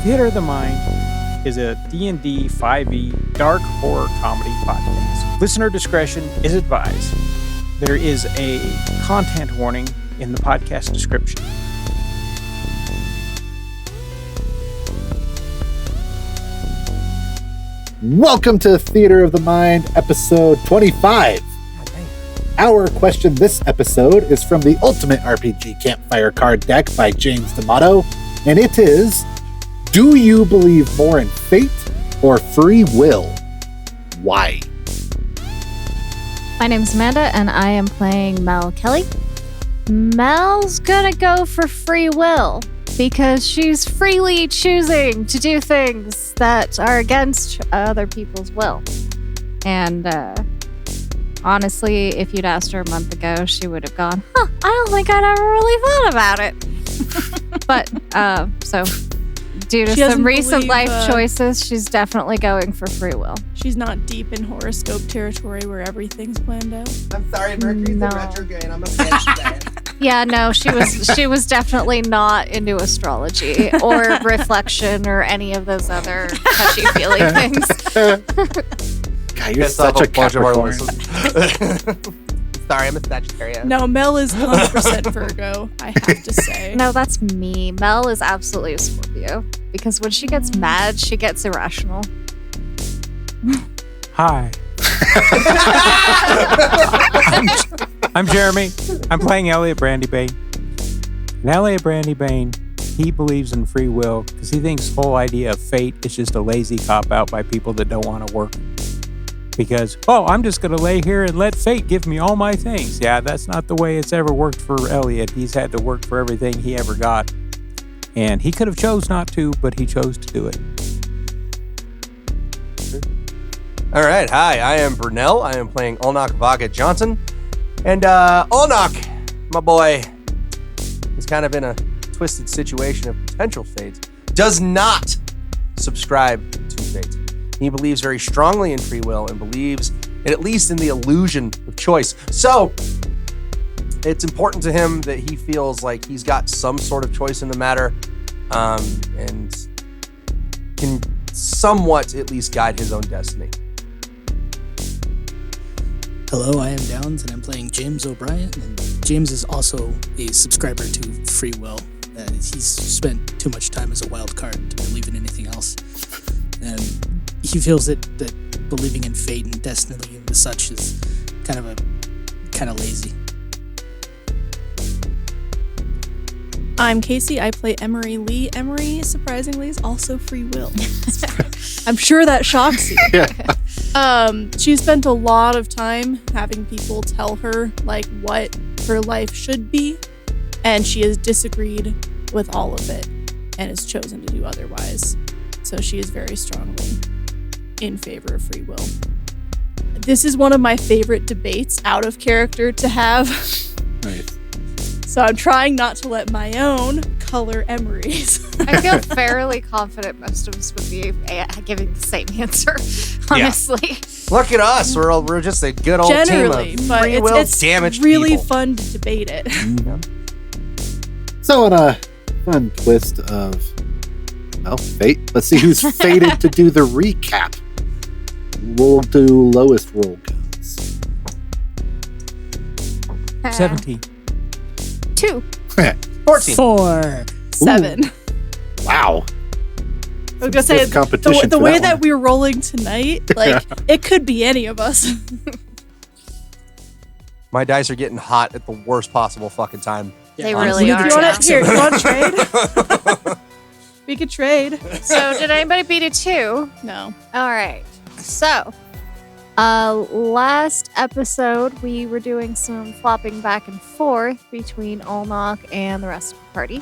Theater of the Mind is a D&D 5e dark horror comedy podcast. Listener discretion is advised. There is a content warning in the podcast description. Welcome to Theater of the Mind, episode 25. Our question this episode is from the Ultimate RPG Campfire card deck by James D'Amato, and it is, do you believe more in fate or free will? Why? My name's Amanda, and I am playing Mel Kelly. Mel's gonna go for free will because she's freely choosing to do things that are against other people's will. And honestly, if you'd asked her a month ago, she would have gone, I don't think I'd ever really thought about it. But, so due to some recent life choices, she's definitely going for free will. She's not deep in horoscope territory where everything's planned out. I'm sorry, Mercury's in retrograde. I'm a Sagittarius. Yeah, no, she was definitely not into astrology or reflection or any of those other touchy-feely things. God, you're such a Capricorn. Sorry, I'm a Sagittarius. No, Mel is 100% Virgo, I have to say. No, that's me. Mel is absolutely a Scorpio because when she gets mad, she gets irrational. Hi. I'm Jeremy. I'm playing Elliot Brandybane. And Elliot Brandybane, he believes in free will because he thinks the whole idea of fate is just a lazy cop-out by people that don't want to work. Because, I'm just going to lay here and let fate give me all my things. Yeah, that's not the way it's ever worked for Elliot. He's had to work for everything he ever got. And he could have chose not to, but he chose to do it. All right, hi, I am Brunel. I am playing Ulnok Vaga Johnson. And Ulnok, my boy, is kind of in a twisted situation of potential fate. Does not subscribe to fate. He believes very strongly in free will and believes at least in the illusion of choice. So it's important to him that he feels like he's got some sort of choice in the matter and can somewhat at least guide his own destiny. Hello, I am Downs, and I'm playing James O'Brien. And James is also a subscriber to free will. He's spent too much time as a wild card to believe in anything else. And he feels that believing in fate and destiny and such is kind of lazy. I'm Casey. I play Emery Lee. Emery, surprisingly, is also free will. I'm sure that shocks you. Yeah. She spent a lot of time having people tell her like what her life should be, and she has disagreed with all of it and has chosen to do otherwise. So she is very strongly in favor of free will. This is one of my favorite debates out of character to have. Nice. So I'm trying not to let my own color Emery's. I feel fairly confident most of us would be giving the same answer, honestly. Yeah. Look at us. We're just a good old Generally, team of but free will it's damaged really people. fun to debate it. So in a fun twist of, fate, let's see who's fated to do the recap. We'll do lowest roll goes. 17. 2. 14. 4. 7. Ooh. Wow. I was gonna say competition the for way that that one. we're rolling tonight, like it could be any of us. My dice are getting hot at the worst possible fucking time. They honestly, really are. You now. want to trade? We could trade. So did anybody beat it 2? No. All right. So, last episode, we were doing some flopping back and forth between Ulnok and the rest of the party.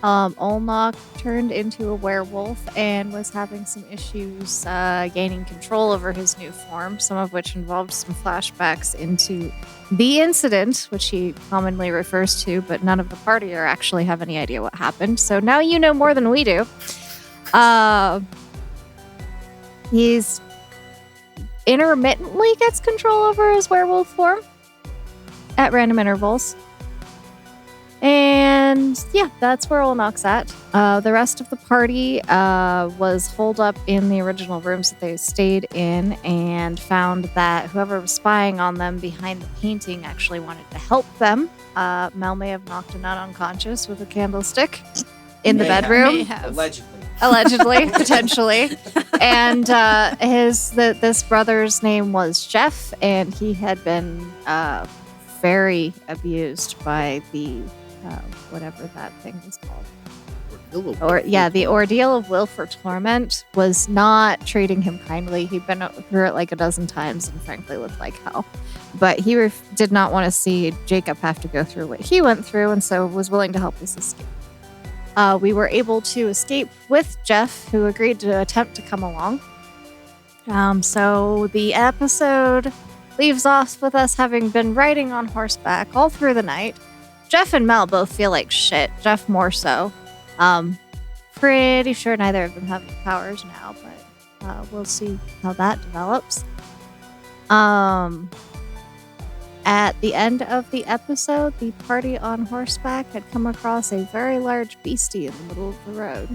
Ulnok turned into a werewolf and was having some issues gaining control over his new form, some of which involved some flashbacks into the incident, which he commonly refers to, but none of the party or actually have any idea what happened. So now you know more than we do. He's intermittently gets control over his werewolf form at random intervals. And And yeah, that's where Ulnok's at. The rest of the party was holed up in the original rooms that they stayed in and found that whoever was spying on them behind the painting actually wanted to help them. Mel may have knocked a nut unconscious with a candlestick in the bedroom. May have. Allegedly, potentially. And this brother's name was Jeff, and he had been very abused by the whatever that thing was called. The ordeal of will for torment was not treating him kindly. He'd been through it like a dozen times and frankly looked like hell. But he did not want to see Jacob have to go through what he went through, and so was willing to help us escape. We were able to escape with Jeff, who agreed to attempt to come along. So the episode leaves off with us having been riding on horseback all through the night. Jeff and Mel both feel like shit. Jeff more so. Pretty sure neither of them have powers now, but we'll see how that develops. At the end of the episode, the party on horseback had come across a very large beastie in the middle of the road.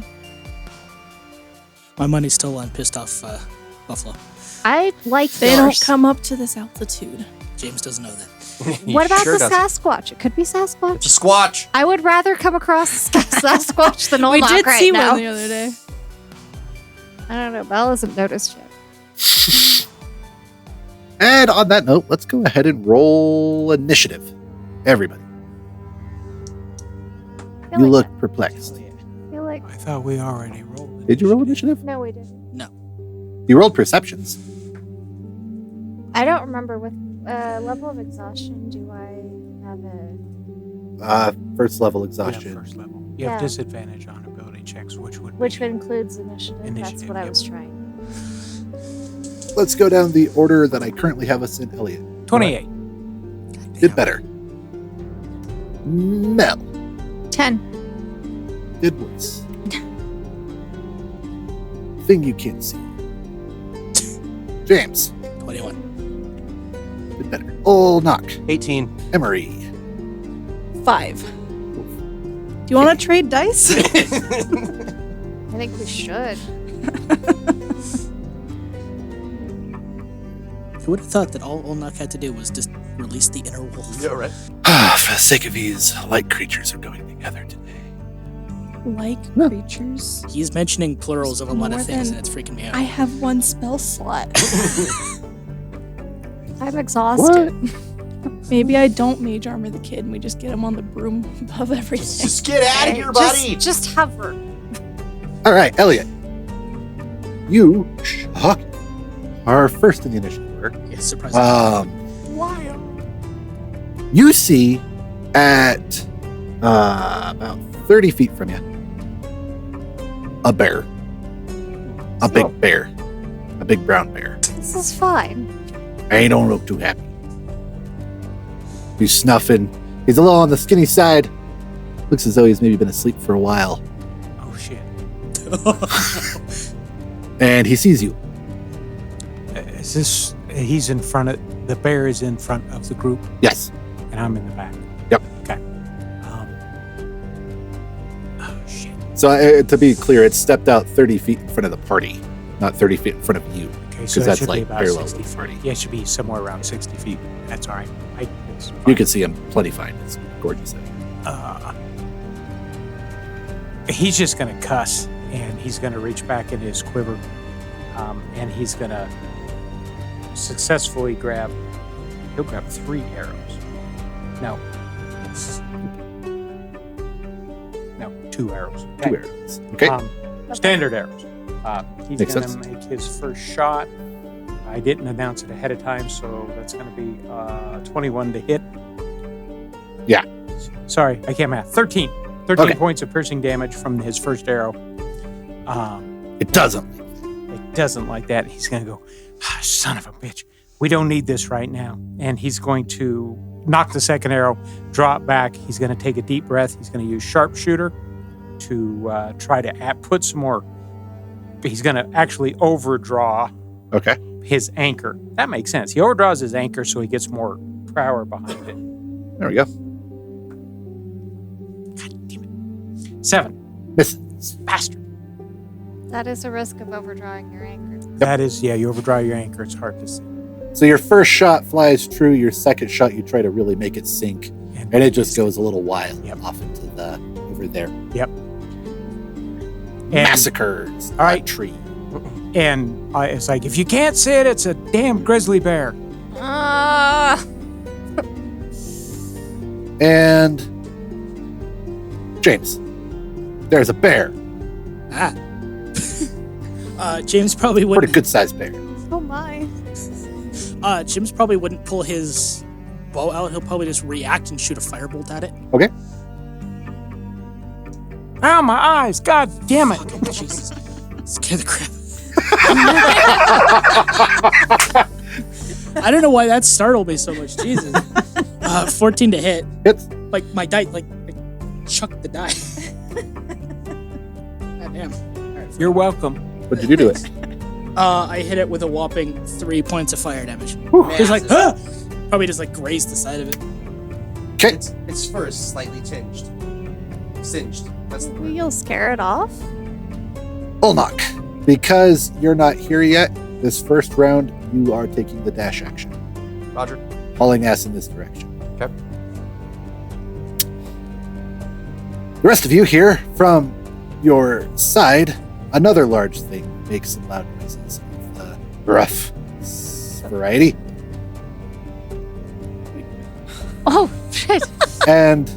My money's still on pissed off buffalo. I like They yours. don't come up to this altitude. James doesn't know that. What about Sure the doesn't. Sasquatch? It could be Sasquatch. It's a squatch. I would rather come across Sasquatch than We Ulnok did right see now. one the other day. I don't know. Belle hasn't noticed yet. And on that note, let's go ahead and roll initiative. Everybody. You look perplexed. I feel like I thought we already rolled. Did you roll initiative? no, we didn't. You rolled perceptions. I don't remember with level of exhaustion. Do I have a First level Yeah, exhaustion. first level. You have Yeah. disadvantage on ability checks, which includes initiative? That's Initiative, what I yep. was trying. Let's go down the order that I currently have us in, Elliot. 28. Did better. Mel 10. did worse. Thing you can't see. James 21. did better. Ulnok, 18. Emery. 5. Do you want to trade dice? I think we should. I would have thought that all Ulnok had to do was just release the inner wolf. Yeah, right. For the sake of these, light creatures are going together today. Like No. creatures. He's mentioning plurals of a lot More of things, than- and it's freaking me out. I have one spell slot. I'm exhausted. Maybe I don't mage armor the kid and we just get him on the broom above everything. Just get out of here, buddy. Just hover. All right, Elliot. You, shock, are first in the initiative order. Yeah, surprisingly. You see at about 30 feet from you a bear. A big bear. A big brown bear. This is fine. I don't look too happy. He's snuffing. He's a little on the skinny side. Looks as though he's maybe been asleep for a while. Oh, shit. And he sees you. Is this... He's in front of... The bear is in front of the group, Yes. and I'm in the back. Yep. Okay. Oh, shit. So to be clear, it stepped out 30 feet in front of the party, not 30 feet in front of you. Okay, Because so that that's should be like about parallel 60 to the party. Yeah, it should be somewhere around 60 feet. That's all right. It's You fine. can see him plenty fine. It's gorgeous. He's just going to cuss, and he's going to reach back in his quiver, and he's going to successfully grab... He'll grab 3 arrows. No. No, 2 arrows. Two arrows. Okay. Standard arrows. He's Makes going to sense. make his first shot. I didn't announce it ahead of time, so that's going to be 21 to hit. Yeah. Sorry, I can't math. 13. 13 Okay. points of piercing damage from his first arrow. It doesn't. It doesn't like that. He's going to go, son of a bitch. We don't need this right now. And he's going to knock the second arrow, drop back. He's going to take a deep breath. He's going to use sharpshooter to try to put some more. He's going to actually overdraw Okay. his anchor. That makes sense. He overdraws his anchor so he gets more power behind it. There we go. God damn 7. Misses. Bastard. That is a risk of overdrawing your anchor. That is, yeah, you overdraw your anchor. It's hard to see. So your first shot flies true. Your second shot, you try to really make it sink, and it just goes a little wild off into the over there. Yep. Massacres. All right. A tree. And it's like, if you can't see it, it's a damn grizzly bear. And James, there's a bear. James probably Pretty wouldn't. good sized bear. Oh my. James probably wouldn't pull his bow out. He'll probably just react and shoot a firebolt at it. Okay. Ow, my eyes. God damn it. Oh, Jesus. Scare the crap. I don't know why that startled me so much. Jesus. 14 to hit. Hits. Like my die, like chucked the die. God damn. You're welcome. What'd you do to it? I hit it with a whopping 3 points of fire damage. Whew. Just like, ah! Probably just like grazed the side of it. Okay. Its fur is slightly singed. That's the word. You'll scare it off? Ulnok, because you're not here yet, this first round, you are taking the dash action. Roger. Hauling ass in this direction. Okay. The rest of you hear from your side, another large thing makes some loud noises of the rough variety. Oh, shit. And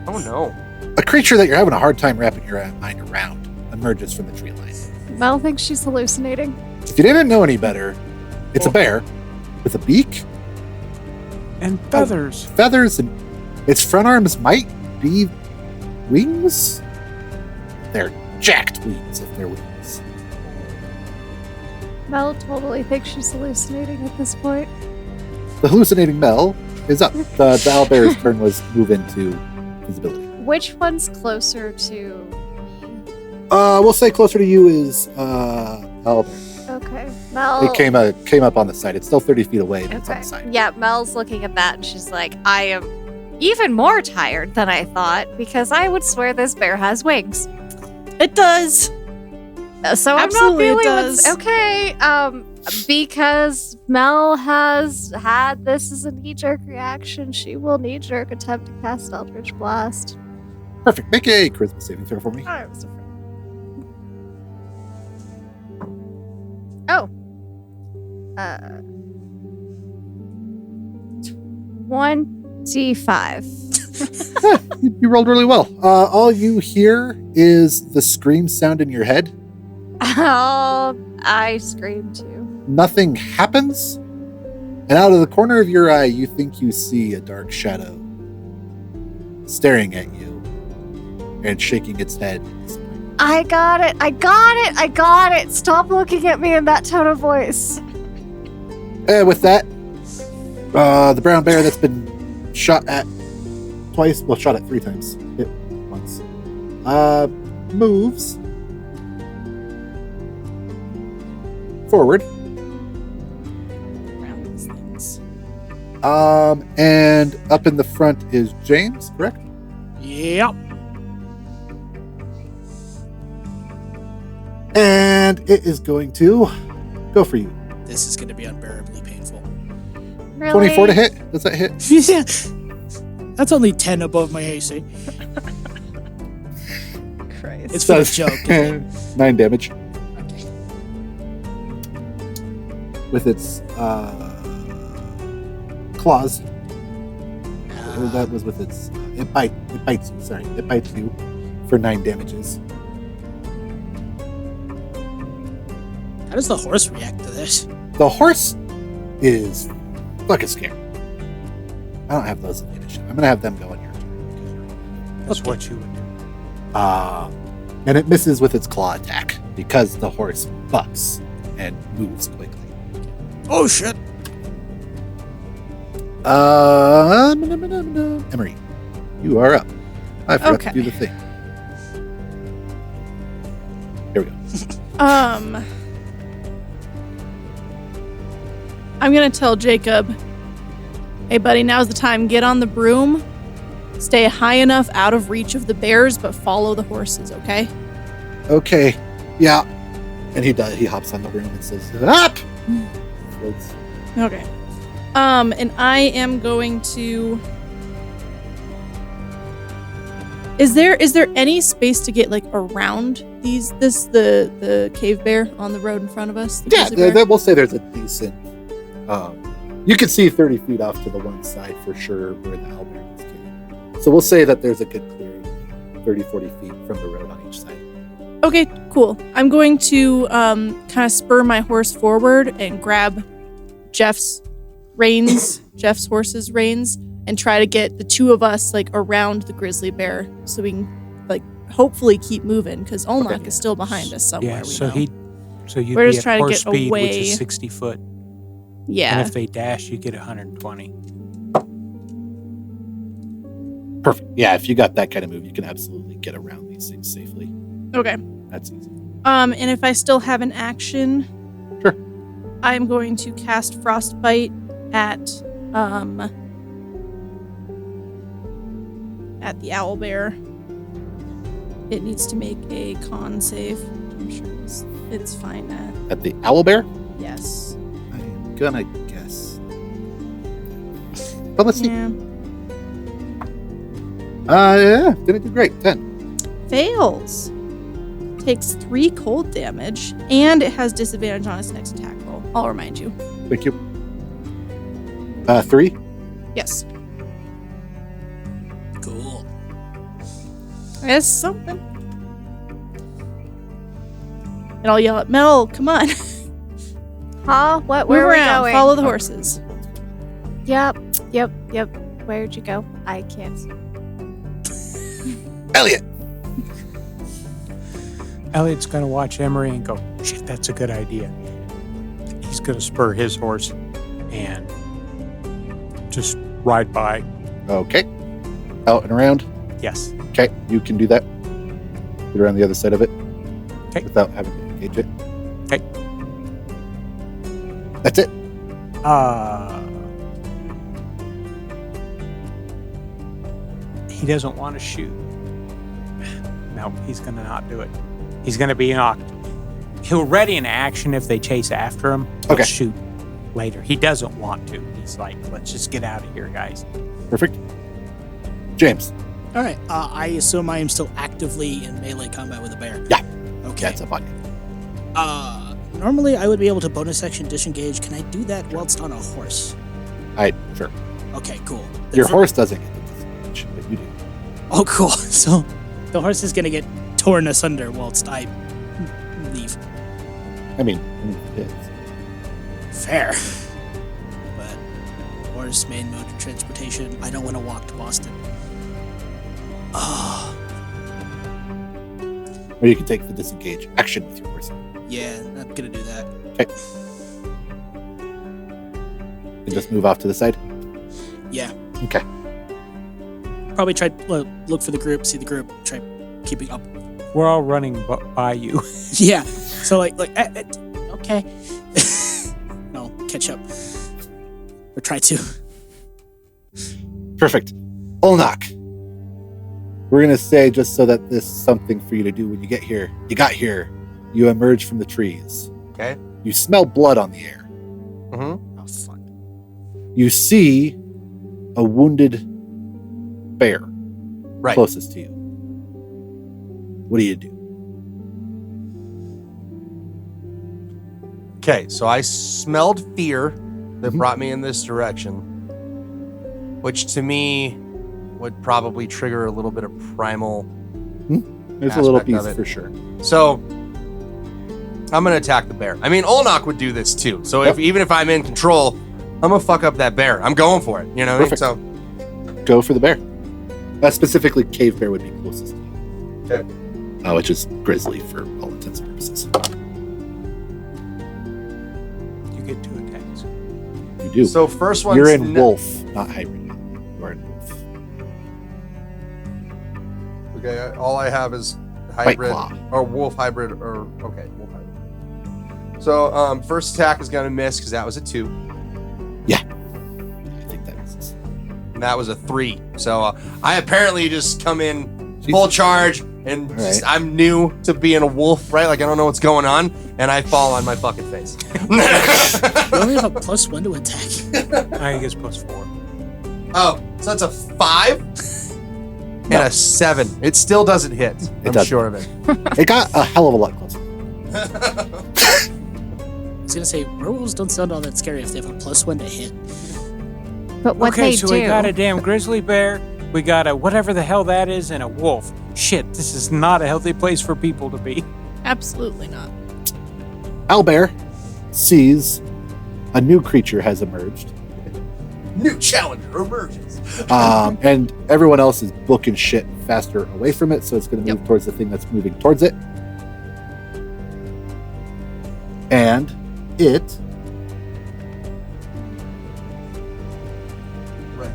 Oh no. a creature that you're having a hard time wrapping your mind around emerges from the tree line. Mel thinks she's hallucinating. If you didn't know any better, it's a bear with a beak, And feathers. feathers, and its front arms might be wings. They're jacked wings if they're wings. Mel totally thinks she's hallucinating at this point. The hallucinating Mel is up. The owlbear's turn was move into visibility. Which one's closer to me? We'll say closer to you is owlbear. Okay. Mel. It came up on the side. It's still 30 feet away, but it's on Okay. the side. Yeah, Mel's looking at that and she's like, I am even more tired than I thought because I would swear this bear has wings. It does. So I'm not Absolutely, the it only one. does. Okay. Because Mel has had this as a knee-jerk reaction, she will knee-jerk attempt to cast Eldritch Blast. Perfect. Make a charisma saving throw for me. I was afraid. Oh. 25. You rolled really well. All you hear is the scream sound in your head. Oh, I scream too. Nothing happens. And out of the corner of your eye, you think you see a dark shadow staring at you and shaking its head. I got it. I got it. I got it. Stop looking at me in that tone of voice. And with that, the brown bear that's been shot at twice, well, shot at 3 times, hit once, moves forward. Around these things. And up in the front is James, correct? Yep. And it is going to go for you. This is going to be unbearably painful. Really? 24 to hit. Does that hit? Yeah. That's only 10 above my AC. Christ. It's for a joke. Isn't it? 9 damage Okay. with its claws. That was with its. It bites you. Sorry, it bites you for 9 damages. How does the horse react to this? The horse is fucking scared. I don't have those in the initiative. I'm gonna have them go on your turn. That's what you would do. And it misses with its claw attack because the horse bucks and moves quickly. Oh shit! Emery, you are up. I forgot to Okay. do the thing. Here we go. I'm gonna tell Jacob, hey buddy, now's the time. Get on the broom Stay high enough out of reach of the bears, but follow the horses, okay? Okay. Yeah. And he does. He hops on the broom and says, "Up!" Floats. Okay. And I am going to. Is there any space to get like around the cave bear on the road in front of us? The grizzly bear? We'll say there's a decent. You can see 30 feet off to the one side for sure where the owlbear is cave. So we'll say that there's a good clearing, 30, 40 feet from the road on each side. Okay, cool. I'm going to kind of spur my horse forward and grab Jeff's horse's reins, and try to get the two of us like around the grizzly bear so we can like hopefully keep moving because Ulnok is still behind us somewhere. Yeah, so you'd We're be just at trying to horse get speed, away. which is 60 foot. Yeah. And if they dash, you get 120. Perfect. Yeah, if you got that kind of move, you can absolutely get around these things safely. Okay. That's easy. And if I still have an action, Sure. I'm going to cast Frostbite at the owlbear. It needs to make a con save. I'm sure it's fine at. At the owlbear? Yes. I'm gonna guess. But let's see. Yeah. Yeah, didn't do great. 10. Fails. Takes 3 cold damage, and it has disadvantage on its next attack roll. I'll remind you. Thank you. 3. Yes. Cool. That's something. And I'll yell at Mel, come on. Huh? What? Move Where are we around. going? Follow the horses. Yep. Where'd you go? I can't. Elliot! Elliot's going to watch Emery and go, shit, that's a good idea. He's going to spur his horse and just ride by. Okay. Out and around. Yes. Okay, you can do that. Get around the other side of it. Okay. Without having to engage it. Okay. That's it. He doesn't want to shoot. No, he's going to not do it. He's going to be knocked. He'll ready an action if they chase after him. He'll Okay. shoot later. He doesn't want to. He's like, let's just get out of here, guys. Perfect. James. All right. I assume I am still actively in melee combat with a bear. Yeah. Okay. That's up on you. Normally, I would be able to bonus action disengage. Can I do that whilst on a horse? Sure. Okay, cool. Your horse doesn't get the disadvantage, but you do. Oh, cool. So the horse is going to get torn asunder whilst I leave. I mean, it is. Fair. But horse, main mode of transportation. I don't want to walk to Boston. Oh, Or you can take the disengage action with your horse. yeah, I'm going to do that. Okay. And just move off to the side. Yeah. Okay. Probably try look for the group, see the group, try keeping up. We're all running by you. Yeah. So okay. No, catch up. Or try to. Perfect. Ulnok. We're going to say, just so that this is something for you to do when you get here. You got here. You emerge from the trees. Okay. You smell blood on the air. Mm-hmm. Oh, fun. You see a wounded bear Right. closest to you. What do you do? Okay, so I smelled fear that brought me in this direction, which to me would probably trigger a little bit of primal. There's a little Aspect of piece it. for sure. So I'm gonna attack the bear. I mean, Ulnok would do this too. So Yep. even if I'm in control, I'm gonna fuck up that bear. I'm going for it. You know what I mean? Perfect. So Go for the bear. Specifically, cave bear would be closest to you. Okay. Which is grizzly for all intents and purposes. You get 2 attacks. You do. So first one's You're in wolf, not hybrid. You are in wolf. Okay, all I have is White hybrid claw. or wolf hybrid or okay, wolf hybrid. So first attack is gonna miss because that was a 2. I think that misses. and that was a 3. So I apparently just come in full charge, and Right. I'm new to being a wolf, right? Like I don't know what's going on, and I fall on my fucking face. You only have a +1 to attack. I think it's +4. Oh, so that's a 5 and a 7. It still doesn't hit. I'm doesn't. sure of it. It got a hell of a lot closer. I was gonna say werewolves don't sound all that scary if they have a +1 to hit. But what Okay, they so do, we got a damn grizzly bear. We got a whatever the hell that is, and a wolf. Shit, this is not a healthy place for people to be. Absolutely not. Owlbear sees a new creature has emerged, New challenger emerges. and everyone else is booking shit faster away from it, so it's going to move towards the thing that's moving towards it. And it Right.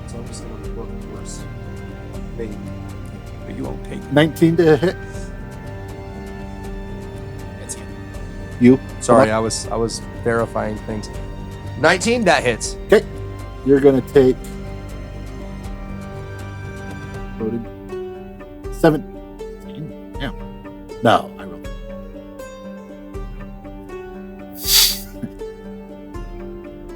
So I'm just going to work worse. Maybe. But you won't take it. 19 to hit That's it. you. Sorry, I was verifying things. 19, that hits. You're going to take 17. Yeah. No, I rolled.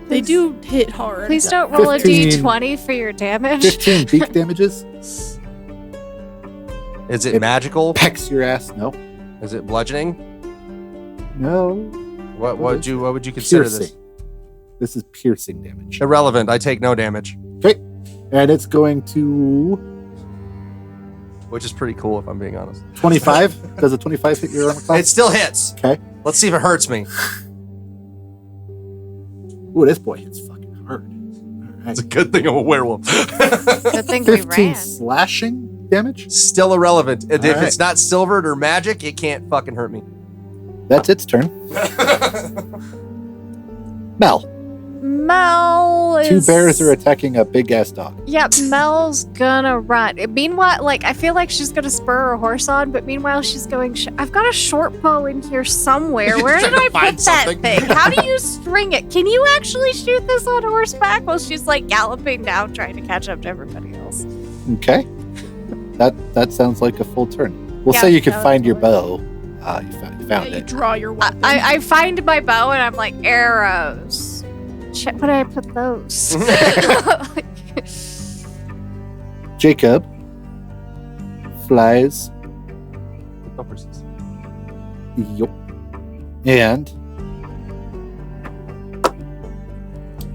They do hit hard. please don't roll 15. a d20 for your damage. 15 beak damages. Is it It- magical? Pecks your ass. No. Is it bludgeoning? No. What would you consider this? Piercing. This is piercing damage. Irrelevant. I take no damage, Okay. And it's going to which is pretty cool if I'm being honest. 25. Does a 25 hit your armor class? It still hits. Okay. Let's see if it hurts me. Ooh, this boy hits fucking hard. All right. It's a good thing I'm a werewolf. Good thing we 15 ran. slashing damage. Still irrelevant. If All right. it's not silvered or magic, it can't fucking hurt me. That's its turn. Mel. Mel is... Two bears are attacking a big ass dog. Yep, Mel's gonna run. Meanwhile, like, I feel like she's gonna spur her horse on, but meanwhile she's going, I've got a short bow in here somewhere. Where did I Trying put to that find thing? How do you string it? Can you actually shoot this on horseback while she's, like, galloping down trying to catch up to everybody else? Okay. That sounds like a full turn. We'll Yeah, say you can that was find your full. bow. You Yeah, found you it. draw your weapon. I find my bow and I'm like, arrows. Shit, where did I put those? Jacob flies. Yup. And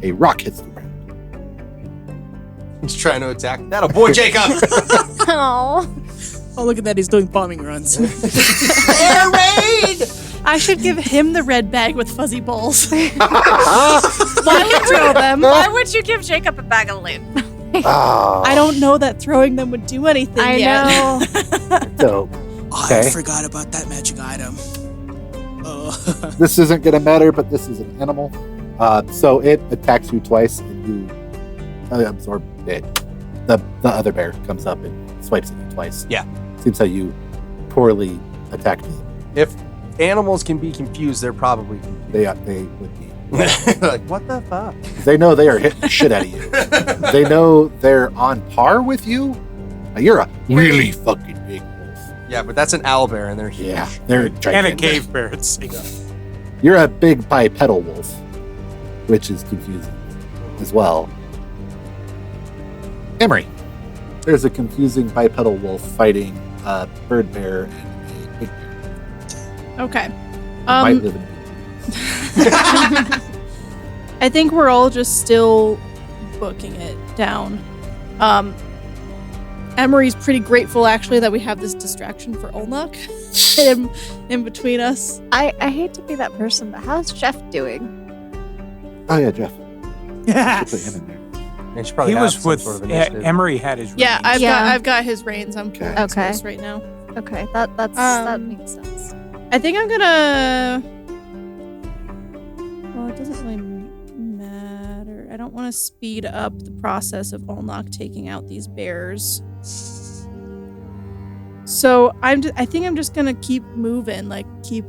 a rock hits the ground. He's trying to attack. That a boy, Jacob. Oh. Oh, look at that. He's doing bombing runs. Air raid. I should give him the red bag with fuzzy balls. Why would throw them. Why would you give Jacob a bag of loot? Ah, I don't know that throwing them would do anything I yet. know. dope. Oh, Okay. I forgot about that magic item. Oh. This isn't going to matter, but this is an animal. So it attacks you twice, and you absorb it. The other bear comes up and swipes at you twice. Yeah. Seems how you poorly attacked it. If animals can be confused, they're probably They would be. like, what the fuck? They know they are hitting the shit out of you. They know they're on par with you. Now, you're a really fucking big wolf. Yeah, but that's an owlbear, and they're huge. Yeah, they're And a gigantic. cave bear at the same time. You're a big bipedal wolf, which is confusing as well. Emery, there's a confusing bipedal wolf fighting a bird bear and a big bear. Okay. That might live in I think we're all just still booking it down. Emery's pretty grateful actually that we have this distraction for Ulnok in between us. I hate to be that person, but how's Jeff doing? Oh yeah, Jeff. Should put him in there. And she probably He has was some with sort of initiative. Emery had his Yeah, reins. I've got his reins. I'm Okay. Okay. right now. Okay, that makes sense. I think I'm gonna. Well, it doesn't really matter. I don't want to speed up the process of Ulnok taking out these bears. So I think I'm just gonna keep moving, like keep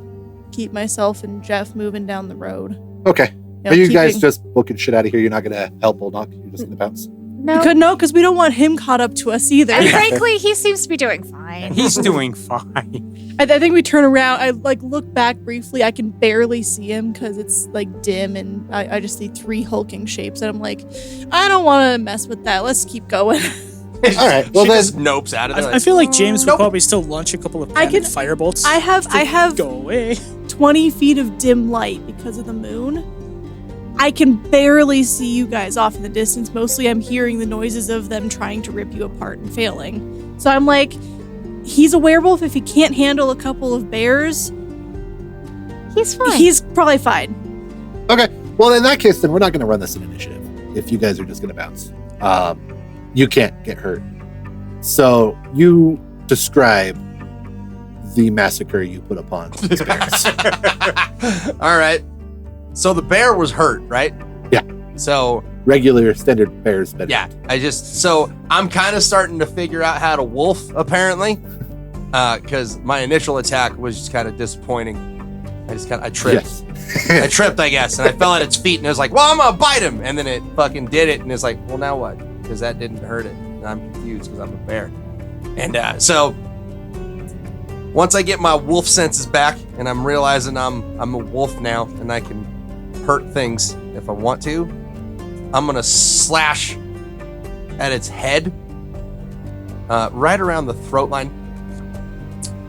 myself and Jeff moving down the road. Okay. Are you guys just booking shit out of here? You're not going to help Ulnok? You're just going to bounce? No. Because we don't want him caught up to us either. And frankly, he seems to be doing fine. He's doing fine. I think we turn around. I look back briefly. I can barely see him because it's dim, and I just see 3 hulking shapes. And I'm like, I don't want to mess with that. Let's keep going. All right. Well, she then just nopes out of there. I feel like James would probably still launch a couple of firebolts. I have go away. 20 feet of dim light because of the moon. I can barely see you guys off in the distance. Mostly I'm hearing the noises of them trying to rip you apart and failing. So I'm like, he's a werewolf. If he can't handle a couple of bears, he's fine. He's probably fine. Okay. Well, in that case, then we're not going to run this in initiative if you guys are just going to bounce. You can't get hurt. So you describe the massacre you put upon these bears. All right. So the bear was hurt, right? Yeah. So regular standard bears. Yeah. So I'm kind of starting to figure out how to wolf, apparently, because my initial attack was just kind of disappointing. I tripped. Yes. I tripped, I guess, and I fell at its feet, and it was like, well, I'm gonna bite him, and then it fucking did it, and it's like, well, now what? Because that didn't hurt it. And I'm confused because I'm a bear. And so once I get my wolf senses back, and I'm realizing I'm a wolf now, and I can hurt things if I want to, I'm gonna slash at its head, right around the throat line,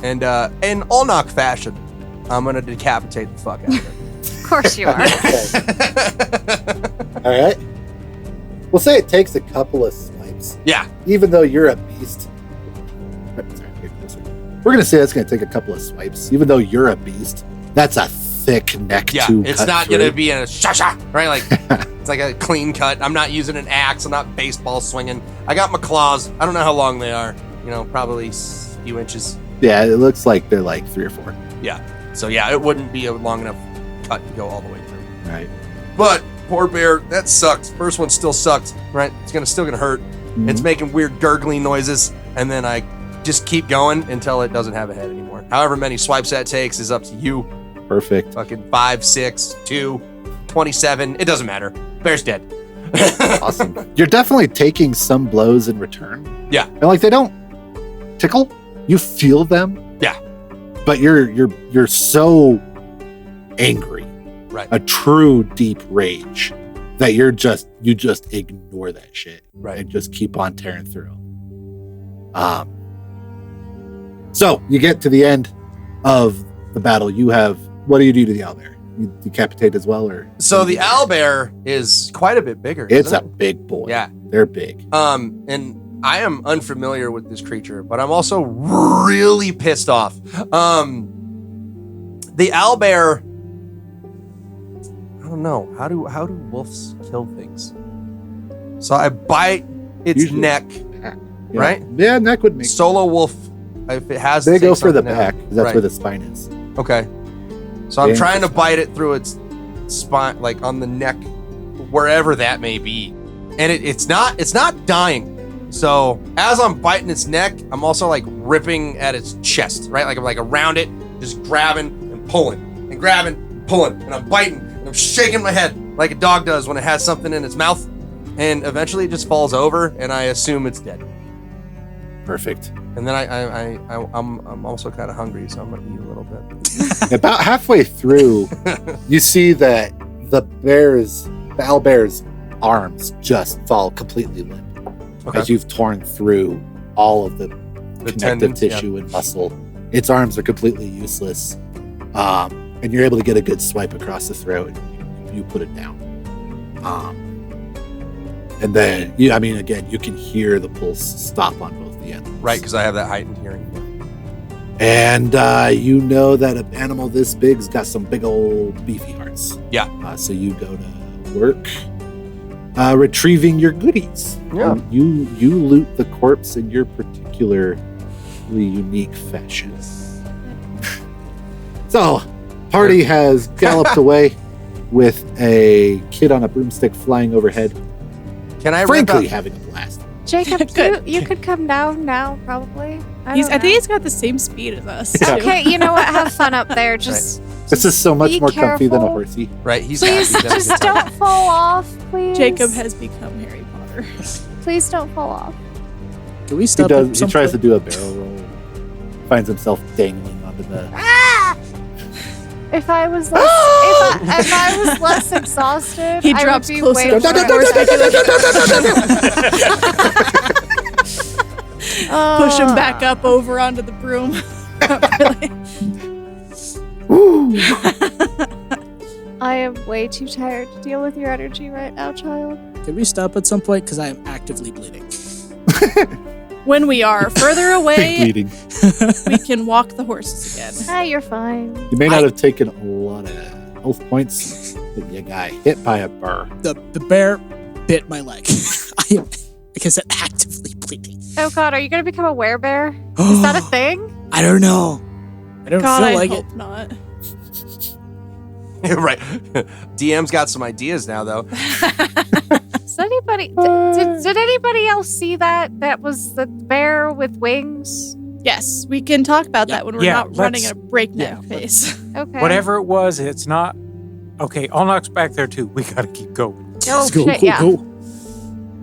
and in Ulnok fashion, I'm gonna decapitate the fuck out of it. Of course you are. All right. We'll say it takes a couple of swipes. Yeah. Even though you're a beast. We're gonna say that's gonna take a couple of swipes. Even though you're a beast, that's a thick neck to cut it's not through. gonna be a sha-sha, right? Like it's like a clean cut. I'm not using an axe. I'm not baseball swinging. I got my claws. I don't know how long they are. Probably a few inches. Yeah, it looks like they're like 3 or 4. Yeah. So yeah, it wouldn't be a long enough cut to go all the way through. Right. But poor bear, that sucked. First one still sucked, right? It's still gonna hurt. Mm-hmm. It's making weird gurgling noises, and then I just keep going until it doesn't have a head anymore. However many swipes that takes is up to you. Perfect. Fucking 5, 6, 2, 27. It doesn't matter. Bear's dead. Awesome. You're definitely taking some blows in return. Yeah. And they don't tickle. You feel them. Yeah. But you're so angry. Right. A true deep rage that you just ignore that shit. Right. And just keep on tearing through. So you get to the end of the battle. What do you do to the owlbear? You decapitate as well, or? So the owlbear is quite a bit bigger. It's a isn't it? big boy. Yeah. They're big. And I am unfamiliar with this creature, but I'm also really pissed off. The owlbear, I don't know. How do wolves kill things? So I bite its Usually neck, Yeah. right? Yeah, neck would make Solo wolf, if it has to They take go for the something out. back, 'cause that's Right. where the spine is. Okay. So I'm They trying to emphasize. bite it through its spine, like on the neck, wherever that may be. And it's not dying. So as I'm biting its neck, I'm also like ripping at its chest, right? Like I'm like around it, just grabbing and pulling and grabbing and pulling. And I'm biting and I'm shaking my head like a dog does when it has something in its mouth. And eventually it just falls over and I assume it's dead. Perfect. And then I'm also kind of hungry, so I'm gonna eat a little bit. About halfway through, you see that the owlbear's arms just fall completely limp as you've torn through all of the connective tendons, tissue and muscle. Its arms are completely useless, and you're able to get a good swipe across the throat. And you put it down, and then you can hear the pulse stop on both the ends. Right, because I have that heightened hearing. And you know that an animal this big's got some big old beefy hearts. Yeah. So you go to work retrieving your goodies. Yeah. You loot the corpse in your particularly unique fashion. So, party has galloped away with a kid on a broomstick flying overhead. Can I frankly having a blast. Jacob, Good. you could come down now, probably. I think he's got the same speed as us. too. Okay, you know what? Have fun up there. Just This is so much be more comfy than a careful. horsey. Right? He's Please happy. He's having a just good time. don't fall off, please. Jacob has become Harry Potter. Please don't fall off. Can we He stop? does. at He some tries to point? do a barrel roll. Finds himself dangling onto the. If I was less, if I was less exhausted, He I drops would be closer way to more the horse. Push him back up over onto the broom. I am way too tired to deal with your energy right now, child. Can we stop at some point? Because I am actively bleeding. When we are further away, bleeding. we can walk the horses again. Ah, you're fine. You may not have taken a lot of health points, but you got hit by a burr. The bear bit my leg. I am, like I said, actively bleeding. Oh God, are you gonna become a werebear? Is that a thing? I don't know. I don't God, feel I like hope it. not. Right. DM's got some ideas now, though. Does anybody did anybody else see that? That was the bear with wings. Yes, we can talk about that when we're Yeah, not running let's- at a breakneck yeah, pace. Okay. Whatever it was, it's not. Okay, Ulnok's back there too. We gotta keep going. Oh Let's go, shit! go, Yeah. go.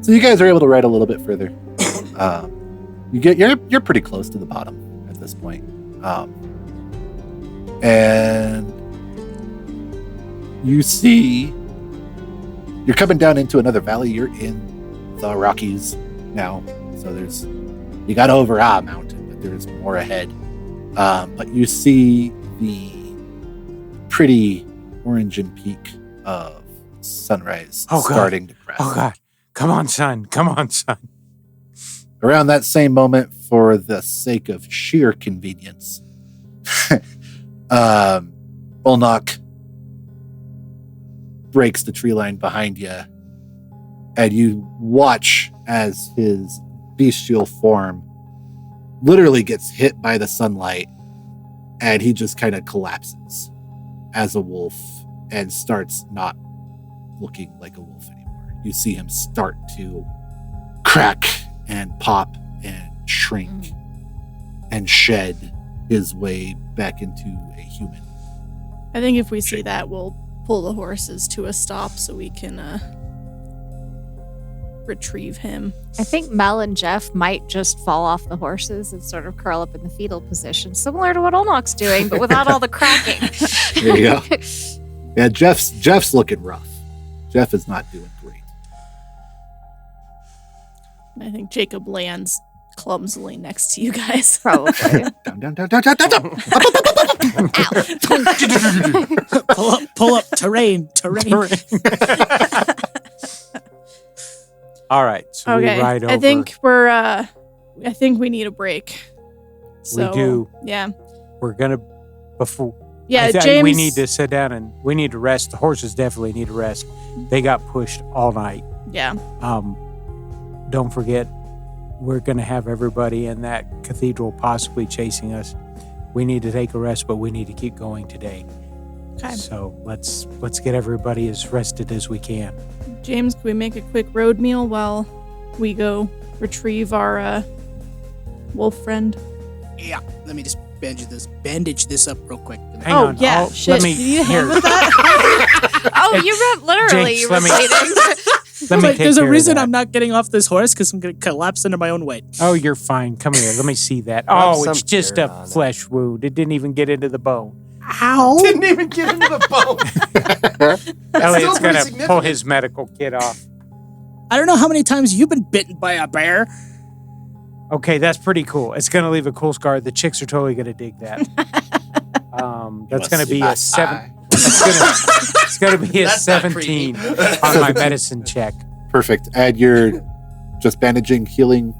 So you guys are able to ride a little bit further. You're pretty close to the bottom at this point, and you see you're coming down into another valley. You're in the Rockies now, so you got over a mountain, but there's more ahead. But you see the pretty orange and peak of sunrise Oh, God. starting to crest. Oh God, come on, son. Come on, son. Around that same moment, for the sake of sheer convenience, Ulnok breaks the tree line behind you, and you watch as his bestial form literally gets hit by the sunlight, and he just kind of collapses as a wolf and starts not looking like a wolf anymore. You see him start to crack and pop and shrink and shed his way back into a human. I think if we see that, we'll pull the horses to a stop so we can retrieve him. I think Mel and Jeff might just fall off the horses and sort of curl up in the fetal position, similar to what Ulnok's doing, but without all the cracking. There you go. Yeah, Jeff's looking rough. Jeff is not doing great. I think Jacob lands clumsily next to you guys. Probably. Down. Pull up, terrain. All right, so we Okay, ride over. I think we're. I think we need a break. So, we do. Yeah. We're gonna before. Yeah, I think James. we need to sit down and we need to rest. The horses definitely need to rest. They got pushed all night. Yeah. Don't forget, we're gonna have everybody in that cathedral possibly chasing us. We need to take a rest, but we need to keep going today. Okay. So let's get everybody as rested as we can. James, can we make a quick road meal while we go retrieve our wolf friend? Yeah, let me just bandage this up real quick. Hang oh, on. yeah. I'll- Shit. Let me Do you need a here. hand with that? Oh, you meant literally. Jinx, You let were me- bleeding. Let me Like, take there's a care of reason that. I'm not getting off this horse because I'm going to collapse under my own weight. Oh, you're fine. Come here. Let me see that. Rub Oh, some it's just dirt a on it. flesh wound. It didn't even get into the bone. Ow! Didn't even get into the bone. Elliot's still pretty gonna pull significant. his medical kit off. I don't know how many times you've been bitten by a bear. Okay, that's pretty cool. It's gonna leave a cool scar. The chicks are totally gonna dig that. That's gonna be a 7. It's gonna be a That's not 17 creepy. on my medicine check. Perfect. And you're just bandaging, healing.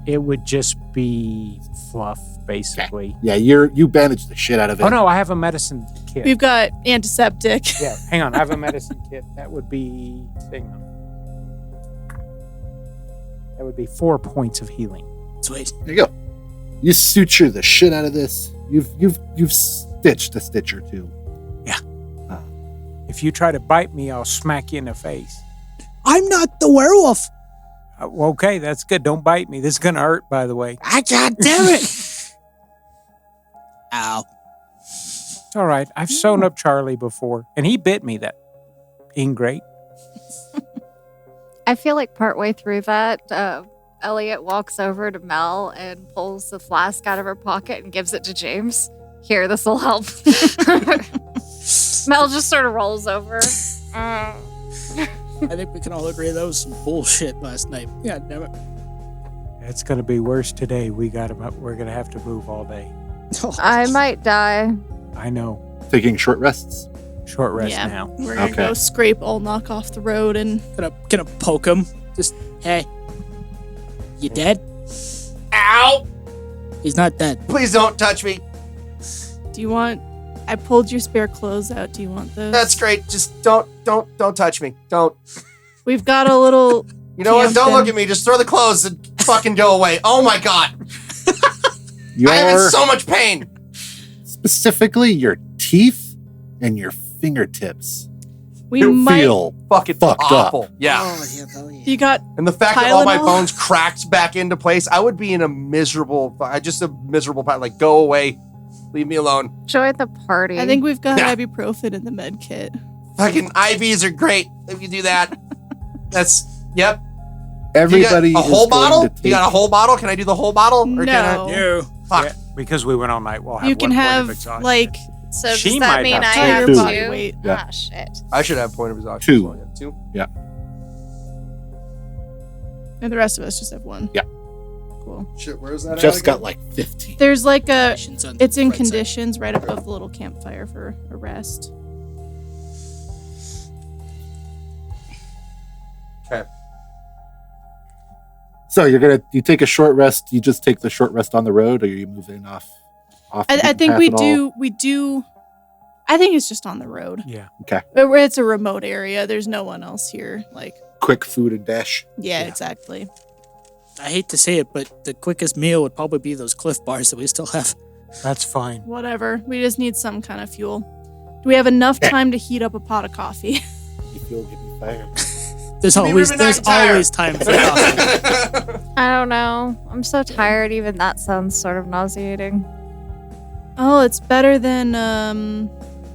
It would just be fluff, basically. Yeah, you bandage the shit out of it. Oh no, I have a medicine kit. We've got antiseptic. Yeah, hang on. I have a medicine kit. That would be. Hang on. That would be 4 points of healing. Sweet. There you go. You suture the shit out of this. You've stitched a stitch or two. If you try to bite me, I'll smack you in the face. I'm not the werewolf. Well, okay, that's good. Don't bite me. This is gonna hurt, by the way. God damn it. Ow. It's all right. I've sewn up Charlie before, and he bit me, that ingrate. I feel like partway through that, Elliot walks over to Mel and pulls the flask out of her pocket and gives it to James. Here, this will help. Mel just sort of rolls over. I think we can all agree that was some bullshit last night. Yeah, damn it. It's going to be worse today. We're going to have to move all day. I might die. I know. Taking short rests. Short rest Yeah. now. We're gonna Okay. go scrape Ulnok off the road and Gonna poke him. Just, hey, you dead? Ow! He's not dead. Please don't touch me. do you want I pulled your spare clothes out. Do you want those? That's great. Just don't touch me. Don't. We've got a little You know what? Don't Camden. look at me. Just throw the clothes and fucking go away. Oh my god. I am in Your so much pain. specifically your teeth and your fingertips we might feel Fucking Fucked up. awful. Yeah. Oh, yeah, hell yeah. you got And the fact that all my Tylenol? bones cracked back into place, I would be in a miserable, like, go away. Leave me alone. Join the party. I think we've got Yeah. ibuprofen in the med kit. Fucking IVs are great if you do that. That's, yep. everybody. You got a is whole going bottle? to You got a whole bottle? Can I do the whole bottle? Or No. Can I, No. fuck. Yeah, because we went all night. We'll have You can one point have of exhaustion. like So She does that might mean have I to. have Two. body two? weight. Yeah. Ah, shit. I should have point of exhaustion. Two. So I have two. And the rest of us just have one. Yeah. Cool. Shit, where's that? Just got like 15. There's like a Conditions on the it's in front side. conditions right above the little campfire for a rest. Okay. So you take a short rest. You just take the short rest on the road, or you move in off. the I beaten think path we at all? do I think it's just on the road. Yeah. It's a remote area. There's no one else here. Like, Quick food and dash. yeah, Yeah. exactly. I hate to say it, but the quickest meal would probably be those Cliff Bars that we still have. That's fine. Whatever. We just need some kind of fuel. Do we have enough time to heat up a pot of coffee? You feel give me fire. There's Give me always Ribbon Tire. time for coffee. I don't know. I'm so tired. Even that sounds sort of nauseating. Oh, it's better than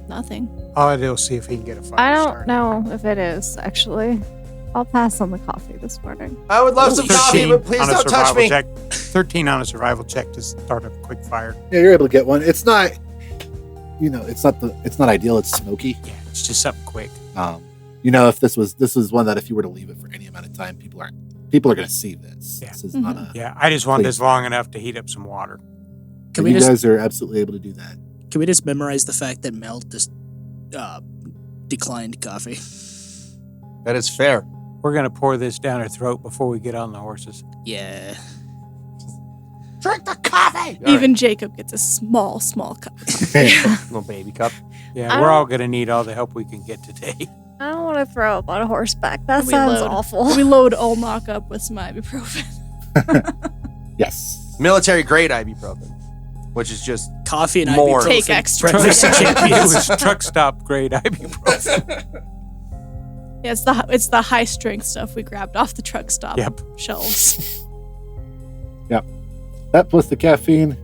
nothing. All I do is see if he can get a fire I don't started. know if it is, actually. I'll pass on the coffee this morning. I would love some coffee, 13 but please on a don't touch survival me. check. 13 on a survival check to start a quick fire. Yeah, you're able to get one. It's not, it's not ideal. It's smoky. Yeah, it's just something quick. If this is one that if you were to leave it for any amount of time, people are going to see this. Yeah. This is not a. Yeah, I just want Please. this long enough to heat up some water. Can You we just guys are absolutely able to do that. can we just memorize the fact that Mel just declined coffee? That is fair. We're going to pour this down her throat before we get on the horses. Yeah. Drink the coffee. Even Jacob gets a small cup. Little baby cup. Yeah, I we're don't- all going to need all the help we can get today. I don't want to throw up on a horseback. That We sounds load. awful. We load Ulnok up with some ibuprofen. Yes. Military grade ibuprofen, which is just Coffee and More. ibuprofen. Take extra. Breakfast it champions. was truck stop grade ibuprofen. Yeah, it's the high strength stuff we grabbed off the truck stop Yep. shelves. That plus the caffeine,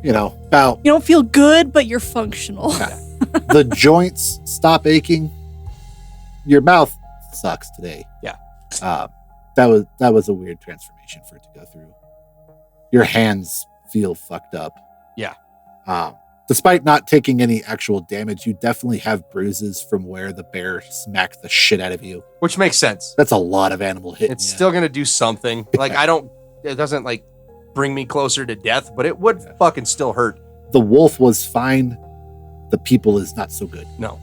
about You don't feel good, but you're functional. the joints stop aching. Your mouth sucks today. Yeah. That was a weird transformation for it to go through. Your hands feel fucked up. Yeah. Despite not taking any actual damage, you definitely have bruises from where the bear smacked the shit out of you. which makes sense. That's a lot of animal hit. It's still gonna do something. Like it doesn't like bring me closer to death, but it would fucking still hurt. The wolf was fine. The people is not so good. No.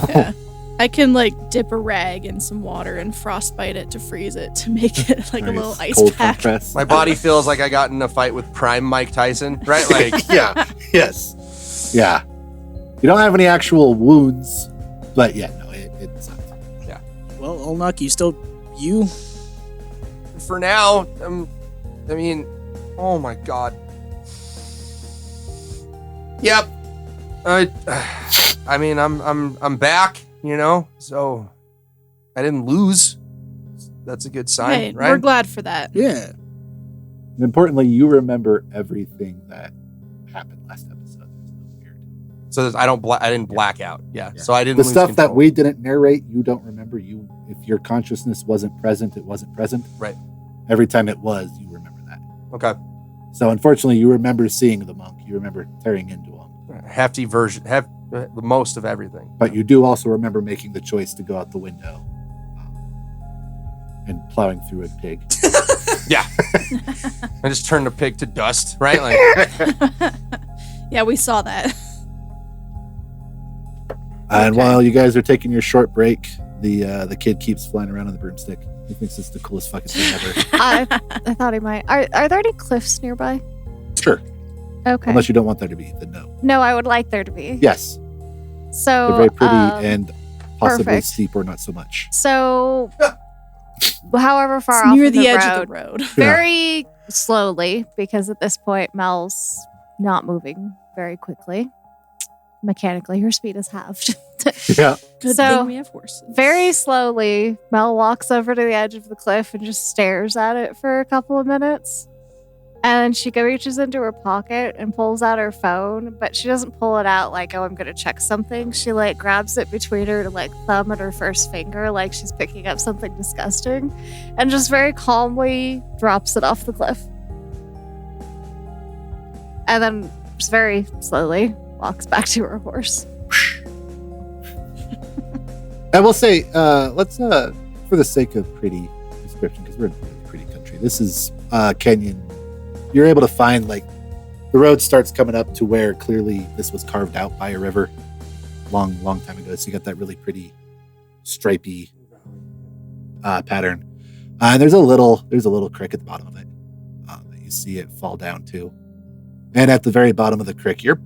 Yeah. I can dip a rag in some water and frostbite it to freeze it to make it like a little Nice. ice Cold pack. compress. My body feels like I got in a fight with prime Mike Tyson, right? Like Yeah. Yes. Yeah. You don't have any actual wounds, but yeah, no, it sucks. Well, Ulnok, you? for now, I mean, oh my god. Yep. I mean, I'm back, so I didn't lose. That's a good sign, Right. right? We're glad for that. Yeah. And importantly, you remember everything that happened last episode. There's no weird. So I didn't black out. Yeah. Yeah. So I didn't The lose stuff that control. we didn't narrate, you don't remember. If your consciousness wasn't present, it wasn't present. Right. Every time it was, you remember that. Okay. So unfortunately, you remember seeing the monk. You remember tearing into him. Hefty version, the most of everything. But you do also remember making the choice to go out the window and plowing through a pig. Yeah. I just turned the pig to dust, right? Like, Yeah, we saw that. And while you guys are taking your short break, the kid keeps flying around on the broomstick. He thinks it's the coolest fucking thing ever. I thought he might. Are there any cliffs nearby? Sure. Okay. Unless you don't want there to be, then no. No, I would like there to be. Yes. So They're very pretty and possibly perfect. steep or not so much. So, however far It's off near of the edge road, of the road. very slowly, because at this point Mel's not moving very quickly. Mechanically, her speed is halved. Yeah. Good So, thing we have horses. Very slowly, Mel walks over to the edge of the cliff and just stares at it for a couple of minutes. And she reaches into her pocket and pulls out her phone, but she doesn't pull it out like, oh, I'm going to check something. She like grabs it between her like thumb and her first finger, like she's picking up something disgusting, and just very calmly drops it off the cliff. And then just very slowly walks back to her horse. I will say, let's, for the sake of pretty description, because we're in a pretty country, this is Kenyan. You're able to find, like, the road starts coming up to where clearly this was carved out by a river long time ago. So you got that really pretty stripy pattern. And there's a little creek at the bottom of it that you see it fall down to. And at the very bottom of the creek, you're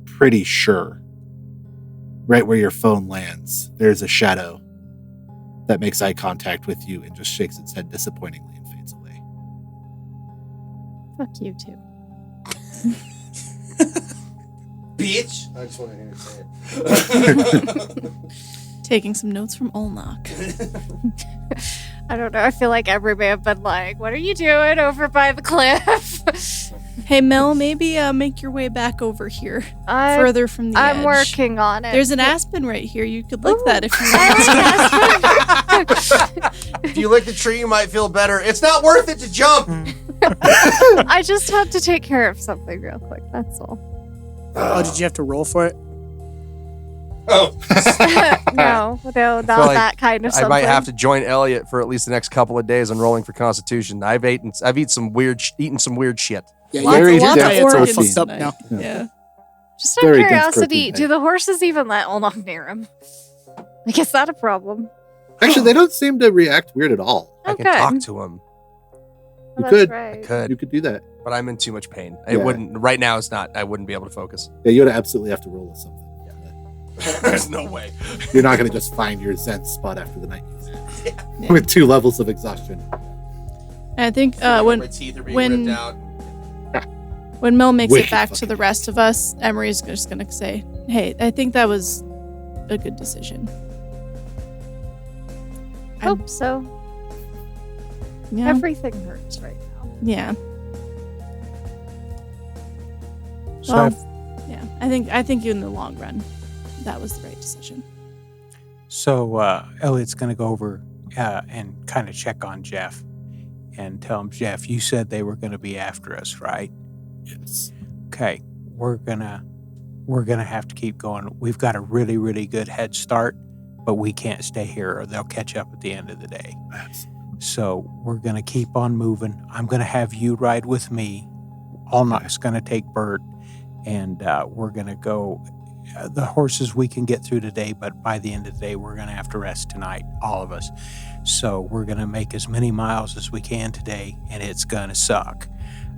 pretty sure, right where your phone lands, there's a shadow that makes eye contact with you and just shakes its head disappointingly and fades away. Fuck you too. bitch. I just want to hear you say it. Taking some notes from Ulnok. I don't know. I feel like every may have been like, what are you doing over by the cliff? Hey, Mel, maybe make your way back over here, further from the edge. I'm working on it. There's an aspen right here. You could lick that if you want. If you lick the tree, you might feel better. It's not worth it to jump. I just had to take care of something real quick. That's all. Oh, did you have to roll for it? Oh. No, not like that kind of I something. might have to join Elliot for at least the next couple of days on rolling for Constitution. I've eaten some weird shit. Yeah, Very your dense diet's all protein. fucked up now. Yeah. Just out of Very dense curiosity, protein. do the horses even let Ulnok near him? Like, is that a problem? Actually, they don't seem to react weird at all. I can Okay. talk to him. You That's could. right. You could do that. But I'm in too much pain. Yeah. Right now it's not. I wouldn't be able to focus. Yeah, you would absolutely have to roll with something. There's no way. You're not going to just find your Zen spot after the night you've had. With 2 levels of exhaustion. And I think My teeth are being when- ripped out. when Mel makes Wicked it back to fucking the rest of us, Emery's just going to say, hey, I think that was a good decision. Hope so. Yeah. Everything hurts right now. Yeah. So Well, I've- yeah. I think in the long run, that was the right decision. So Elliot's going to go over and kind of check on Jeff and tell him, Jeff, you said they were going to be after us, right? Yes. Okay, we're gonna have to keep going. We've got a really, really good head start, but we can't stay here or they'll catch up at the end of the day. Absolutely. So we're gonna keep on moving. I'm gonna have you ride with me. Ulnok's gonna take Bert, and we're gonna go. The horses we can get through today, but by the end of the day, we're gonna have to rest tonight, all of us. So we're gonna make as many miles as we can today, and it's gonna suck.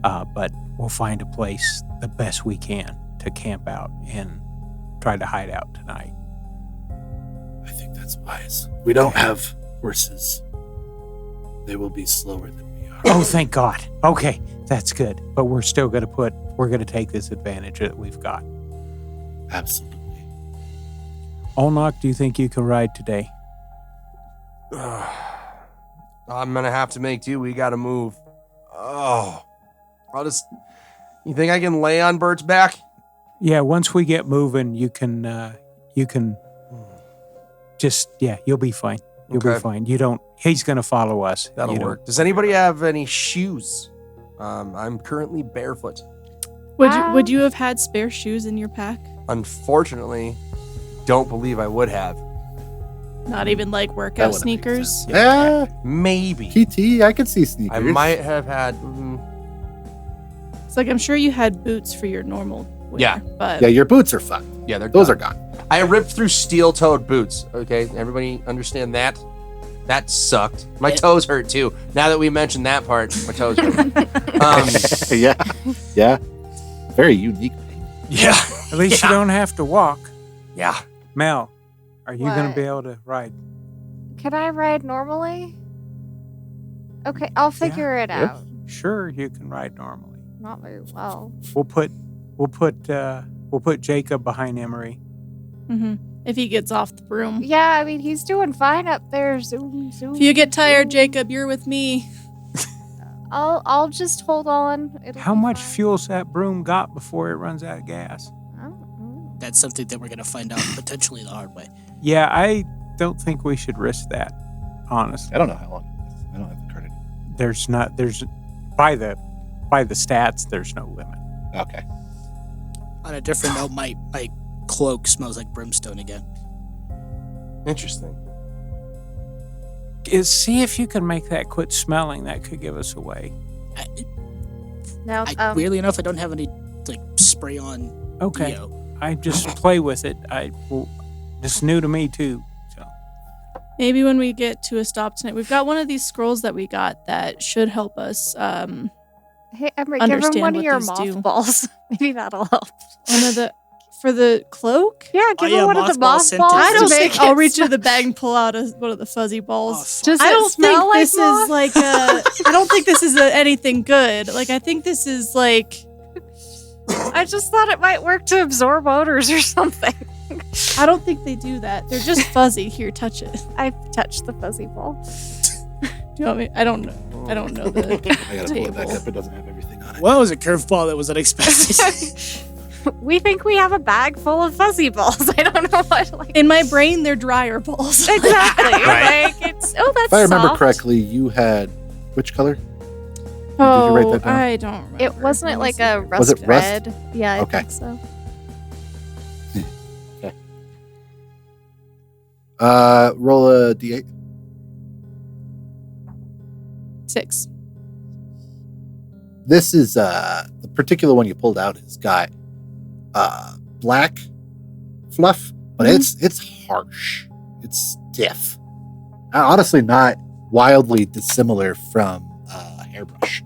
But we'll find a place the best we can to camp out and try to hide out tonight. I think that's wise. We don't have horses. They will be slower than we are. Oh, thank God. Okay, that's good. But we're still going to take this advantage that we've got. Absolutely. Ulnok, do you think you can ride today? I'm gonna have to make do. We gotta move. Oh, you think I can lay on Bert's back? Yeah, once we get moving, you can just you'll be fine. You'll be Okay. fine. He's gonna follow us. That'll You don't- work. Does anybody have any shoes? I'm currently barefoot. Would you have had spare shoes in your pack? Unfortunately, don't believe I would have. Not even like That workout wouldn't make sneakers? sense. Yeah, Maybe. PT, I could see sneakers. I might have had. It's like I'm sure you had boots for your normal wear. Yeah. But Yeah, your boots are fucked. Yeah, Those gone. are gone. I ripped through steel-toed boots. Okay, everybody understand that? That sucked. My toes hurt too. Now that we mentioned that part, my toes hurt. Yeah. Very unique. Yeah. At least you don't have to walk. Yeah. Mel, are you gonna What? be able to ride? Can I ride normally? Okay, I'll figure it out. Sure, you can ride normally. Not very well. We'll put Jacob behind Emery. if he gets off the broom. Yeah, I mean he's doing fine up there. Zoom, zoom. If you get tired, zoom. Jacob, you're with me. I'll just hold on. How much fuel's that broom got before it runs out of gas? That's something that we're going to find out potentially the hard way. Yeah, I don't think we should risk that. Honestly, I don't know how long it is. I don't have the card anymore. there's by the stats, there's no limit. Okay. On a different note, my cloak smells like brimstone again. Interesting. See if you can make that quit smelling. That could give us away. Now, Weirdly enough, I don't have any like spray on. Okay. Deo. I just play with it. It's new to me too. So Maybe when we get to a stop tonight, we've got one of these scrolls that we got that should help us. hey, Emery, give him understand one of what your these do. mothballs. Maybe that'll help. One of the for the cloak. Yeah, give yeah, him one of the mothball scented. mothballs. I don't to think make I'll it reach into smell- the bag and pull out one of the fuzzy Oh, balls. fuck. Does I it don't smell think like this moth? is like I don't think this is anything good. Like I think this is like I just thought it might work to absorb odors or something. I don't think they do that. They're just fuzzy. Here, touch it. I've touched the fuzzy ball. Do you want me? I don't know. I don't know the I gotta pull it back table. up. It doesn't have everything on it. Well, it was a curveball that was unexpected. We think we have a bag full of fuzzy balls. I don't know what. Like In my brain, they're dryer balls. exactly. Right. Like it's. Oh, that's. If I remember soft. correctly, you had which color? Oh, write that down? I don't remember. It wasn't it like a rust Was it rust? red? Yeah, I Okay. think so. Roll a d8. 6. This is the particular one you pulled out has got black fluff, but it's harsh. It's stiff. Honestly, not wildly dissimilar from a hairbrush.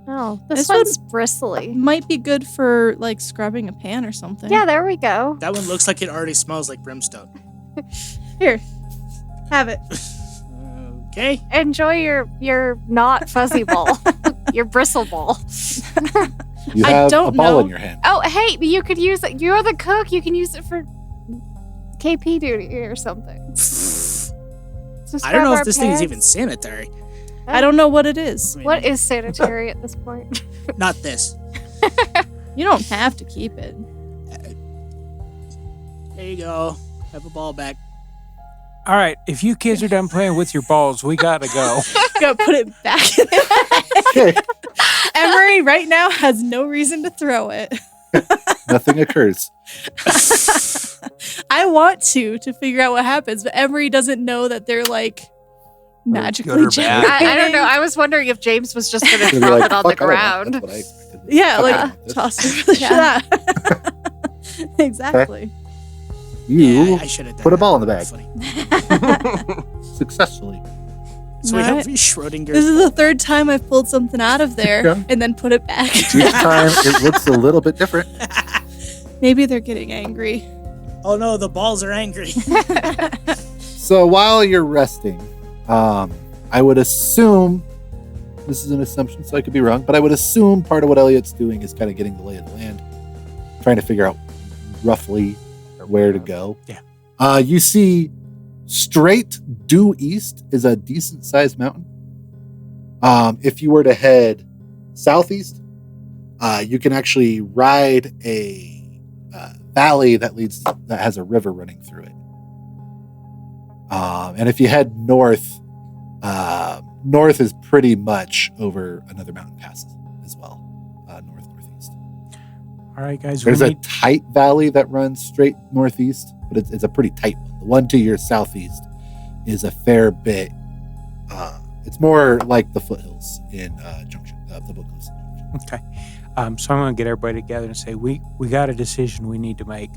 Oh, this This one's bristly. Might be good for like scrubbing a pan or something. Yeah, there we go. That one looks like it already smells like brimstone. Here, have it. Okay. Enjoy your not fuzzy ball, your bristle ball. You I have a don't ball know. in your hand. Oh, hey, but you could use it. You're the cook. You can use it for KP duty or something. I don't know if this thing is even sanitary. I don't know what it is. I mean, What is sanitary at this point? Not this. You don't have to keep it. There you go. Have a ball back. all right, if you kids are done playing with your balls, we gotta go. Go put it back in the Okay, Emery right now has no reason to throw it. nothing occurs. I want to figure out what happens, but Emery doesn't know that they're like magically or bad. I don't know. I was wondering if James was just going to You're drop like, it on the "Fuck, I don't know." ground. That's what I expected. Yeah, Okay, like this- toss it for that. Exactly. You Yeah, I should have done put a that. ball in the bag. Funny. successfully. So we have Right. Schrodinger. This is the third time I've pulled something out of there Yeah. and then put it back. Each time it looks a little bit different. Maybe they're getting angry. Oh no, the balls are angry. So while you're resting, I would assume, this is an assumption, so I could be wrong, but I would assume part of what Elliot's doing is kind of getting the lay of the land, trying to figure out roughly where to go. Yeah. You see straight due east is a decent sized mountain. If you were to head southeast, you can actually ride a valley that has a river running through it. And if you head north, north is pretty much over another mountain pass as well, northeast. All right, guys. There's a tight valley that runs straight northeast, but it's a pretty tight one. The one to your southeast is a fair bit. It's more like the foothills in Junction, the Bookless Junction. Okay. So I'm going to get everybody together and say we got a decision we need to make.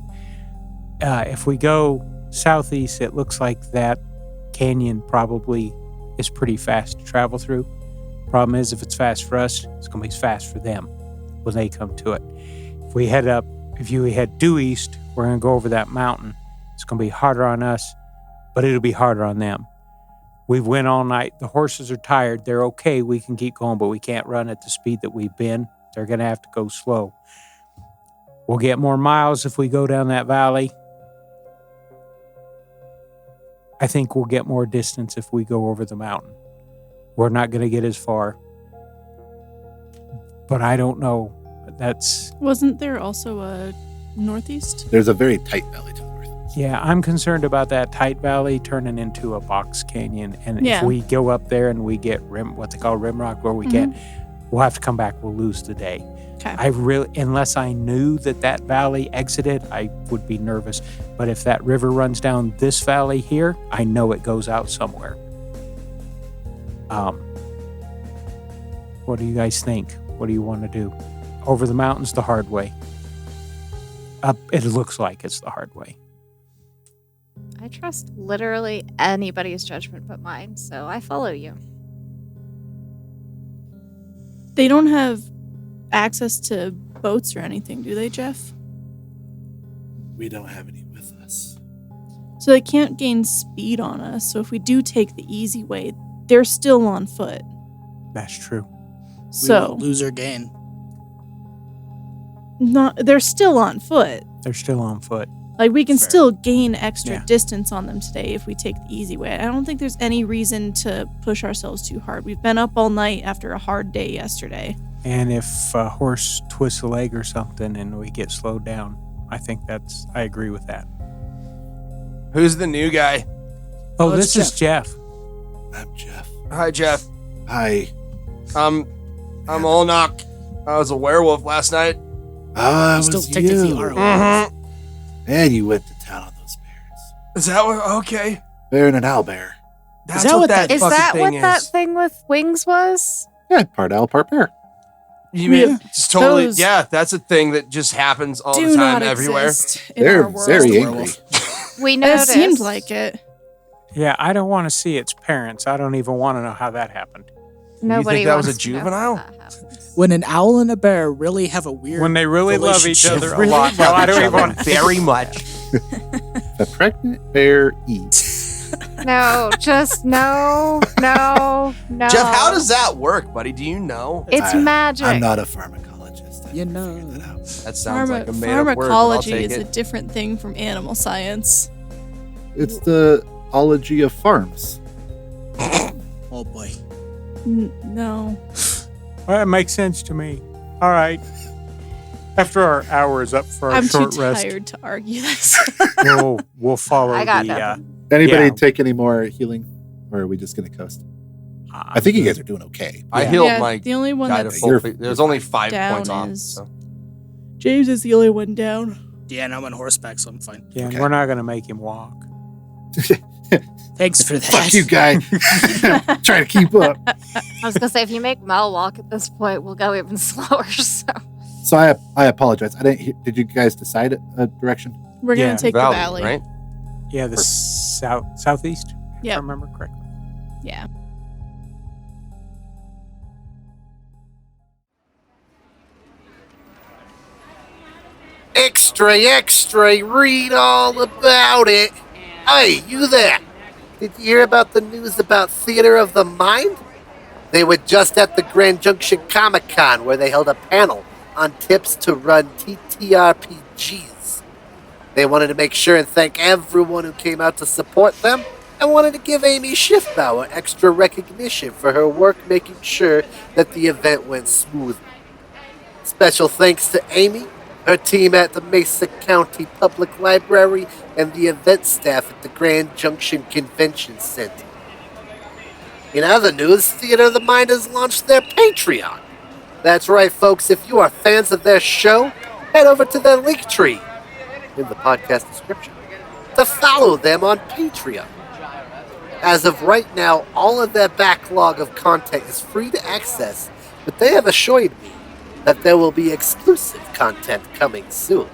If we go southeast, it looks like that canyon probably is pretty fast to travel through. Problem is, if it's fast for us, it's going to be fast for them when they come to it. If you head due east, we're going to go over that mountain. It's going to be harder on us, but it'll be harder on them. We've went all night. The horses are tired. They're okay. We can keep going, but we can't run at the speed that we've been. They're going to have to go slow. We'll get more miles if we go down that valley. I think we'll get more distance if we go over the mountain. We're not going to get as far. But I don't know. Wasn't there also a northeast? There's a very tight valley to the north. Yeah, I'm concerned about that tight valley turning into a box canyon. And Yeah. if we go up there and we get what they call rim rock where we get, we'll have to come back. We'll lose the day. Okay. Unless I knew that valley exited, I would be nervous. But if that river runs down this valley here, I know it goes out somewhere. What do you guys think? What do you want to do? Over the mountains the hard way. Up, it looks like it's the hard way. I trust literally anybody's judgment but mine, so I follow you. They don't have access to boats or anything, do they, Jeff? We don't have any with us. So they can't gain speed on us. So if we do take the easy way, they're still on foot. That's true. We So won't lose or gain. they're still on foot. They're still on foot. Like, we can Fair. still gain extra Yeah. distance on them today if we take the easy way. I don't think there's any reason to push ourselves too hard. We've been up all night after a hard day yesterday. And if a horse twists a leg or something and we get slowed down, I agree with that. Who's the new guy? Oh, it's this is Jeff. I'm Jeff. Hi, Jeff. Hi. I'm Ulnok. I was a werewolf last night. Ah, it Still was technically you. are. Mm-hmm. And you went to town on those bears. Is that what? Okay. Bear and an owl bear. That's that what that Is fucking that thing what that is. thing with wings was? Yeah, part owl, part bear. You mean Yeah. it's totally? Those Yeah, that's a thing that just happens all Do the time, not everywhere. exist in They're our world. very The angry. werewolf. We It noticed. seemed like it. Yeah, I don't want to see its parents. I don't even want to know how that happened. Nobody that was wants a to know juvenile? how that happens. When an owl and a bear really have a weird When they really love each relationship. other a Really lot. No, I don't even want to very much. The pregnant bear eats. No, just no. Jeff, how does that work, buddy? Do you know? It's magic. I'm not a pharmacologist. I You haven't know. figured that out. That sounds like a made up word. But I'll Pharmacology take is a it. different thing from animal science. It's the ology of farms. Oh boy. No. Well, that makes sense to me. All right. After our hour is up for our I'm too short rest, tired to argue this. we'll follow I got the. nothing. Anybody Yeah. take any more healing? Or are we just going to coast? I think you guys are doing okay. I Yeah. healed Yeah, my the only one guy to that's full. You're- There's only 5 down points off. is- So. James is the only one down. Yeah, and I'm on horseback, so I'm fine. Yeah, and Okay. we're not going to make him walk. Thanks for that. Fuck you, guy. Trying to keep up. I was gonna say if you make Mel walk at this point, we'll go even slower. So So I apologize. I didn't. Did you guys decide a direction? We're Yeah, gonna take the valley. right? Yeah, the southeast, if Yep. I remember correctly. Yeah. Extra, read all about it. Hey, you there. Did you hear about the news about Theater of the Mind? They were just at the Grand Junction Comic-Con where they held a panel on tips to run TTRPGs. They wanted to make sure and thank everyone who came out to support them and wanted to give Amy Schiffbauer extra recognition for her work making sure that the event went smoothly. Special thanks to Amy, her team at the Mesa County Public Library, and the event staff at the Grand Junction Convention Center. In other news, Theater of the Mind has launched their Patreon. That's right, folks. If you are fans of their show, head over to their link tree in the podcast description to follow them on Patreon. As of right now, all of their backlog of content is free to access, but they have assured me that there will be exclusive content coming soon.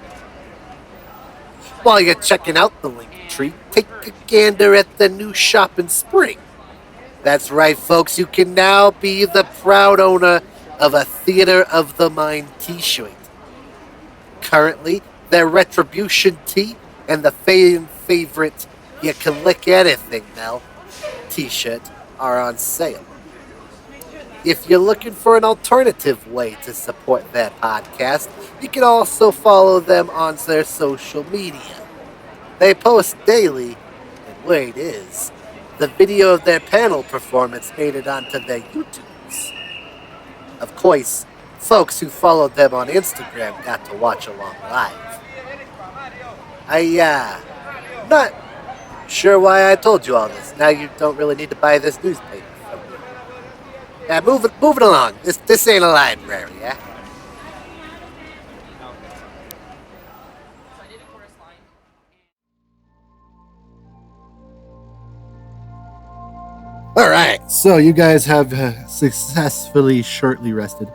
While you're checking out the link tree, take a gander at the new shop in Spring. That's right, folks. You can now be the proud owner of a Theater of the Mind t-shirt. Currently, their Retribution tee and the fan favorite You Can Lick Anything Now t-shirt are on sale. If you're looking for an alternative way to support their podcast, you can also follow them on their social media. They post daily, and word is, the video of their panel performance made it onto their YouTubes. Of course, folks who followed them on Instagram got to watch along live. Not sure why I told you all this. Now you don't really need to buy this newspaper from me. Yeah, move it along. This ain't a library, yeah? All right, so you guys have successfully shortly rested.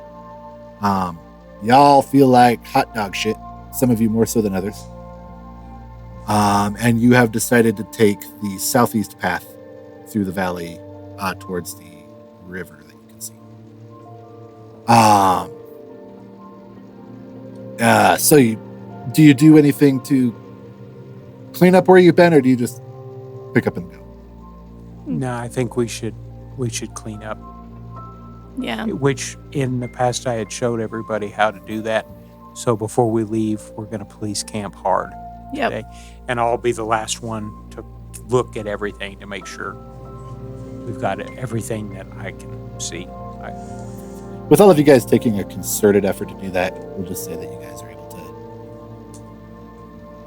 Y'all feel like hot dog shit. Some of you more so than others. And you have decided to take the southeast path through the valley towards the river that you can see. So do you do anything to clean up where you've been, or do you just pick up and go? No, I think we should clean up. Yeah. Which in the past I had showed everybody how to do that. So before we leave, we're going to police camp hard today. And I'll be the last one to look at everything to make sure we've got everything that I can see. With all of you guys taking a concerted effort to do that, we'll just say that you guys are able to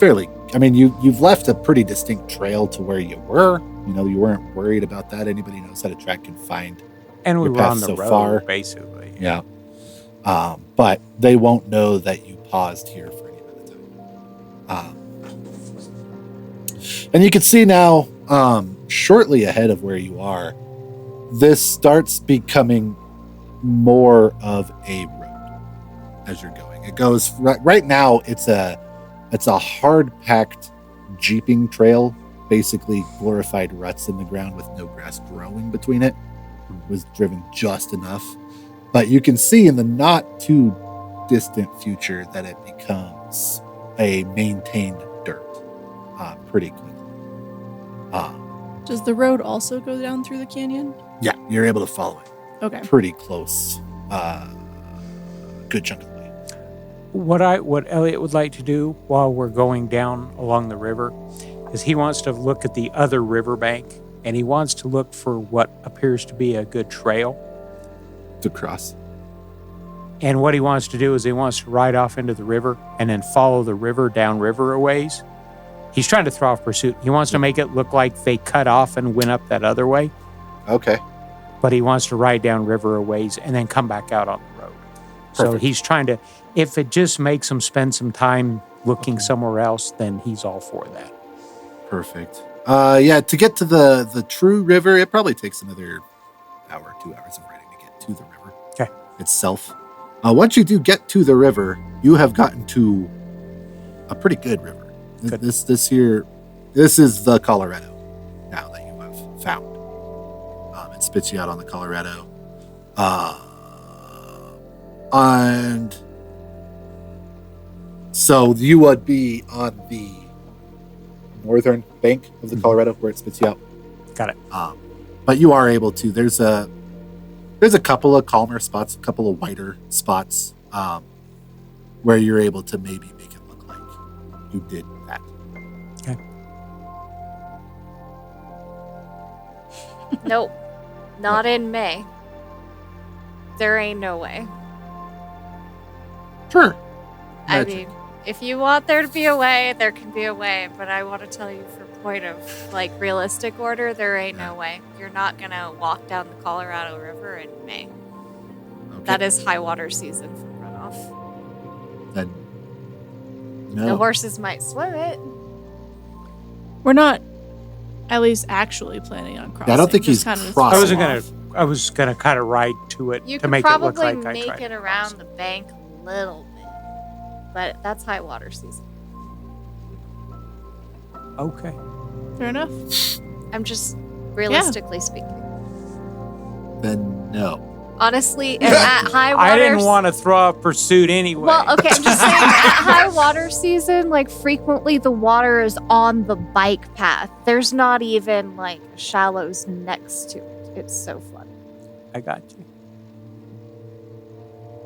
fairly... I mean, you've left a pretty distinct trail to where you were. You know, you weren't worried about that. Anybody knows how to track and find and we your were path on the so road, far. Basically. Yeah. But they won't know that you paused here for any amount of time. And you can see now, shortly ahead of where you are, this starts becoming more of a road as you're going. It goes right now. It's a hard-packed jeeping trail, basically glorified ruts in the ground with no grass growing between it. It was driven just enough, but you can see in the not too distant future that it becomes a maintained dirt pretty quickly. Does the road also go down through the canyon? Yeah, you're able to follow it. Okay. Pretty close. Good chunk of the way. What Elliot would like to do while we're going down along the river is he wants to look at the other riverbank, and he wants to look for what appears to be a good trail to cross. And what he wants to do is he wants to ride off into the river and then follow the river down river a ways. He's trying to throw off pursuit. He wants to make it look like they cut off and went up that other way. Okay. But he wants to ride down river a ways and then come back out on the road. So he's trying to, if it just makes him spend some time looking somewhere else, then he's all for that. Perfect. Yeah, to get to the true river, it probably takes another hour, 2 hours of riding to get to the river itself. Once you do get to the river, you have gotten to a pretty good river. Good. This is the Colorado now that you have found. It spits you out on the Colorado. And so you would be on the northern bank of the Colorado where it spits you out. Got it. But you are able to. There's a couple of calmer spots, a couple of wider spots where you're able to maybe make it look like you did that. Okay. Nope. Not in May. There ain't no way. Sure. I Magic. mean, if you want there to be a way, there can be a way. But I want to tell you, for point of like realistic order, there ain't no way. You're not gonna walk down the Colorado River in May. Okay. That is high water season for runoff. Then The no. horses might swim it. We're not, at least actually planning on crossing. I don't think just he's kind of crossing. I was gonna kind of ride to it You to could make it look probably like I make tried it to around cross. the bank a little bit, but that's high water season. Okay. Fair enough. I'm just realistically speaking. Then no. Honestly, at high water, I didn't want to throw a pursuit anyway. Well, okay, I'm just saying, at high water season, like frequently the water is on the bike path. There's not even like shallows next to it. It's so flooded. I got you.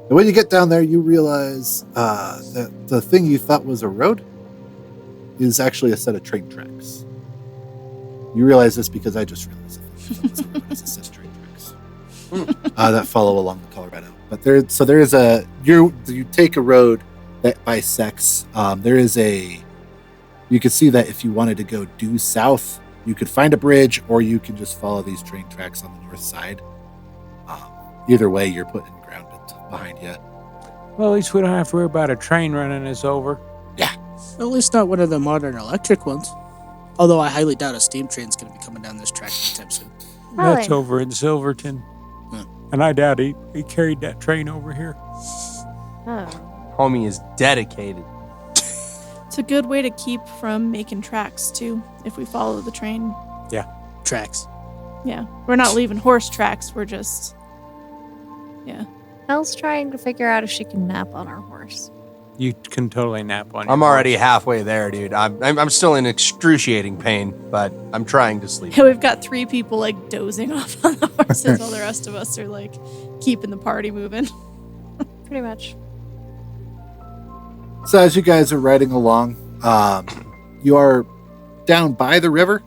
And when you get down there, you realize that the thing you thought was a road is actually a set of train tracks. You realize this because I just realized it. It's a set of train tracks that follow along the Colorado. But there is a you take a road that bisects. There is a. You can see that if you wanted to go due south, you could find a bridge, or you can just follow these train tracks on the north side. Either way, you're putting ground behind you. Well, at least we don't have to worry about a train running us over. At least not one of the modern electric ones. Although I highly doubt a steam train's going to be coming down this track anytime soon. That's Really? over in Silverton. Hmm. And I doubt he carried that train over here. Oh. Homie is dedicated. It's a good way to keep from making tracks, too, if we follow the train. Tracks. Yeah. We're not leaving horse tracks. We're just... Yeah. Elle's trying to figure out if she can nap on our horse. You can totally nap on. I'm your already horse. halfway there, dude. I'm still in excruciating pain, but I'm trying to sleep. We've got 3 people, like, dozing off on the horses while the rest of us are, like, keeping the party moving. Pretty much. So as you guys are riding along, you are down by the river,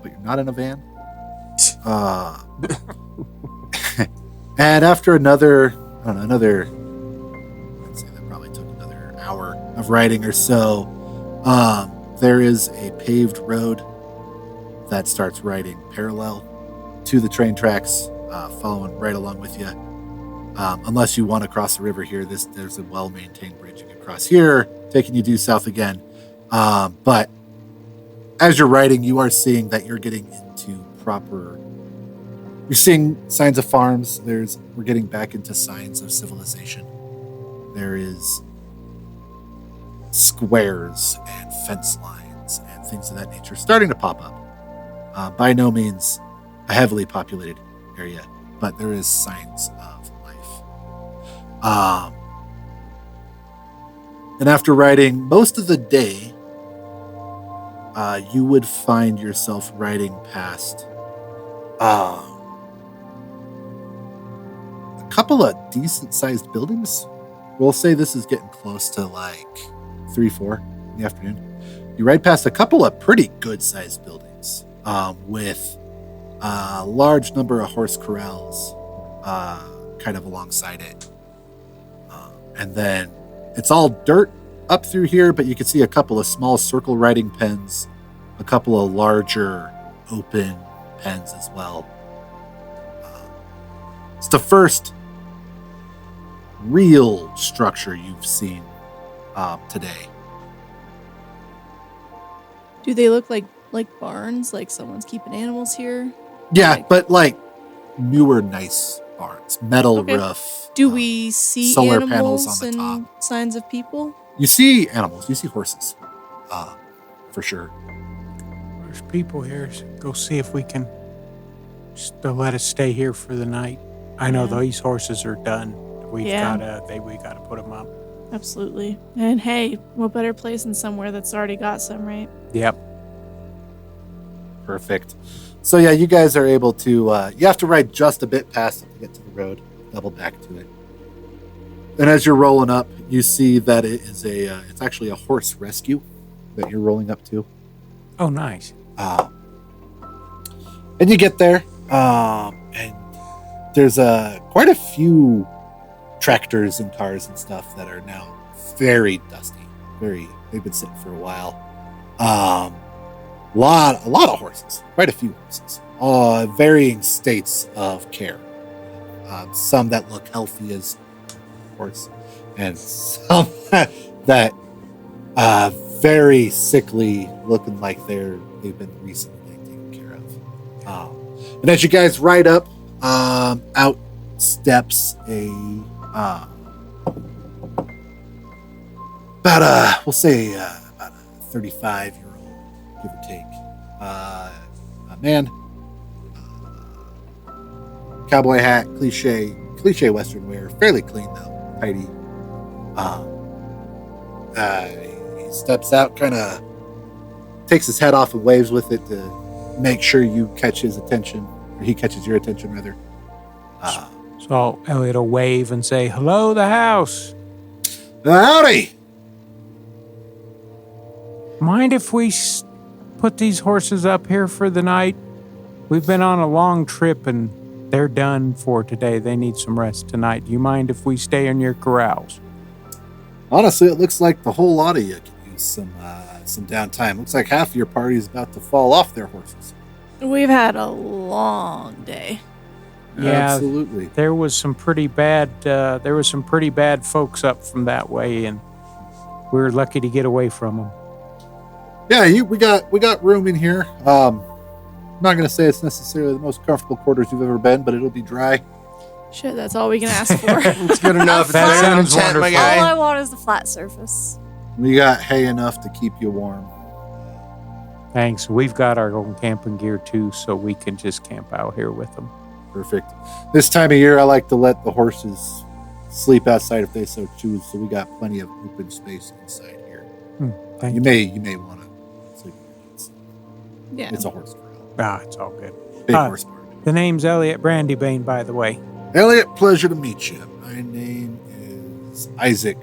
but you're not in a van. And after another, let's say that probably took another hour of riding or so, there is a paved road that starts riding parallel to the train tracks, following right along with you. Unless you want to cross the river here, there's a well-maintained bridge you can cross here, taking you due south again. But as you're riding, you are seeing that you're getting into proper. You're seeing signs of farms. We're getting back into signs of civilization. There is squares and fence lines and things of that nature starting to pop up. By no means a heavily populated area, but there is signs of life. And after riding most of the day, you would find yourself riding past a couple of decent-sized buildings. We'll say this is getting close to like 3-4 in the afternoon. You ride past a couple of pretty good-sized buildings with a large number of horse corrals kind of alongside it. And then it's all dirt up through here, but you can see a couple of small circle riding pens, a couple of larger open pens as well. It's the first real structure you've seen today. Do they look like barns? Like someone's keeping animals here? Yeah, Like- but like newer, nice barns, metal Okay. roof. Do we see solar animals panels on the and signs of people? You see animals. You see horses, for sure. There's people here. So go see if we can. Just they'll let us stay here for the night. I know Yeah. these horses are done. We Yeah. gotta put them up. Absolutely. And hey, what better place than somewhere that's already got some, right? Yep. Perfect. So yeah, you guys are able to. You have to ride just a bit past it to get to the road. Double back to it. And as you're rolling up, you see that it is it's actually a horse rescue that you're rolling up to. Oh, nice. And you get there, and there's quite a few tractors and cars and stuff that are now very dusty. They've been sitting for a while. A lot of horses, quite a few horses, varying states of care. Some that look healthy as horse, and some that very sickly, looking like they've been recently taken care of. And as you guys ride up, out steps about a 35-year-old, give or take, a man, cowboy hat, cliche Western wear, fairly clean though, tidy. He steps out, kind of takes his hat off and waves with it to make sure you catch his attention, or he catches your attention rather. So Elliot will wave and say, "Hello, the house. Howdy! Mind if we put these horses up here for the night? We've been on a long trip and they're done for today. They need some rest tonight. Do you mind if we stay in your corrals?" Honestly, it looks like the whole lot of you could use some downtime. Looks like half of your party is about to fall off their horses. We've had a long day. Yeah, absolutely. There was some pretty bad folks up from that way, and we were lucky to get away from them. Yeah, we got room in here. I'm not gonna say it's necessarily the most comfortable quarters you've ever been, but it'll be dry. Shit, that's all we can ask for. It's good enough. That It's sounds intent, my wonderful. All guy. I want is the flat surface. We got hay enough to keep you warm. Thanks. We've got our own camping gear too, so we can just camp out here with them. Perfect. This time of year, I like to let the horses sleep outside if they so choose. So we got plenty of open space inside here. Thank You may want to sleep. Yeah. It's a horse corral. Ah, it's all good. Big horse barn. The name's Elliot Brandybane, by the way. Elliot, pleasure to meet you. My name is Isaac.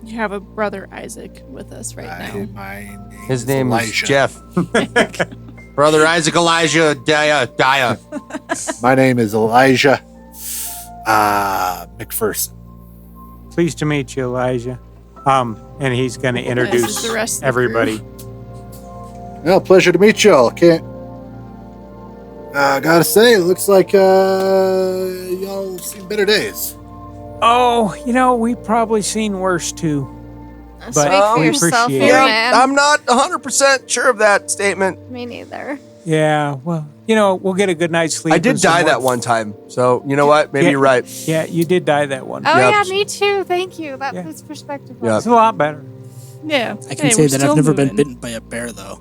You have a brother Isaac with us right now. My name His is name Elijah. is Jeff. Brother Isaac Elijah Daya. My name is Elijah McPherson. Pleased to meet you, Elijah. And he's going to introduce the rest of the everybody. Well, pleasure to meet y'all. Can't. Gotta say, it looks like y'all seen better days. Oh, we've probably seen worse too. Speak But for we yourself appreciate here, it. man. I'm not 100% sure of that statement. Me neither. Yeah, well, we'll get a good night's sleep. I did and some die more- that one time. So, you know what? Maybe Yeah. you're right. Yeah, you did die that one. Oh Yep. yeah, me too. Thank you. That Yeah. puts perspective Yeah. on It's it. a lot better. Yeah. I can Hey, say we're that still I've never been moving. bitten by a bear, though.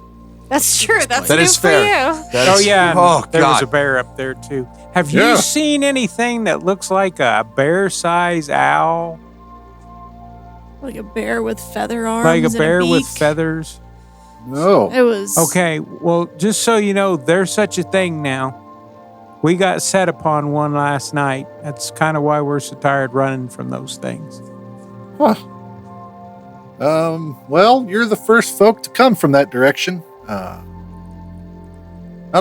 That's true. That's That new is for fair. you. That Oh is- yeah, and Oh, there was God. a bear up there too. Have you Yeah. seen anything that looks like a bear-sized owl? Like a bear with feather arms. Like a and bear with beak. feathers? No. It was Okay, well, just so you know, there's such a thing now. We got set upon one last night. That's kind of why we're so tired running from those things. Huh. Well, you're the first folk to come from that direction. Not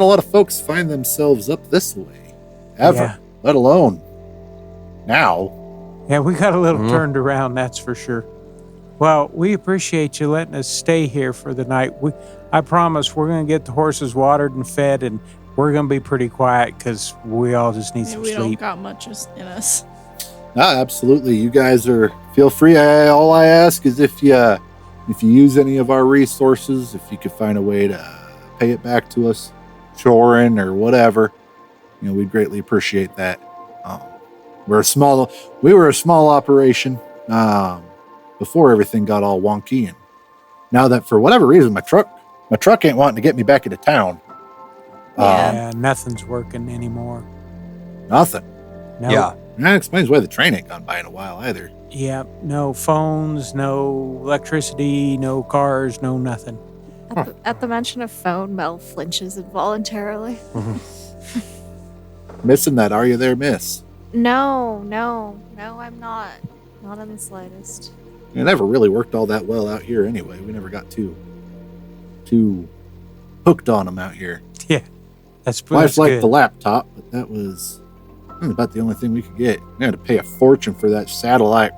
a lot of folks find themselves up this way, ever, Yeah. let alone now. Yeah, we got a little Mhm. turned around, that's for sure. Well, we appreciate you letting us stay here for the night. I promise we're going to get the horses watered and fed, and we're going to be pretty quiet because we all just need I mean, some we don't sleep. got much in us. Absolutely. You guys feel free. All I ask is if you use any of our resources, if you could find a way to pay it back to us, shoring or whatever, we'd greatly appreciate that. We were a small operation before everything got all wonky, and now that for whatever reason my truck ain't wanting to get me back into town. Yeah, nothing's working anymore. Nothing. No, Yeah. And that explains why the train ain't gone by in a while either. Yeah, no phones, no electricity, no cars, no nothing. At the mention of phone, Mel flinches involuntarily. Missing that, are you there, miss? No, I'm not. Not in the slightest. It never really worked all that well out here anyway. We never got too hooked on them out here. Yeah, that's Wife liked good. the laptop, but that was about the only thing we could get. We had to pay a fortune for that satellite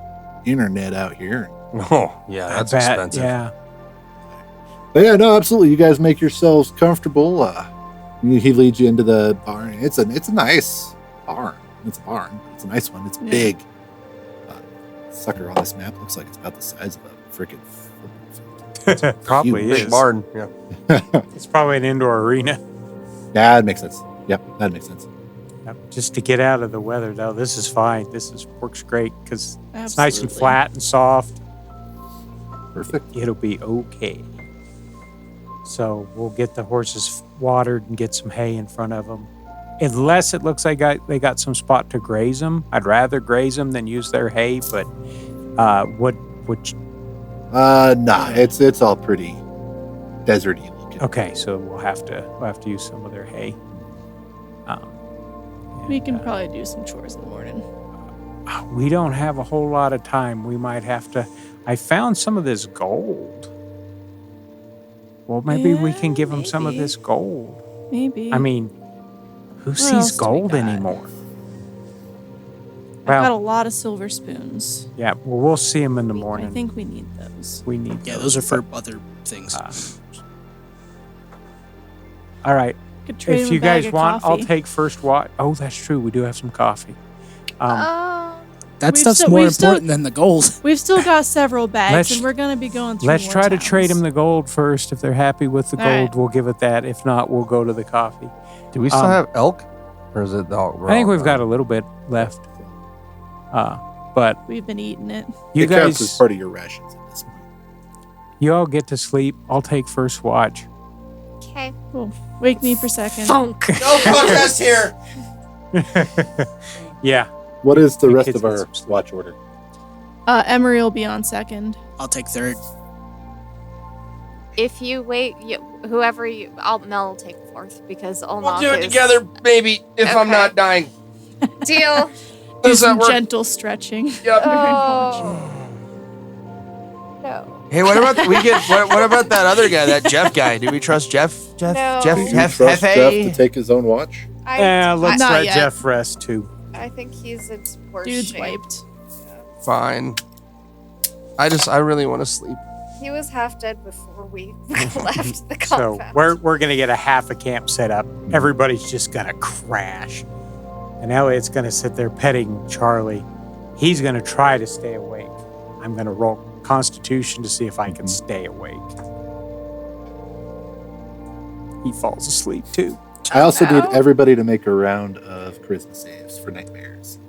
internet out here. Oh, yeah, that's I bet, expensive. Yeah. But yeah, no, absolutely. You guys make yourselves comfortable. He leads you into the barn. It's a nice barn. It's a barn. It's a nice one. It's big. Sucker on this map looks like it's about the size of a freaking football field. Probably huge. is. Big barn. Yeah. It's probably an indoor arena. Yeah, that makes sense. Yep, that makes sense. Yep. Just to get out of the weather, though, this is fine. Works great because it's nice and Absolutely. flat and soft. Perfect. It'll be okay. So we'll get the horses watered and get some hay in front of them. Unless it looks like they got some spot to graze them. I'd rather graze them than use their hay, but Nah, it's all pretty deserty looking. okay, so we'll have to use some of their hay. We can And, probably do some chores in the morning. we don't have a whole lot of time. We might have to. I found some of this gold. Well, maybe we Yeah, can give them some of maybe. this gold. Maybe. I mean, who else sees do we gold got? anymore? I've got a Well, lot of silver spoons. yeah. Well, we'll see them in the I morning. think we need those. we need. Yeah, those are for other things. All right. Could trade If him you a bag guys of want, coffee. I'll take first watch. Oh, that's true. We do have some coffee. That we've stuff's still- more we've still- important than the gold. We've still got several bags, Let's- and we're gonna be going through. let's more try to towns. trade them the gold first. If they're happy with the All gold, right. we'll give it that. If not, we'll go to the coffee. Do we still Um, have elk? Or is it the I think we've got a little bit left. But We've been eating it. you it counts as guys, part of your rations at this point. you all get to sleep. I'll take first watch. Okay. Cool. Wake me for a second. Funk. No protest here. Yeah. What is the You rest kids of get our some sleep. watch order? Emery will be on second. I'll take third. If you wait, Mel will take fourth because Ulnok We'll do it is together, maybe, if I'm Okay. not dying. Deal. Do Does that some work? gentle stretching. Yep. Oh. No. Hey, what about what about that other guy, that Jeff guy? Do we trust Jeff? No. Do you trust Jeff to take his own watch? Yeah, let's Not let yet. Jeff rest too. I think he's in worse Dude's shape. wiped. Fine. I really want to sleep. He was half dead before we left the So compound. we're gonna get a half a camp set up. Everybody's just gonna crash, and Elliot's gonna sit there petting Charlie. He's gonna try to stay awake. I'm gonna roll Constitution to see if I can stay awake. He falls asleep too. I also need no. everybody to make a round of charisma saves for nightmares.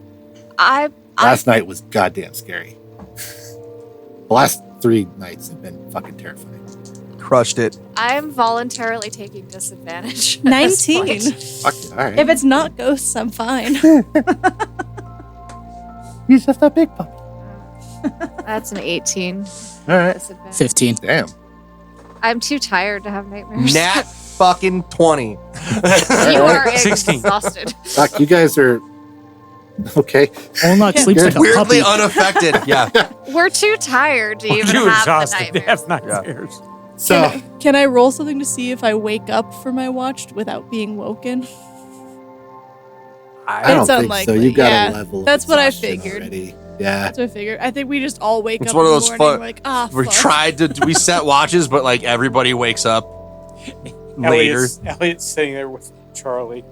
I Last night was goddamn scary. The last 3 nights have been fucking terrifying. Crushed it. I'm voluntarily taking disadvantage. at this 19. point. Fuck it, all right. If it's not ghosts, I'm fine. He's just a big puppy. That's an 18. All right. Disadvantage. 15. Damn. I'm too tired to have nightmares. Nat fucking 20. You are 16. exhausted. Doc, you guys are okay. Ulnok sleeps like a Weirdly puppy. unaffected. Yeah. We're too tired to even Too have the exhausted to nightmares. have nightmares. So Can I roll something to see if I wake up for my watch without being woken? I don't It's think so. unlikely, You got yeah. a level. Of That's what I exhaustion figured. Already. Yeah. That's what I figured. I think we just all wake It's up one of in those the morning. fun- We're like, ah, We fuck. tried to, we set watches, but like everybody wakes up later. Elliot's sitting there with Charlie.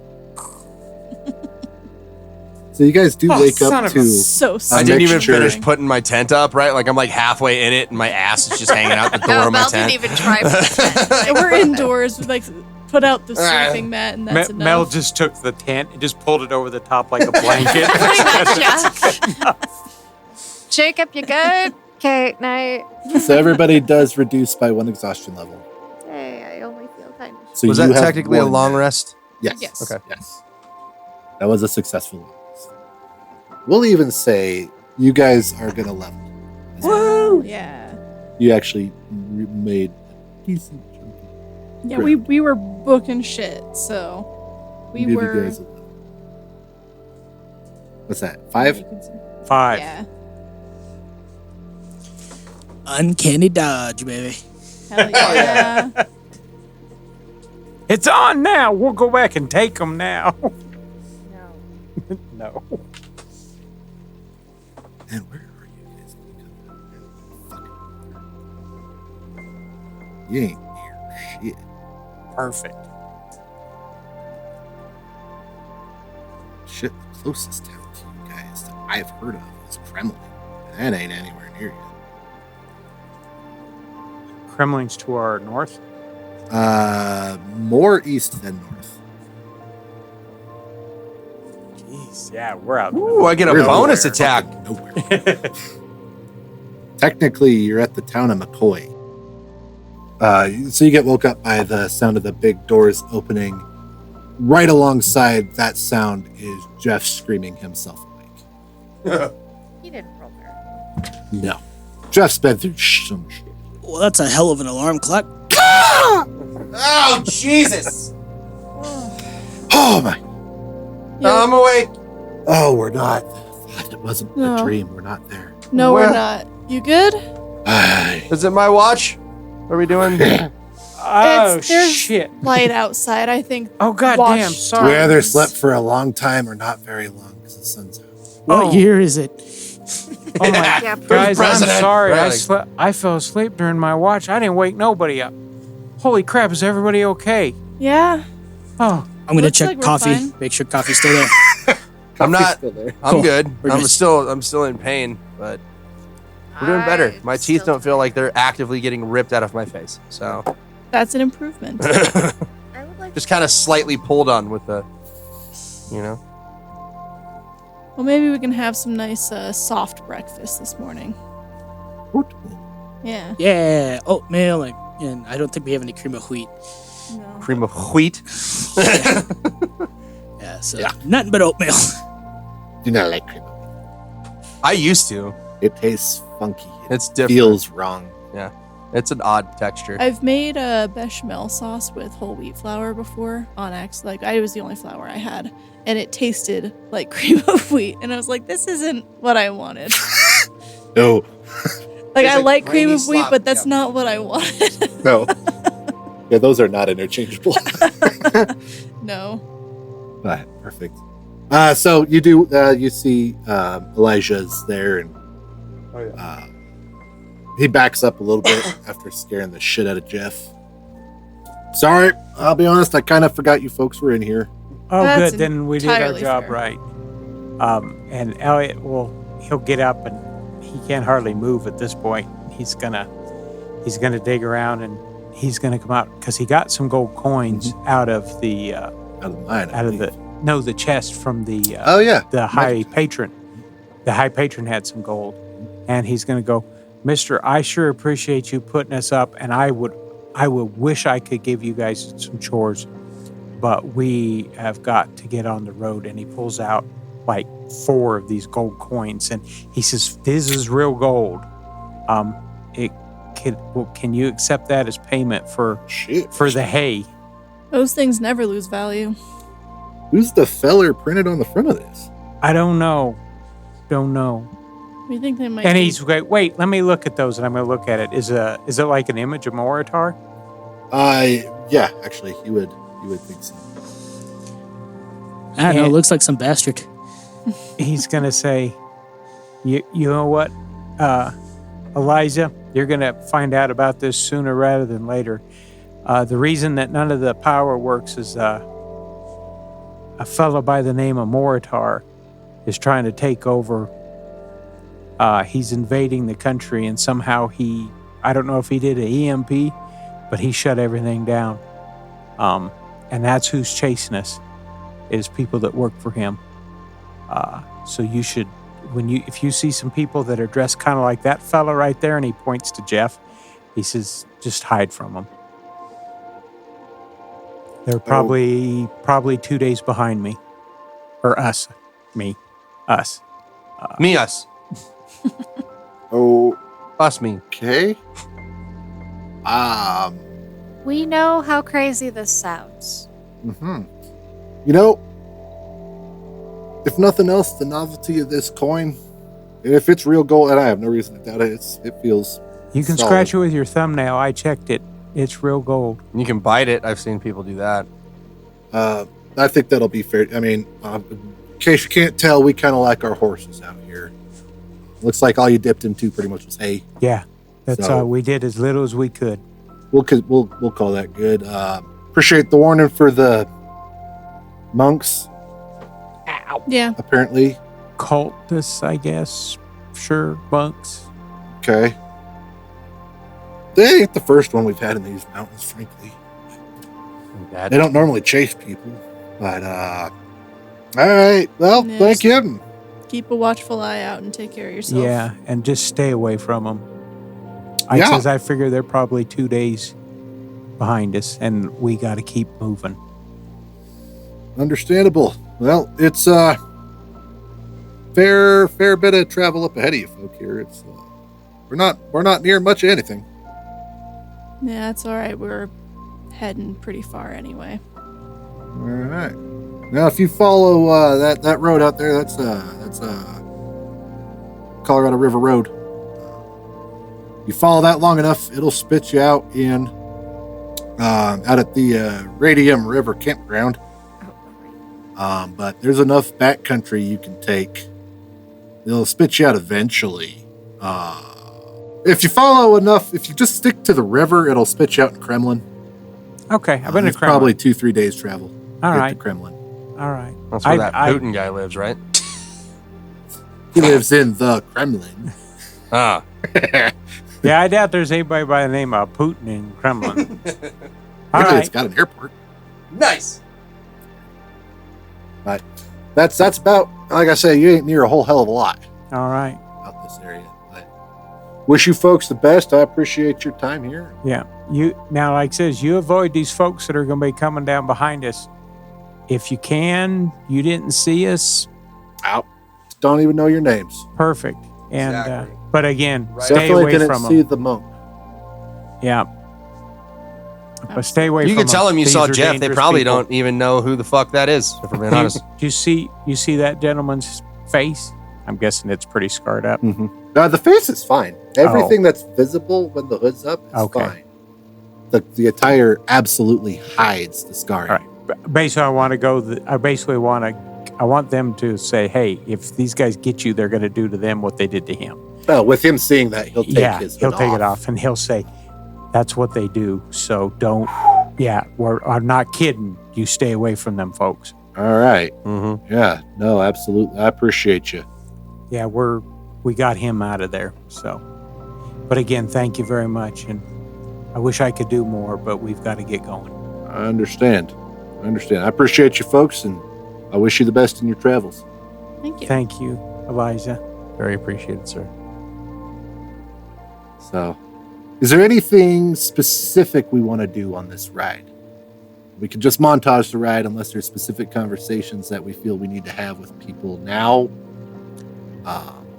So you guys do Oh, wake son up of a to. So I didn't even mixture. finish putting my tent up, right? Like I'm like halfway in it and my ass is just hanging out the door No, of my Mel tent. didn't even try for the tent. We're indoors. We like put out the sleeping mat, and that's Mel enough. just took the tent and just pulled it over the top like a blanket. Pretty much, yeah. Jacob, you good? Okay, night. So everybody does reduce by 1 exhaustion level. Hey, I only feel kind of. So Was you that have technically a 1 long now. rest? Yes. Yes. Okay. Yes. That was a successful one. We'll even say you guys are gonna level. Woo! Yeah. You actually made a decent chunk. Yeah, we were booking shit, so we Give you were. guys a level. What's that? 5? 5. Yeah. Uncanny dodge, baby. Hell yeah. It's on now. We'll go back and take them now. No. No. And where are you guys? You ain't near shit. Perfect. Shit, the closest town to you guys that I've heard of is Kremlin. And that ain't anywhere near you. Kremlin's to our north. More east than north. Jeez, yeah, we're out. Ooh, I get a We're bonus nowhere. attack. Fucking nowhere. Technically, you're at the town of McCoy. So you get woke up by the sound of the big doors opening. Right alongside that sound is Jeff screaming himself awake. He didn't roll there. No. Jeff's been through some shit. Well, that's a hell of an alarm clock. Oh, Jesus. Oh my. I'm awake. Oh, we're not. It wasn't No. a dream. We're not there. No, Where- we're not. You good? Ay. Is it my watch? What are we doing? Oh, There's shit. light outside, I think. Oh, goddamn. Watch. Sorry. We either slept for a long time or not very long because the sun's out. What Oh. year is it? Oh, my Yeah, guys, I'm president? sorry. Right. I fell asleep during my watch. I didn't wake nobody up. Holy crap, is everybody okay? Yeah. Oh, I'm gonna Looks check like we're coffee. fine. Make sure coffee's still there. I'm not. Still there. I'm Cool. good. We're I'm good. still in pain, but we're doing better. My teeth don't feel like they're actively getting ripped out of my face. So That's an improvement. I would like just kind of slightly pulled on with the, you know. Well, maybe we can have some nice soft breakfast this morning. Yeah. Yeah, oatmeal, and I don't think we have any cream of wheat. No. Cream of wheat. Yeah, so nothing but oatmeal. Do not like cream. I used to. It tastes funky. It It's different. feels wrong. It's an odd texture. I've made a bechamel sauce with whole wheat flour before on X. Like, I was the only flour I had, and it tasted like cream of wheat. And I was like, this isn't what I wanted. No. Like, It's I like like cream grainy of wheat, slop, but that's yeah. not what I wanted. No. Yeah, those are not interchangeable. No. But perfect. So you do you see Elijah's there, and he backs up a little bit after scaring the shit out of Jeff. Sorry, I'll be honest, I kind of forgot you folks were in here. oh, That's good. Then we did our entirely job fair. right. And Elliot he'll get up and he can't hardly move at this point. He's gonna dig around and he's gonna come out because he got some gold coins out of the Out of mine. I out of believe. the chest from the Oh yeah. the high patron. The high patron had some gold, and he's going to go, Mister, I sure appreciate you putting us up, and I would wish I could give you guys some chores, but we have got to get on the road. And he pulls out like 4 of these gold coins, and he says, "This is real gold. Can you accept that as payment for Shit. the hay?" Those things never lose value. Who's the feller printed on the front of this? I don't know. We think they might. And be- he's like, wait, let me look at those, and I'm going to look at it. Is it like an image of Moritar? Yeah, actually, you would think so. I don't know. And- It looks like some bastard. He's going to say, you know what, Elijah, you're going to find out about this sooner rather than later. The reason that none of the power works is a fellow by the name of Moritar is trying to take over. He's invading the country, and somehow I don't know if he did an EMP, but he shut everything down. And that's who's chasing us, is people that work for him. So you should, if you see some people that are dressed kind of like that fella right there, and he points to Jeff, he says, just hide from them. They're probably 2 days behind me, or us, us. Me, us. Oh, Us, me. okay. We know how crazy this sounds. You know, if nothing else, the novelty of this coin, and if it's real gold, and I have no reason to doubt it, it feels. You can solid. scratch it with your thumbnail. I checked it. It's real gold. You can bite it. I've seen people do that. I think that'll be fair. I mean, in case you can't tell, we kind of like our horses out here. Looks like all you dipped into pretty much was hay. Yeah, that's So- all. We did as little as we could. we'll call that good. Appreciate the warning for the monks. Yeah. Apparently, Cultists, I guess. Sure, monks. okay. They ain't the first one we've had in these mountains, frankly. They don't normally chase people, but all right. Well, Yeah, thank you. Keep a watchful eye out and take care of yourself. Yeah, and just stay away from them. Yeah. Because I figure they're probably 2 days behind us, and we got to keep moving. Understandable. Well, it's a fair bit of travel up ahead of you folk here. It's we're not near much of anything. Yeah, it's all right. We're heading pretty far anyway. All right. Now, if you follow that road out there, that's Colorado River Road. You follow that long enough, it'll spit you out in out at the Radium River campground. But there's enough backcountry you can take. It'll spit you out eventually. If you follow enough, if you just stick to the river, it'll spit you out in Kremlin. Okay, I've been to It's Kremlin. probably 2-3 days travel. All to get right. to Kremlin. All right. That's where that Putin guy lives, right? He lives in the Kremlin. Ah. Yeah, I doubt there's anybody by the name of Putin in Kremlin. All Luckily, it's right. got an airport. Nice. But that's about, like I say, you ain't near a whole hell of a lot All right. out this area. But wish you folks the best. I appreciate your time here. Yeah. You now, like it says, you avoid these folks that are going to be coming down behind us. If you can, you didn't see us. Out. Don't even know your names. Perfect. And Exactly. but again, Right. stay Definitely away didn't from see them. the monk. Yeah. But stay away You from can them. tell them you These saw are Jeff. They dangerous probably people. don't even know who the fuck that is, if we're being honest. You see that gentleman's face? I'm guessing it's pretty scarred up. The face is fine. Everything that's visible when the hood's up is Okay. fine. The attire absolutely hides the scarring. All right. Basically, I want them to say, "Hey, if these guys get you, they're going to do to them what they did to him." Oh, with him seeing that, he'll take his he'll hood take it off, and he'll say, "That's what they do." So don't. Yeah, I'm not kidding. You stay away from them, folks. All right. Mm-hmm. Yeah. No, absolutely. I appreciate you. Yeah, we got him out of there. So, but again, thank you very much, and I wish I could do more, but we've got to get going. I understand. I appreciate you folks, and I wish you the best in your travels. Thank you. Thank you, Elijah. Very appreciated, sir. So, is there anything specific we want to do on this ride? We can just montage the ride unless there's specific conversations that we feel we need to have with people now.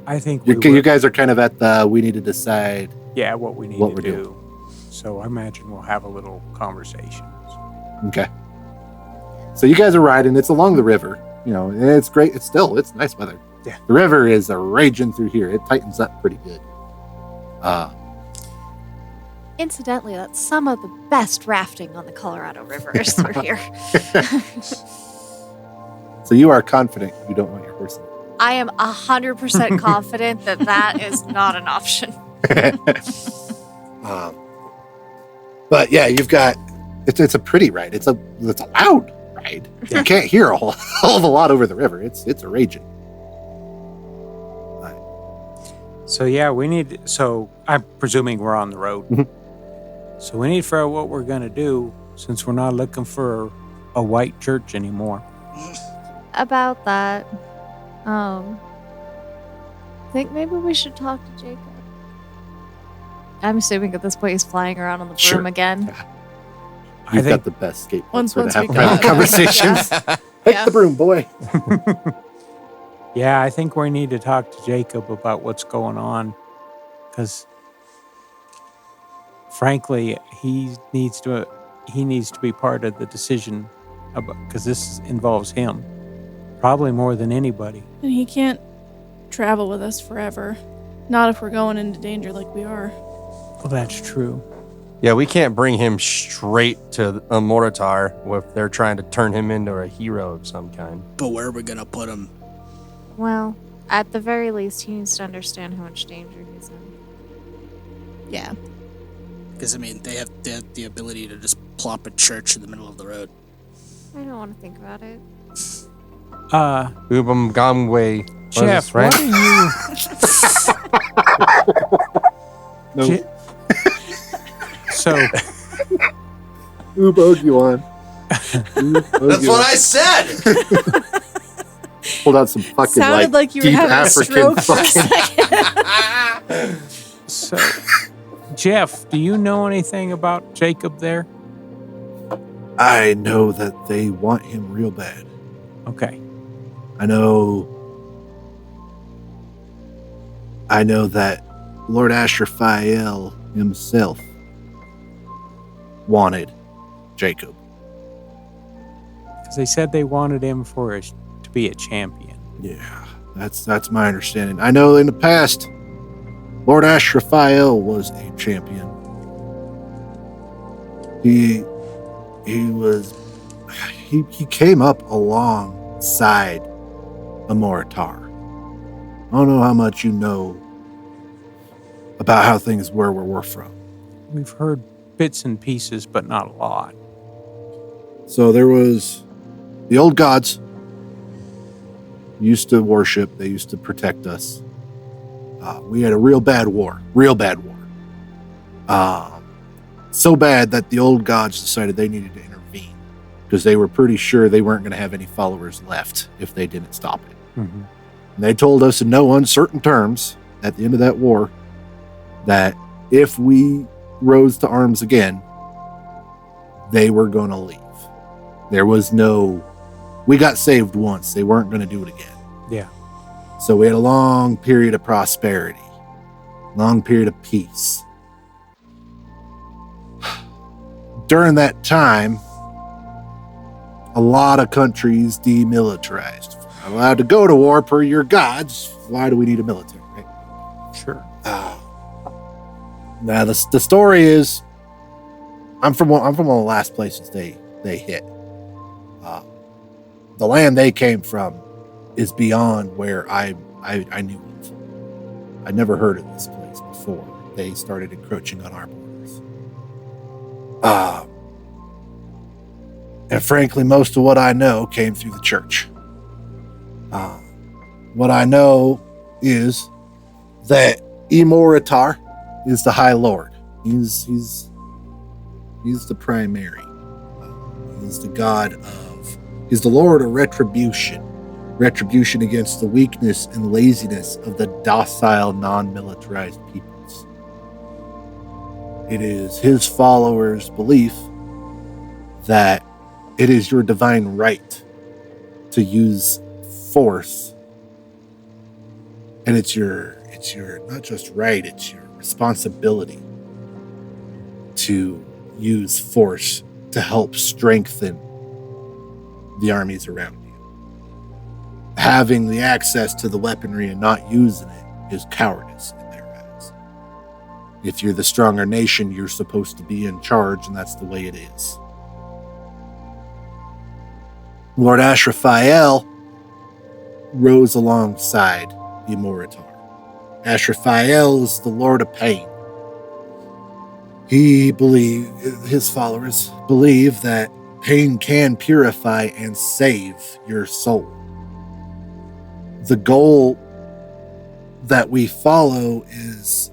I think You guys are kind of at the we need to decide. what we need what to we're do. doing. So I imagine we'll have a little conversation. Okay. So you guys are riding. It's along the river. You know, and it's great. It's nice weather. Yeah. The river is raging through here. It tightens up pretty good. Incidentally, that's some of the best rafting on the Colorado River is through here. So you are confident you don't want your horse in it. I am 100% confident that is not an option. But yeah, you've got it's a pretty ride. It's a loud ride. You can't hear a whole hell of a lot over the river. It's a raging. So yeah, so I'm presuming we're on the road. Mhm. So we need to figure out what we're going to do since we're not looking for a white church anymore. About that, I think maybe we should talk to Jacob. I'm assuming at this point he's flying around on the broom Sure. again. I You've think got the best skateboard Once to we have got random it. conversations. Take Yeah. the broom, boy. Yeah, I think we need to talk to Jacob about what's going on, because frankly, he needs to be part of the decision, because this involves him, probably more than anybody. And he can't travel with us forever. Not if we're going into danger like we are. Well, that's true. Yeah, we can't bring him straight to a Moritar if they're trying to turn him into a hero of some kind. But where are we gonna put him? Well, at the very least, he needs to understand how much danger he's in. Yeah. Because, I mean, they have the ability to just plop a church in the middle of the road. I don't want to think about it. Ubum Gangway. Jeff, right? what are you? No. So, Obi-Wan. That's what I said. Pulled out some fucking Sounded like you were deep having a African stroke for a fucking. second. so, Jeff, do you know anything about Jacob there? I know that they want him real bad. Okay. I know that Lord Ashraphael himself wanted Jacob. Because they said they wanted him to be a champion. Yeah, that's my understanding. I know in the past, Lord Ashraphael was a champion. He came up alongside Amoritar. I don't know how much you know about how things were where we're from. We've heard bits and pieces, but not a lot. So there was the old gods used to worship. They used to protect us. We had a real bad war. So bad that the old gods decided they needed to intervene because they were pretty sure they weren't going to have any followers left if they didn't stop it. Mm-hmm. And they told us in no uncertain terms at the end of that war that if we rose to arms again, they were going to leave. There was we got saved once. They weren't going to do it again. Yeah. So we had a long period of prosperity, long period of peace. During that time, a lot of countries demilitarized. Not allowed to go to war per your gods. Why do we need a military, right? Sure. Now the story is, I'm from one of the last places they hit. The land they came from is beyond where I knew of. I never heard of this place before they started encroaching on our borders. And frankly, most of what I know came through the church. What I know is that Imoritar is the High Lord. He's the primary. He's the god of. He's the Lord of retribution. Retribution against the weakness and laziness of the docile, non-militarized peoples. It is his followers' belief that it is your divine right to use force, and it's your not just right, it's your responsibility to use force to help strengthen the armies around you. Having the access to the weaponry and not using it is cowardice in their eyes. If you're the stronger nation, you're supposed to be in charge, and that's the way it is. Lord Ashraphael rose alongside Imoritar. Ashraphael is the Lord of Pain. His followers believe that pain can purify and save your soul. The goal that we follow is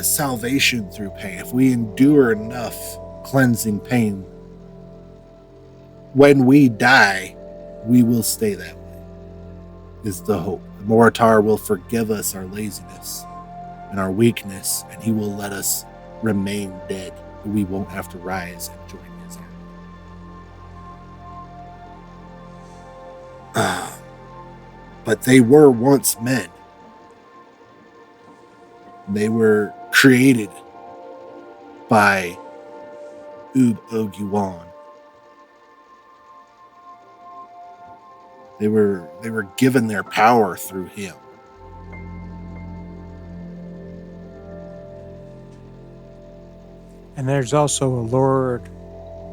salvation through pain. If we endure enough cleansing pain, when we die, we will stay that way, is the hope. The Moritar will forgive us our laziness and our weakness, and he will let us remain dead. We won't have to rise and join his army. But they were once men. They were created by Ub-Ogiwan. They were given their power through him. And there's also a Lord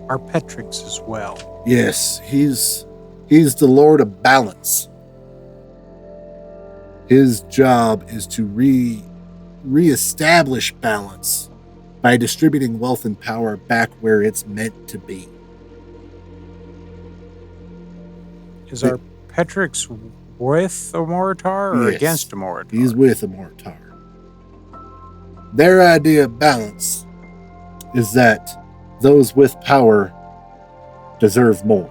Arpetrix as well. Yes, he's the Lord of Balance. His job is to reestablish balance by distributing wealth and power back where it's meant to be. Is our Petrix with a Moritar or Yes, against a Moritar? He's with a Moritar. Their idea of balance is that those with power deserve more.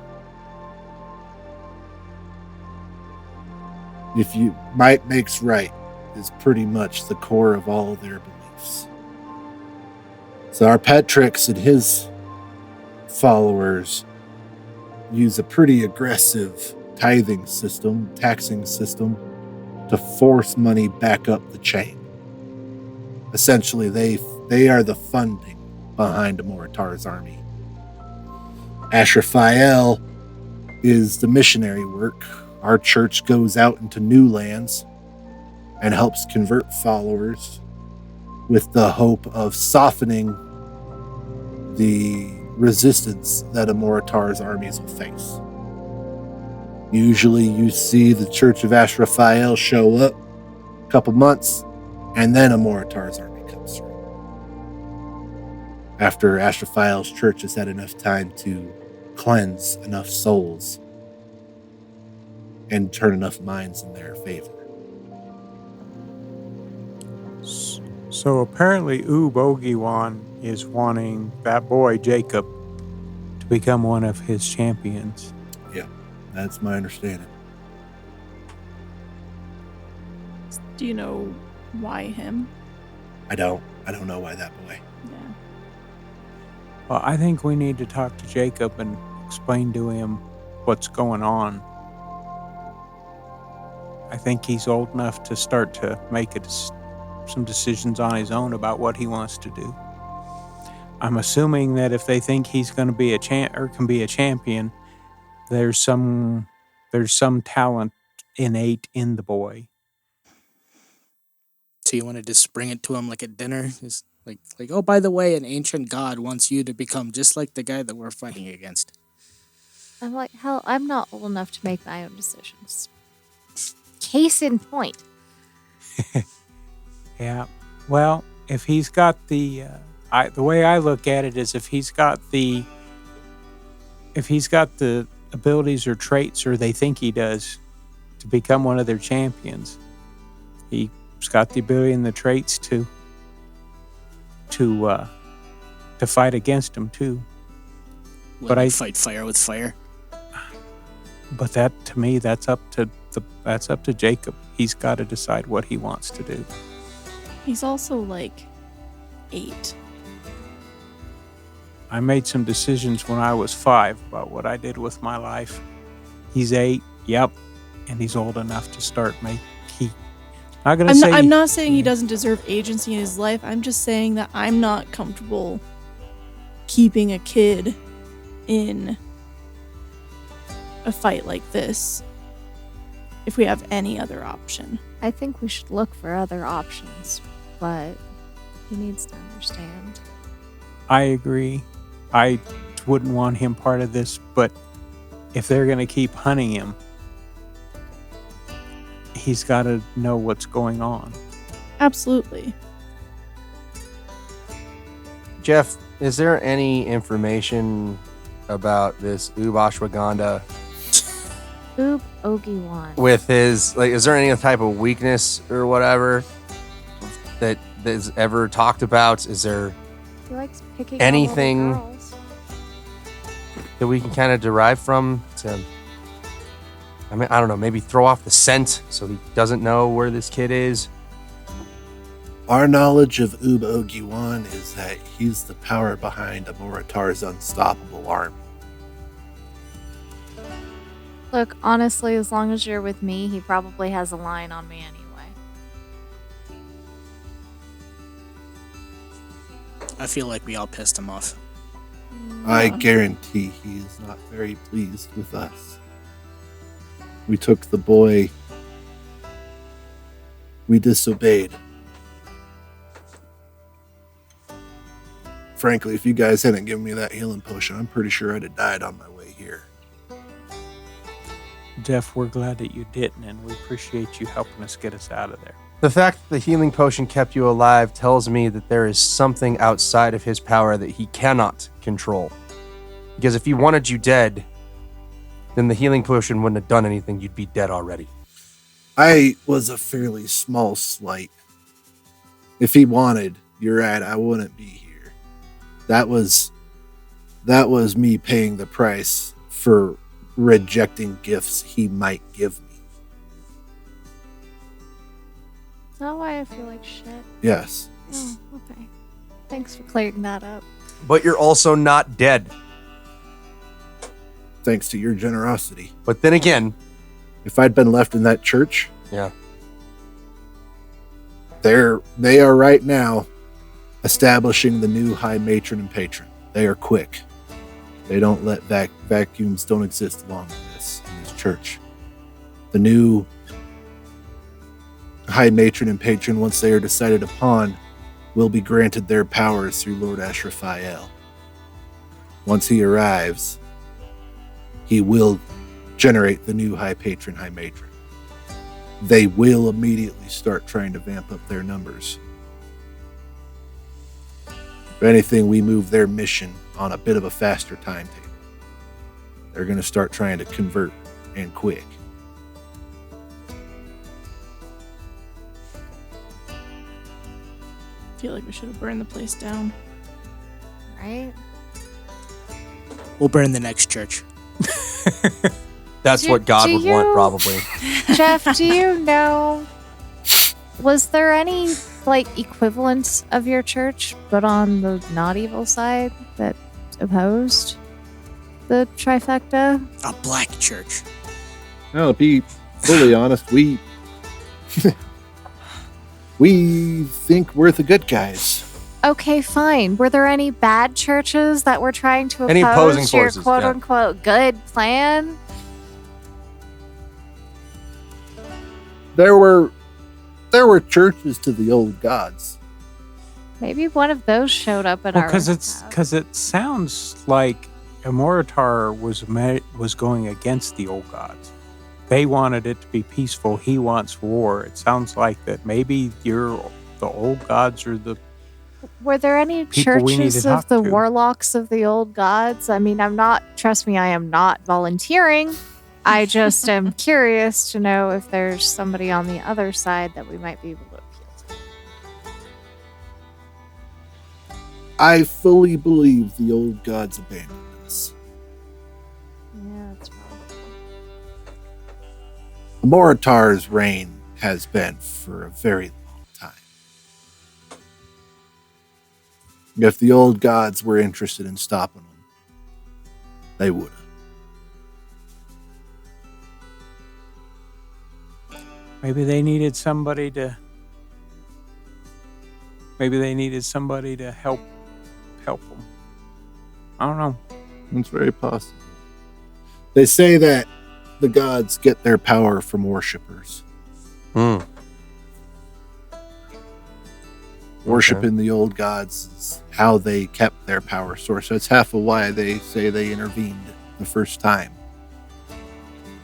If you might makes right is pretty much the core of all of their beliefs. So our Petrix and his followers use a pretty aggressive tithing system, taxing system, to force money back up the chain. Essentially, they are the funding behind Moritar's army. Ashraphael is the missionary work. Our church goes out into new lands and helps convert followers with the hope of softening the resistance that Moritar's armies will face. Usually you see the Church of Ashraphael show up a couple months, and then Moritar's army comes through. After Ashraphael's church has had enough time to cleanse enough souls and turn enough minds in their favor. So apparently Ogiwan is wanting that boy Jacob to become one of his champions. Yeah, that's my understanding. Do you know why him? I don't know why that boy. Yeah. Well, I think we need to talk to Jacob and explain to him what's going on. I think he's old enough to start to make some decisions on his own about what he wants to do. I'm assuming that if they think he's going to be can be a champion, there's some talent innate in the boy. So you want to just bring it to him like at dinner? Just like, oh, by the way, an ancient god wants you to become just like the guy that we're fighting against. I'm like, hell, I'm not old enough to make my own decisions. Case in point. Yeah. Well, if he's got the way I look at it is if he's got the abilities or traits, or they think he does, to become one of their champions, he's got the ability and the traits to fight against them too. But I fight fire with fire. But that, to me, that's up to Jacob. He's got to decide what he wants to do. He's also like 8. I made some decisions when I was 5 about what I did with my life. He's 8, yep, and he's old enough to start making. I'm not saying he doesn't deserve agency in his life. I'm just saying that I'm not comfortable keeping a kid in a fight like this if we have any other option. I think we should look for other options, but he needs to understand. I agree. I wouldn't want him part of this, but if they're going to keep hunting him, he's got to know what's going on. Absolutely. Jeff, is there any information about this Ashwagandha Ogiwan. with his, like, is there any type of weakness or whatever that is ever talked about? Is there He likes picking anything on little girls. that we can kind of derive from to, I mean, I don't know, maybe throw off the scent so he doesn't know where this kid is? Our knowledge of Ogiwan is that he's the power behind Moritar's unstoppable army. Look, honestly, as long as you're with me, he probably has a line on me anyway. I feel like we all pissed him off. I guarantee he is not very pleased with us. We took the boy. We disobeyed. Frankly, if you guys hadn't given me that healing potion, I'm pretty sure I'd have died on my way here. Jeff, we're glad that you didn't, and we appreciate you helping us get us out of there. The fact that the healing potion kept you alive tells me that there is something outside of his power that he cannot control. Because if he wanted you dead, then the healing potion wouldn't have done anything. You'd be dead already. I was a fairly small slight. If he wanted, you're right, I wouldn't be here. That was me paying the price for rejecting gifts he might give me. Is that why I feel like shit? Yes. Oh, okay. Thanks for clearing that up. But you're also not dead. Thanks to your generosity. But then again, If I'd been left in that church, yeah. they are right now establishing the new high matron and patron. They are quick. They don't let vacuums don't exist long in this church. The new high matron and patron, once they are decided upon, will be granted their powers through Lord Ashraphael. Once he arrives, he will generate the new high patron, high matron. They will immediately start trying to vamp up their numbers. If anything, we move their mission on a bit of a faster timetable. They're going to start trying to convert, and quick. I feel like we should have burned the place down. Right? We'll burn the next church. That's what God would want, probably. Jeff, do you know, was there any, equivalent of your church, but on the not evil side, that opposed the trifecta? A black church. No, to be fully honest, we think we're the good guys. Okay, fine. Were there any bad churches that were trying to Any opposing oppose your forces, quote-unquote good plan? There were churches to the old gods. Maybe one of those showed up in our Because house. it sounds like Amoritar was going against the old gods. They wanted it to be peaceful. He wants war. It sounds like that maybe the old gods are the. Were there any people we need to churches of talk the to. warlocks of the old gods? I mean, trust me, I am not volunteering. I just am curious to know if there's somebody on the other side that we might be able to appeal to. I fully believe the old gods abandoned us. Yeah, that's probably. Amoritar's reign has been for a very long time. If the old gods were interested in stopping them, they would have. Maybe they needed somebody to help them. I don't know. It's very possible. They say that the gods get their power from worshippers. Worshipping the old gods is how they kept their power source. That's half of why they say they intervened the first time.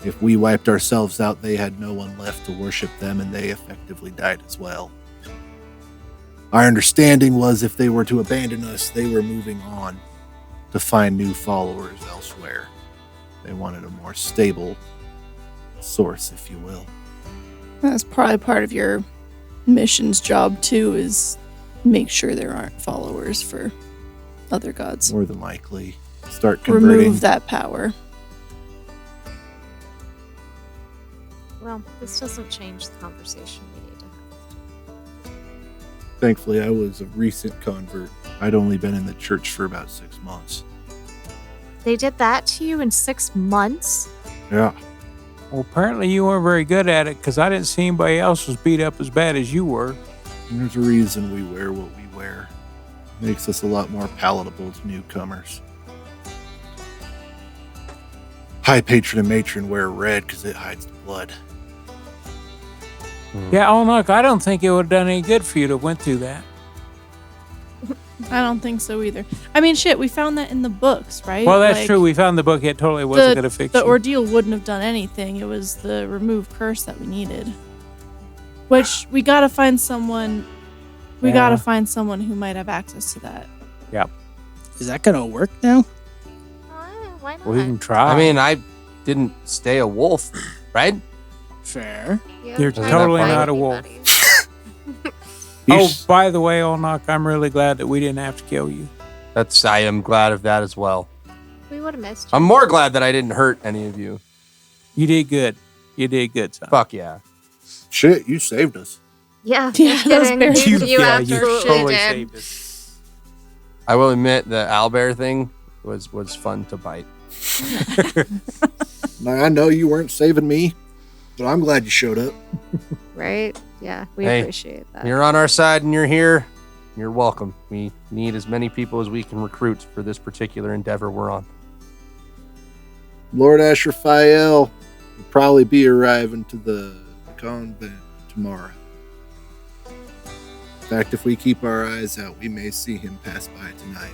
If we wiped ourselves out, they had no one left to worship them, and they effectively died as well. Our understanding was if they were to abandon us, they were moving on to find new followers elsewhere. They wanted a more stable source, if you will. That's probably part of your mission's job too, is make sure there aren't followers for other gods. More than likely. Start converting. Remove that power. Well, this doesn't change the conversation we need to have. Thankfully, I was a recent convert. I'd only been in the church for about 6 months. They did that to you in 6 months? Yeah. Well, apparently you weren't very good at it because I didn't see anybody else was beat up as bad as you were. And there's a reason we wear what we wear. It makes us a lot more palatable to newcomers. High patron and matron wear red because it hides the blood. Yeah, Ulnok, I don't think it would have done any good for you to went through that. I don't think so either. I mean, shit, we found that in the books, right? Well, that's true. We found the book. It totally wasn't going to fix The you. ordeal wouldn't have done anything. It was the remove curse that we needed. Which we gotta find someone. We Yeah. gotta find someone who might have access to that. Is that gonna work now? Why not? We can try. I mean, I didn't stay a wolf, right? Fair. You're tried totally to find not a wolf. anybody. Oh, by the way, Ulnok, I'm really glad that we didn't have to kill you. I am glad of that as well. We would have missed you. I'm more glad that I didn't hurt any of you. You did good. You did good, son. Fuck yeah. Shit, you saved us. Yeah, Yeah, no that was kidding. very- You you absolutely totally did. saved us. I will admit the owlbear thing was fun to bite. Now, I know you weren't saving me, but I'm glad you showed up. Right? Yeah, we Hey, appreciate that. You're on our side and you're here. You're welcome. We need as many people as we can recruit for this particular endeavor we're on. Lord Asherphael will probably be arriving to the convent tomorrow. In fact, if we keep our eyes out, we may see him pass by tonight.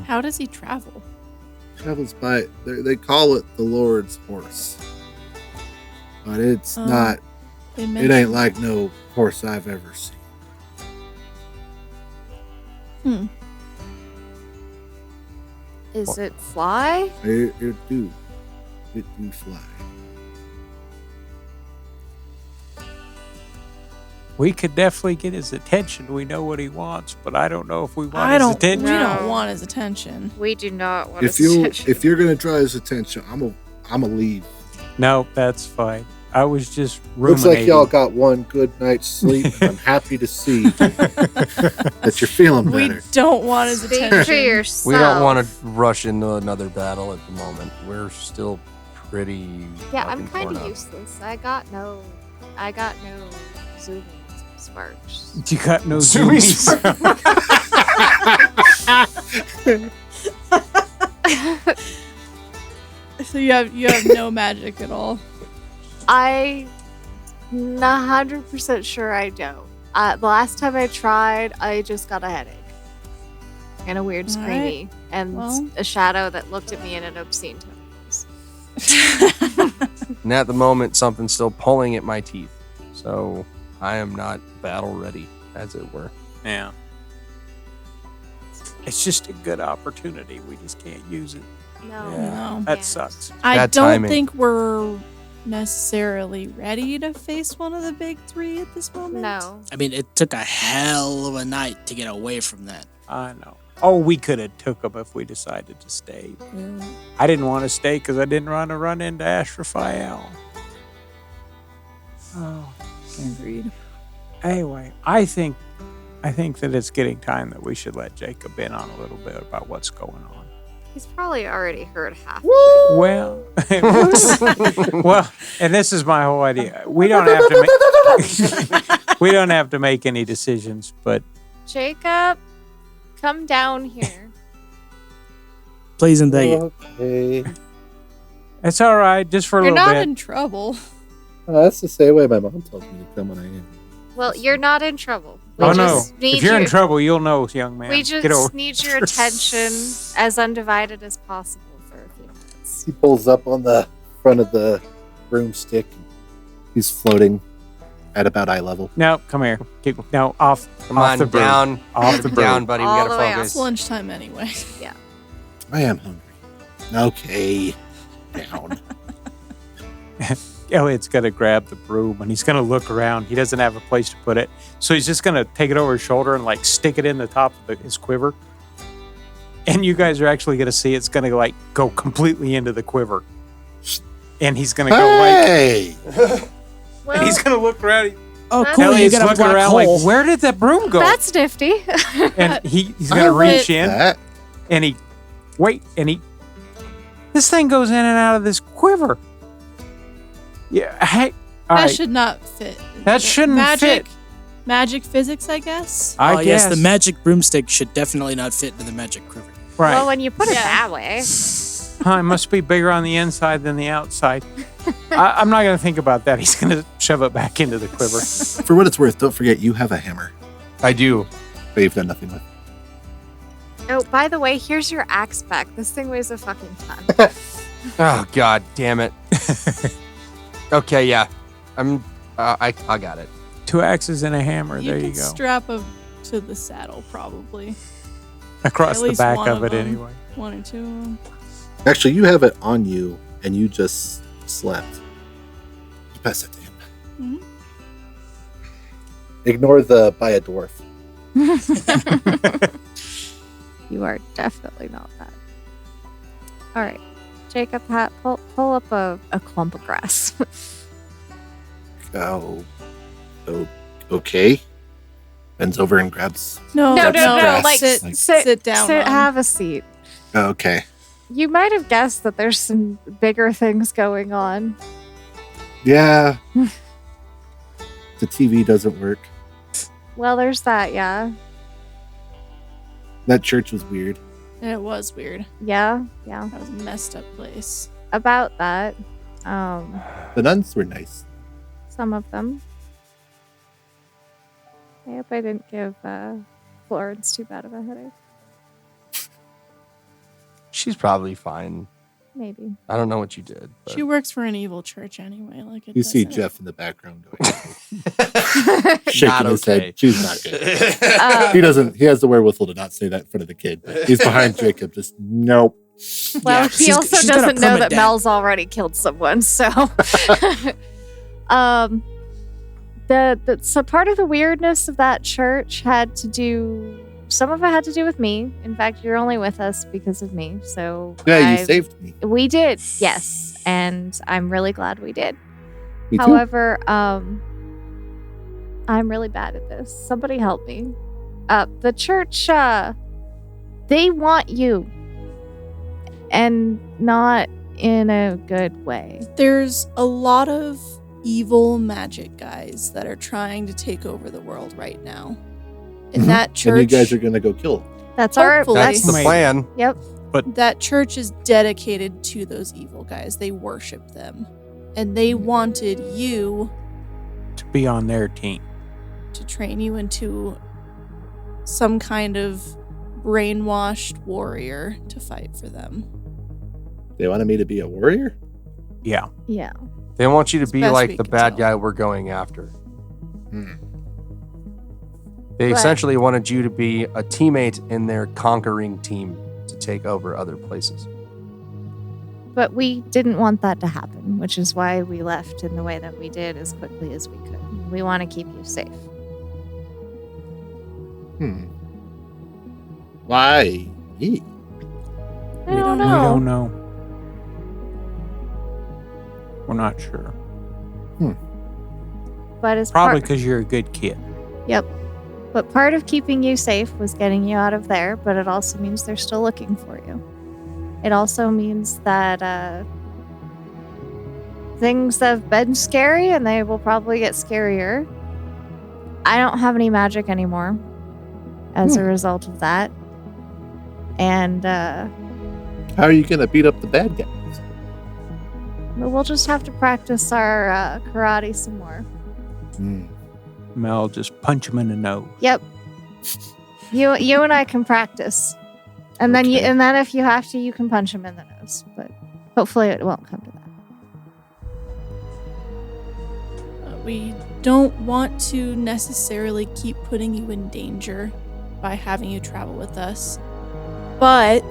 How does he travel? Travels by, they call it the Lord's horse. But it's Oh, not, They it mentioned- ain't like no horse I've ever seen. Is it fly? It do fly. We could definitely get his attention. We know what he wants, but I don't know if we want I his don't. attention. We don't No. want his attention. We do not want If his you attention. if you're gonna draw his attention, I'm a leave. No, that's fine. I was just Looks ruminating. like y'all got one good night's sleep, and I'm happy to see that you're feeling We better. don't want his Speak attention. for yourself. We don't want to rush into another battle at the moment. We're still pretty. Yeah, I'm fucking kind torn of up. useless. I got no zooming sparks. You got no Zoomy zoomies. So you have no magic at all. I'm 100% sure I don't. The last time I tried, I just got a headache. And a weird All screamy. And Well. a shadow that looked at me in an obscene tones. And at the moment, something's still pulling at my teeth. So I am not battle ready, as it were. Yeah. It's just a good opportunity. We just can't use it. No. Yeah. No. That can't. sucks. I Bad don't timing. think we're necessarily ready to face one of the big three at this moment. No. I mean, it took a hell of a night to get away from that. I know. Oh, we could have took him if we decided to stay. Yeah. I didn't want to stay because I didn't want to run into Asherphael. Oh. Agreed. Anyway, I think that it's getting time that we should let Jacob in on a little bit about what's going on. He's probably already heard half. Well, well, and this is my whole idea. We don't have to make we don't have to make any decisions, but Jacob, come down here. Please and thank you. Okay. it's all right. Just for a You're little not bit. in trouble. That's the same way my mom tells me to come when I am. Well, you're not in trouble. We Oh no! just need If you're in your- trouble, you'll know, young man. We Get over. just need your attention as undivided as possible for a few minutes. He pulls up on the front of the broomstick. He's floating at about eye level. No, come here. No, off. Come off on, the broom. down. Off the down, broom. buddy. All We the gotta way focus. It's lunchtime anyway. I am hungry. Okay. Down. Elliot's gonna grab the broom and he's gonna look around. He doesn't have a place to put it, so he's just gonna take it over his shoulder and like stick it in the top of his quiver. And you guys are actually gonna see it's gonna like go completely into the quiver, and he's gonna go like, Hey! Well, and he's gonna look around. Oh, That's- cool. You Elliot's got a looking black around hole. like, where did that broom go? that's nifty. And he's gonna I reach in That. and this thing goes in and out of this quiver. Yeah, hey, all That right. should not fit. That shouldn't magic, fit. Magic physics, I guess. I Oh, yes, the guess. magic broomstick should definitely not fit into the magic quiver. Right. Well, when you put it Yeah. that way. Huh, it must be bigger on the inside than the outside. I'm not going to think about that. He's going to shove it back into the quiver. For what it's worth, don't forget you have a hammer I do. that you've done nothing with. Oh, by the way, here's your axe back. This thing weighs a fucking ton. Oh, God damn it. Okay, yeah. I got it. 2 axes and a hammer. You There can you go. strap him to the saddle, probably. Across At the least back one of it them. anyway. 1 or 2 of them. Actually, you have it on you, and you just slept. You pass it to him. Mhm. Ignore the by a dwarf. You are definitely not that. All right. Jacob, pull up a clump of grass. Oh, okay. Bends over and grabs. No, No, grass. like, sit down. Sit, on. have a seat. Okay. You might have guessed that there's some bigger things going on. Yeah. The TV doesn't work. Well, there's that, yeah. That church was weird. It was weird. Yeah. That was a messed up place. About that. The nuns were nice. Some of them. I hope I didn't give Florence too bad of a headache. She's probably fine. Maybe. I don't know what you did. But... She works for an evil church anyway. Like it You see doesn't- Jeff in the background going, shaking Not his okay. head. She's not good. He doesn't. He has the wherewithal to not say that in front of the kid. But he's behind Jacob. Just nope. Well, Yeah, he she's also got a doesn't know that permadeath. Mel's already killed someone, so so part of the weirdness of that church had to do some of it had to do with me. In fact, you're only with us because of me. So Yeah, you saved me. we did, yes, and I'm really glad we did. Me too. However, I'm really bad at this. Somebody help me. The church, they want you. And not in a good way. There's a lot of evil magic guys that are trying to take over the world right now. In Mhm. that church, And you guys are gonna go kill him. That's our Hopefully. That's the Wait. plan. Yep. that church is dedicated to those evil guys. They worship them. And they wanted you To be on their team. to train you into some kind of brainwashed warrior to fight for them. They wanted me to be a warrior. Yeah. Yeah. They want you to As be best like we the can bad tell. guy we're going after. Hmm. They But- essentially wanted you to be a teammate in their conquering team to take over other places. But we didn't want that to happen, which is why we left in the way that we did as quickly as we could. We want to keep you safe. Why? Ye? I don't We know. don't know. We're not sure. But as Probably part, because you're a good kid. but part of keeping you safe was getting you out of there, but it also means they're still looking for you. It also means that things have been scary and they will probably get scarier. I don't have any magic anymore as a result of that. And How are you gonna beat up the bad guys? we'll just have to practice our karate some more. Mel, just punch him in the nose. Yep. You and I can practice. And then Okay. and then if you have to, you can punch him in the nose. But hopefully it won't come to that. We don't want to necessarily keep putting you in danger by having you travel with us. But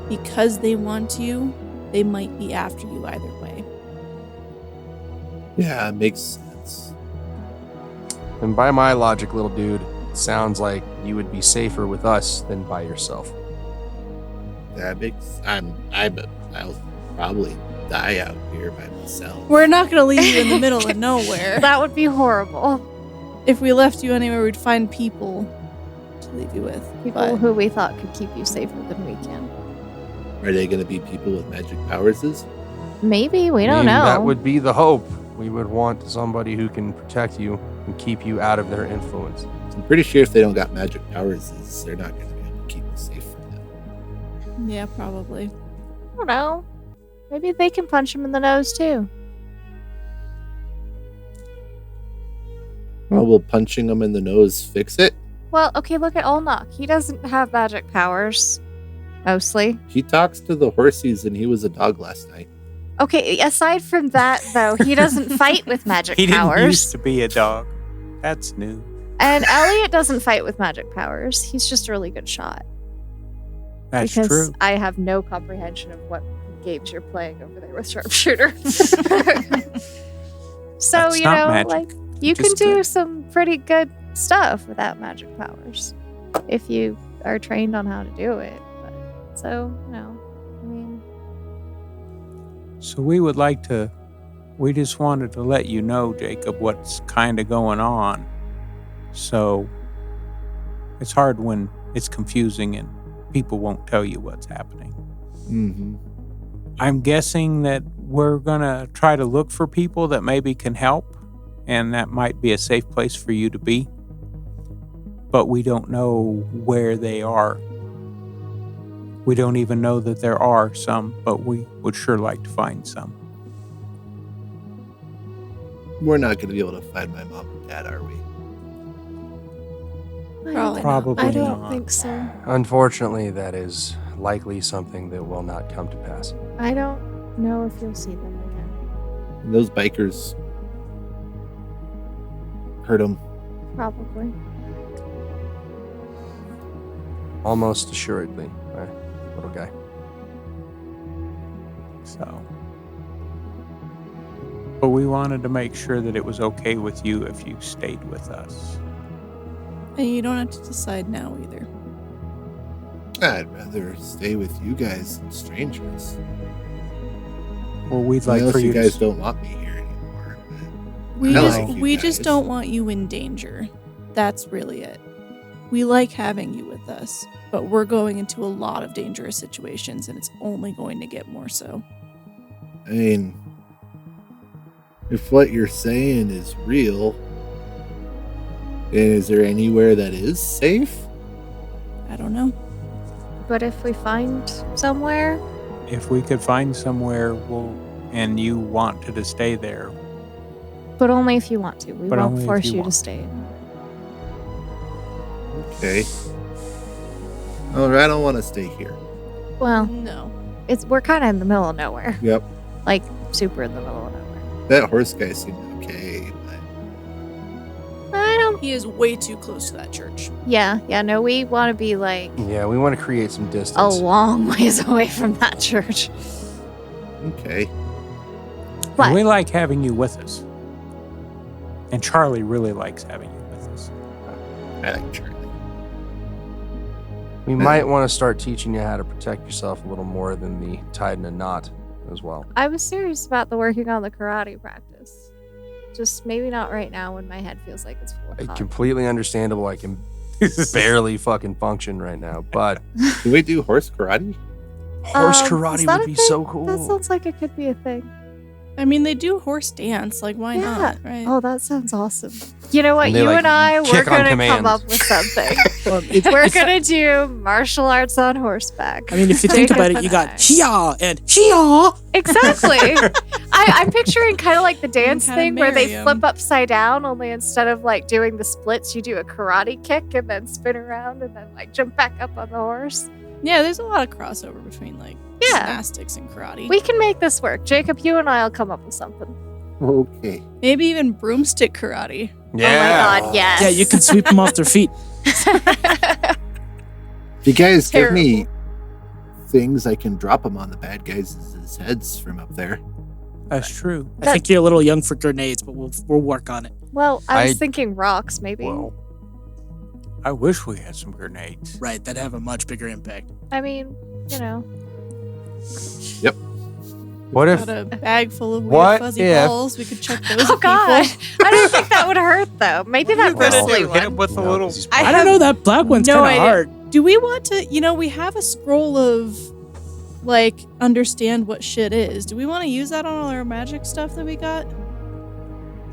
because they want you, they might be after you either way. Yeah, it makes sense. And by my logic, little dude, it sounds like you would be safer with us than by yourself. That makes. I'll probably die out here by myself. We're not going to leave you in the middle of nowhere. That would be horrible. If we left you anywhere, we'd find people to leave you with. People But who we thought could keep you safer than we can. Are they gonna be people with magic powers? Maybe, we I don't mean, know. That would be the hope. We would want somebody who can protect you and keep you out of their influence. I'm pretty sure if they don't got magic powers, they're not gonna be able to keep you safe from them. yeah, probably. I don't know. Maybe they can punch him in the nose too. Well, will punching them in the nose fix it? Well, okay, look at Ulnok. He doesn't have magic powers. Mostly. He talks to the horsies, and he was a dog last night. Okay, aside from that, though, he doesn't fight with magic He didn't powers. used to be a dog. That's new. And Elliot doesn't fight with magic powers. He's just a really good shot. That's because true. I have no comprehension of what games you're playing over there with Sharpshooter. So, That's you not know, magic. like, you can Just do good. some pretty good stuff without magic powers if you are trained on how to do it. But, so, you know, I mean, So we just wanted to let you know, Jacob, what's kind of going on. So it's hard when it's confusing and people won't tell you what's happening. Mm-hmm. I'm guessing that we're going to try to look for people that maybe can help, and that might be a safe place for you to be. But we don't know where they are. We don't even know that there are some, but we would sure like to find some. We're not going to be able to find my mom and dad, are we? Probably not. Probably I don't not. think so. Unfortunately, that is likely something that will not come to pass. I don't know if you'll see them again. And those bikers hurt him. Probably. Almost assuredly, my little guy. So, but we wanted to make sure that it was okay with you if you stayed with us. And you don't have to decide now either. I'd rather stay with you guys than strangers. Well, we'd like Unless for you you guys to. don't want me here anymore. We I just like you we just guys. don't want you in danger. That's really it. We like having you with us, but we're going into a lot of dangerous situations and it's only going to get more so. I mean, if what you're saying is real, is there anywhere that is safe? I don't know. But if we find somewhere, If we could find somewhere, and you wanted to stay there, but only if you want to. We But won't only if force you you to want. stay. Okay. All right, I don't want to stay here. Well, No. we're kind of in the middle of nowhere. Yep. Like, super in the middle of nowhere. That horse guy seemed okay, but I don't. He is way too close to that church. Yeah, no, we want to be like Yeah, we want to create some a distance. long ways away from that church. okay. But and we like having you with us. And Charlie really likes having you with us. I like Charlie. We might want to start teaching you how to protect yourself a little more than the tied in a knot as well. I was serious about the working on the karate practice. Just maybe not right now when my head feels like it's full of cotton. Completely understandable. I can barely fucking function right now, but Do we do horse karate? horse Is karate that would a be thing? so cool. That sounds like it could be a thing. I mean, they do horse dance. Like, why Yeah. not? Right? Oh, that sounds awesome. You know what? And they, You like, and I, we're kick on going to command. come up with something. Well, We're going to do martial arts on horseback. I mean, if you think Jacob about it, and you got I. Hia and Hia. Exactly. I'm picturing kind of like the dance kinda thing where they marry 'em. flip upside down, only instead of like doing the splits, you do a karate kick and then spin around and then like jump back up on the horse. Yeah, there's a lot of crossover between like Yeah. gymnastics and karate. We can make this work. Jacob, you and I will come up with something. Okay. Maybe even broomstick karate. yeah. Oh my god, yes. Yeah, you can sweep them off their feet. If you guys give me Terrible. things, I can drop them on the bad guys' heads from up there. That's true. I think you're a little young for grenades, but we'll work on it. Well, I was I- thinking rocks, maybe. Well, I wish we had some grenades. Right, that'd have a much bigger impact. I mean, you know. what if Got a bag full of weird What fuzzy if- balls. We could chuck those Oh at god. people. I don't think that would hurt though. Maybe What are that you gonna bristly do? Hit him one. with a No, little. 'cause he's- I I don't have know, that black one's no kind of idea. hard. Do we want to, we have a scroll of like understand what shit is. Do we want to use that on all our magic stuff that we got?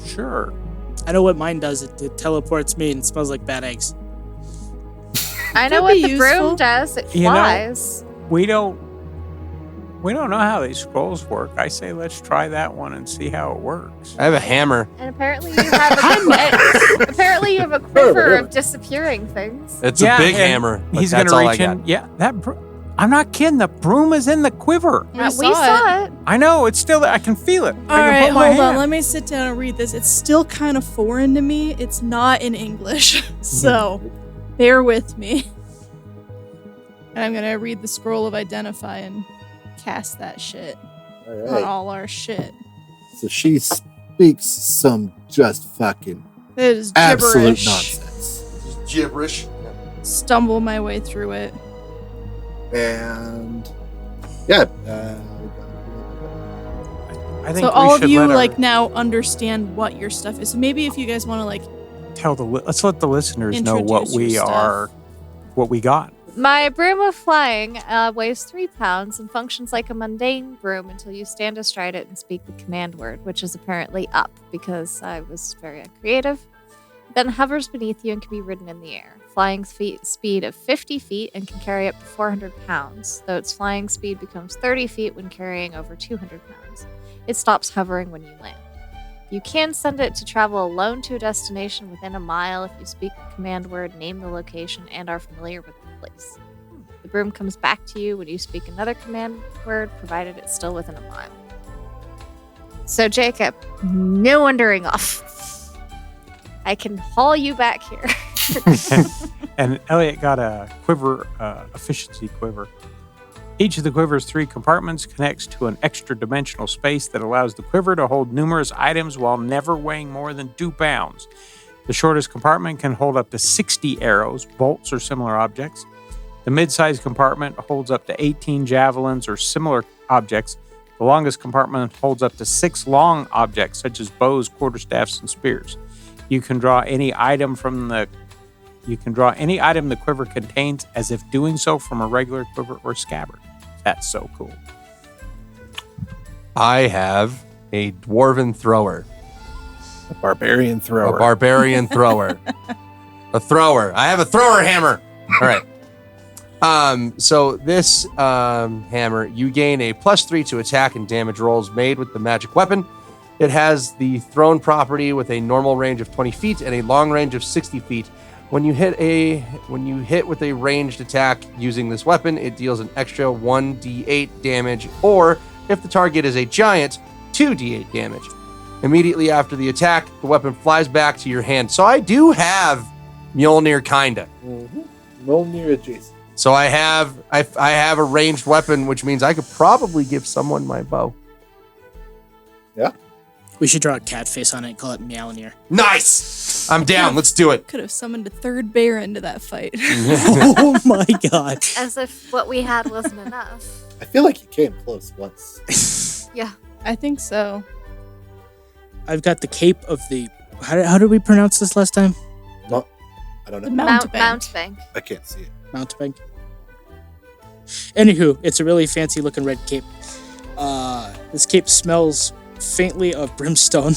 Sure. I know what mine does. It teleports me and it smells like bad eggs. I know Could what be the broom useful. does. It You know- flies. We don't know how these scrolls work. I say let's try that one and see how it works. I have a hammer. And apparently you have apparently you have a quiver of disappearing things. It's Yeah, a big and hammer. But He's that's gonna all reach I in. got. Yeah, I'm not kidding. The broom is in the quiver. We We saw saw it. I know. It's still there. I can feel it. All I can right, put my hold on. hand. Let me sit down and read this. It's still kind of foreign to me. It's not in English. So bear with me. And I'm going to read the scroll of identify and cast that shit All on right. all our shit. So she speaks some just fucking It is absolute gibberish. nonsense. Just gibberish. Stumble my way through it. And yeah, I think So we all of should you let her like now understand what your stuff is. So maybe if you guys want to like let's let the listeners know what Introduce we your stuff. are, what we got. My broom of flying weighs 3 pounds and functions like a mundane broom until you stand astride it and speak the command word, which is apparently up because I was very uncreative. Then hovers beneath you and can be ridden in the air. Flying speed of 50 feet and can carry up to 400 pounds, though its flying speed becomes 30 feet when carrying over 200 pounds. It stops hovering when you land. You can send it to travel alone to a destination within a mile if you speak the command word, name the location, and are familiar with the place. The broom comes back to you when you speak another command word, provided it's still within a mile. So, Jacob, no wandering off. I can haul you back here. And Elliot got a quiver, efficiency quiver. Each of the quiver's 3 compartments connects to an extra dimensional space that allows the quiver to hold numerous items while never weighing more than 2 pounds. The shortest compartment can hold up to 60 arrows, bolts, or similar objects. The mid-sized compartment holds up to 18 javelins or similar objects. The longest compartment holds up to 6 long objects, such as bows, quarterstaffs, and spears. You can draw any item the quiver contains as if doing so from a regular quiver or scabbard. That's so cool. I have a dwarven thrower. a barbarian thrower. A barbarian thrower. A thrower. I have a thrower hammer. All right. So this hammer, you gain a +3 to attack and damage rolls made with the magic weapon. It has the thrown property with a normal range of 20 feet and a long range of 60 feet. When you hit with a ranged attack using this weapon, it deals an extra 1d8 damage, or if the target is a giant, 2d8 damage. Immediately after the attack, the weapon flies back to your hand. So I do have Mjolnir, kinda. Mjolnir adjacent. So I have a ranged weapon, which means I could probably give someone my bow. We should draw a cat face on it and call it Mjolnir. Nice! I'm down. Let's do it. Could have summoned a third bear into that fight. Oh my god. As if what we had wasn't enough. I feel like you came close once. Yeah. I think so. I've got the cape of the... How did we pronounce this last time? No, I don't The know. mountebank. Mountebank. I can't see it. Mountebank. Anywho, it's a really fancy looking red cape. This cape smells faintly of brimstone,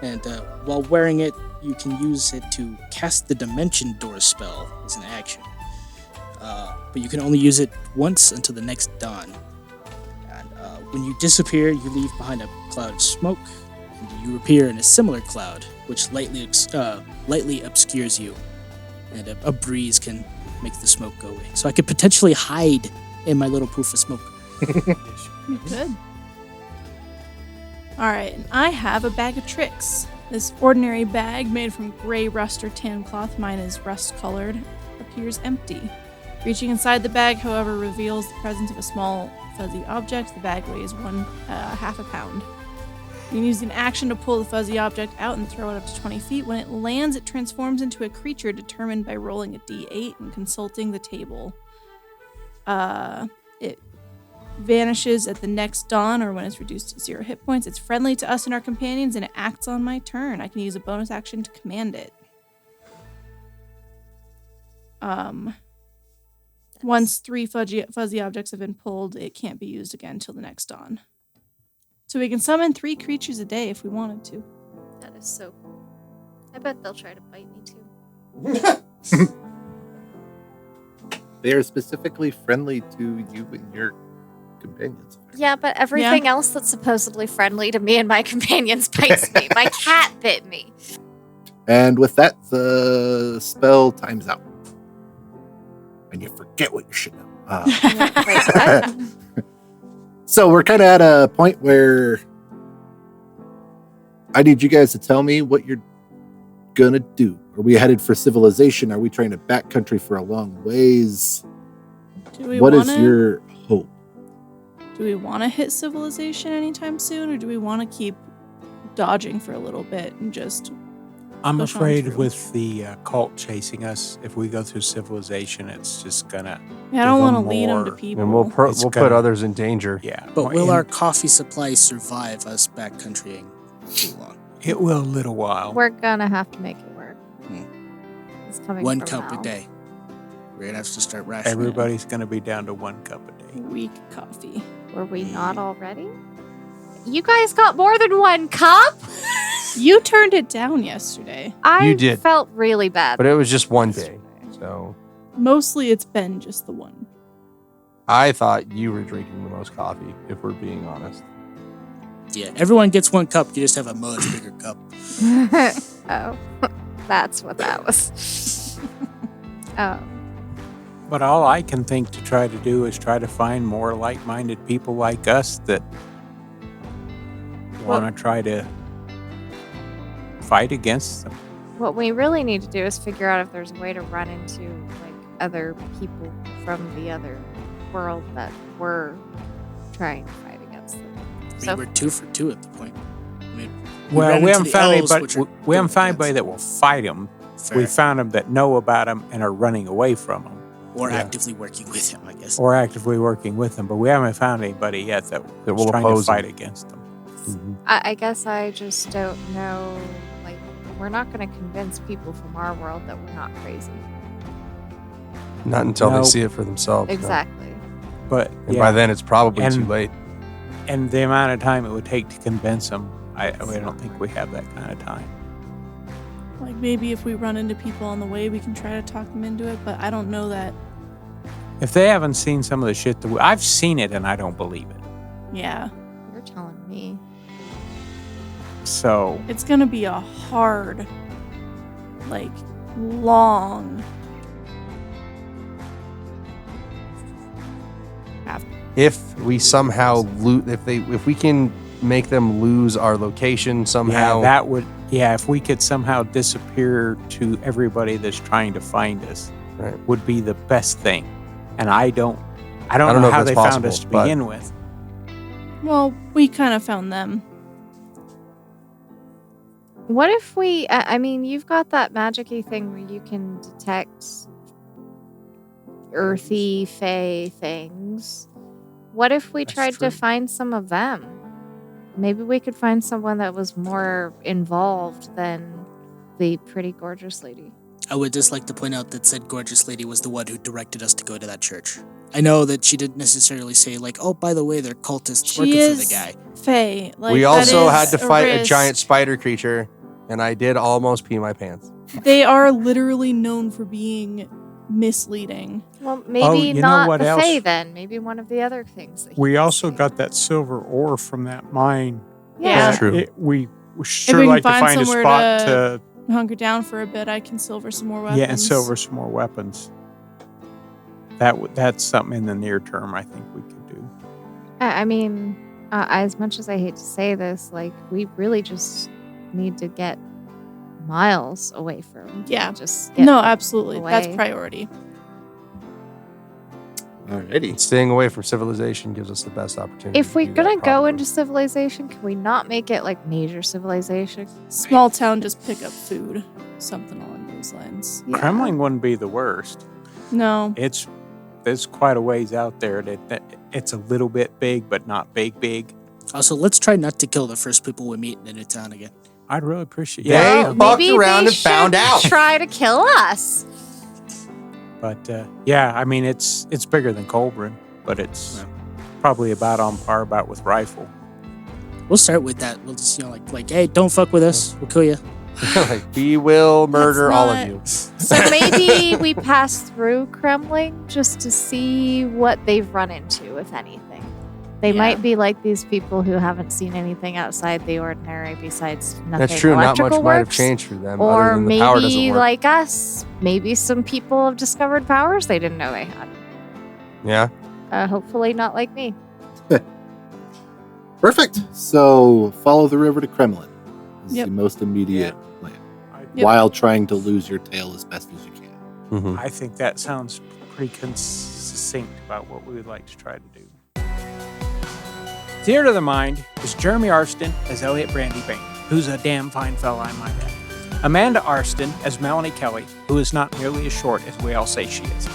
and while wearing it, you can use it to cast the Dimension Door spell as an action. But you can only use it once until the next dawn. And when you disappear, you leave behind a cloud of smoke, and you appear in a similar cloud, which lightly obscures you, and a breeze can make the smoke go away. So I could potentially hide in my little poof of smoke. You could. All right, and I have a bag of tricks. This ordinary bag made from gray rust or tan cloth, mine is rust-colored, appears empty. Reaching inside the bag, however, reveals the presence of a small fuzzy object. The bag weighs half a pound. You can use an action to pull the fuzzy object out and throw it up to 20 feet. When it lands, it transforms into a creature determined by rolling a d8 and consulting the table. It vanishes at the next dawn or when it's reduced to 0 hit points. It's friendly to us and our companions, and it acts on my turn. I can use a bonus action to command it. Once 3 fuzzy objects have been pulled, it can't be used again until the next dawn. So we can summon 3 creatures a day if we wanted to. That is so cool. I bet they'll try to bite me too. They are specifically friendly to you and your companions. Yeah, but everything else that's supposedly friendly to me and my companions bites me. My cat bit me. And with that, the spell times out. And you forget what you should know. Wait, what? So we're kind of at a point where I need you guys to tell me what you're gonna do. Are we headed for civilization? Are we trying to backcountry for a long ways? What is your hope? Do we want to hit civilization anytime soon, or do we want to keep dodging for a little bit and just... I'm push on afraid through? with the cult chasing us, if we go through civilization, it's just gonna. Yeah, I don't give want to them lead them to more- people. And we'll It's put gonna- others in danger. Yeah, But will and our coffee supply survive us backcountrying too long? It will a little while. We're gonna have to make it work. It's coming One from cup Mal. a day. We're gonna have to start rationing. Everybody's gonna be down to 1 cup a day. Weak coffee. Were we not already? You guys got more than 1 cup? You turned it down yesterday. I You did. felt really bad. But it was just one day. So Mostly it's been just the one. I thought you were drinking the most coffee, if we're being honest. Yeah, everyone gets 1 cup. You just have a much bigger cup. Oh, that's what that was. Oh, But all I can think to try to do is try to find more like-minded people like us that want to try to fight against them. what we really need to do is figure out if there's a way to run into like other people from the other world that were trying to fight against them. I mean, we're 2 for 2 at the point. I mean, Well, ran we into haven't the found elves, anybody. which are We haven't found demons. anybody that will fight them. Fair. We found them that know about them and are running away from them, or yeah. actively working with him, I guess. or actively working with them. But we haven't found anybody yet that That was will trying to oppose fight them. against them. I guess I just don't know. Like, we're not going to convince people from our world that we're not crazy. Not until No. they see it for themselves. no. Exactly. But And yeah, by then, it's probably And- too late. and the amount of time it would take to convince them, I don't think we have that kind of time. Like maybe if we run into people on the way, we can try to talk them into it. But I don't know that. If they haven't seen some of the shit that I've seen it and I don't believe it. Yeah, You're telling me. So it's gonna be a hard, like, long. If we somehow if we can make them lose our location somehow, yeah, that would if we could somehow disappear to everybody that's trying to find us, Right. would be the best thing. And I don't don't know know if how that's they found possible, us to but- begin with. Well, we kind of found them. What if we? I mean, you've got that magic-y thing where you can detect earthy, fey things. What if we That's tried true. to find some of them? Maybe we could find someone that was more involved than the pretty gorgeous lady. I would just like to point out that said gorgeous lady was the one who directed us to go to that church. I know that she didn't necessarily say, like, oh, by the way, they're cultists She working is for the guy. Faye. Like, we that also is had to fight a risk. giant spider creature, and I did almost pee my pants. They are literally known for being misleading. Well, maybe you know not what the else? fey then. Maybe one of the other things. That he We can also see. got that silver ore from that mine. Yeah. That's true. We sure we can like to find find a somewhere spot to- to Hunker down for a bit. I can silver some more weapons. and silver some more weapons. That's something in the near term I think we could do. I mean, as much as I hate to say this, like, we really just need to get miles away from. Yeah. Just get No, absolutely. away. That's priority. Alrighty. Staying away from civilization gives us the best opportunity. If to we're do gonna that, go probably. into civilization, can we not make it like major civilization? Small town, just pick up food. Something along those lines. Yeah. Kremlin wouldn't be the worst. No. It's quite a ways out there. It's a little bit big, but not big. Also, let's try not to kill the first people we meet in the new town again. I'd really appreciate. They Yeah, fucked maybe around they and found should out. Try to kill us. but yeah, I mean it's bigger than Colburn, but it's probably about on par about with Rifle. We'll start with that. We'll just, like, hey, don't fuck with us. We'll kill you. Like, we will murder all of not- you. So maybe we pass through Kremlin just to see what they've run into, if anything. They Yeah. might be like these people who haven't seen anything outside the ordinary besides nothing. That's true. Not much electrical might have works. changed for them. other Or than the power doesn't maybe work. like us. Maybe some people have discovered powers they didn't know they had. Yeah. Hopefully not like me. Perfect. So follow the river to Kremlin. This is Yep. the most immediate plan. Yep. While trying to lose your tail as best as you can. Mm-hmm. I think that sounds pretty succinct about what we would like to try to do. Theater of the Mind is Jeremy Arston as Elliot Brandybane, who's a damn fine fella, I might add. Amanda Arston as Melanie Kelly, who is not nearly as short as we all say she is.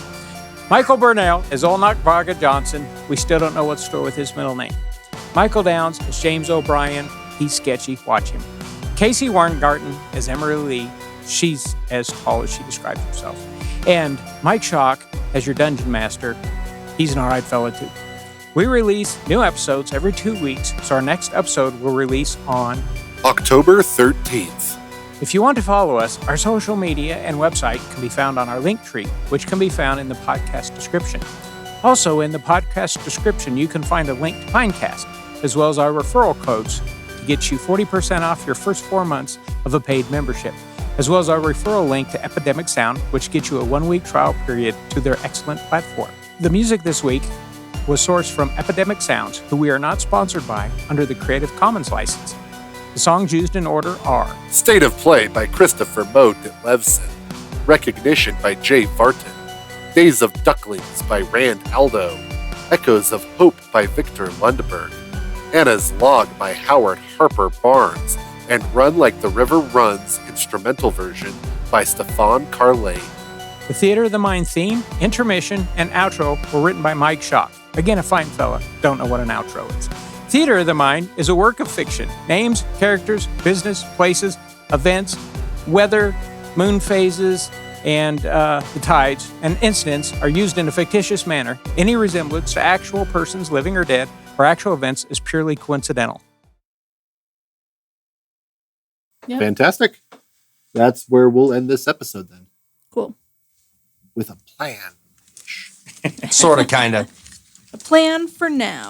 Michael Burnell as Ulnok Vaga Johnson. We still don't know what's store with his middle name. Michael Downs as James O'Brien. He's sketchy. Watch him. Casey Warngarten as Emery Lee. She's as tall as she describes herself. And Mike Schock as your dungeon master. He's an all right fella, too. We release new episodes every 2 weeks, so our next episode will release on October 13th. If you want to follow us, our social media and website can be found on our link tree, which can be found in the podcast description. Also, in the podcast description, you can find a link to Pinecast, as well as our referral codes to get you 40% off your first 4 months of a paid membership, as well as our referral link to Epidemic Sound, which gets you a 1-week trial period to their excellent platform. The music this week was sourced from Epidemic Sounds, who we are not sponsored by under the Creative Commons license. The songs used in order are State of Play by Christopher Levson. Recognition by Jay Vartan. Days of Ducklings by Rand Aldo. Echoes of Hope by Victor Lundberg. Anna's Log by Howard Harper Barnes. And Run Like the River Runs instrumental version by Stefan Carlet. The Theater of the Mind theme, intermission, and outro were written by Mike Schock. Again, a fine fella. Don't know what an outro is. Theater of the Mind is a work of fiction. Names, characters, business, places, events, weather, moon phases, and the tides and incidents are used in a fictitious manner. Any resemblance to actual persons living or dead or actual events is purely coincidental. Yep. Fantastic. That's where we'll end this episode then. Cool. With a plan. Sort of, kind of. A plan for now.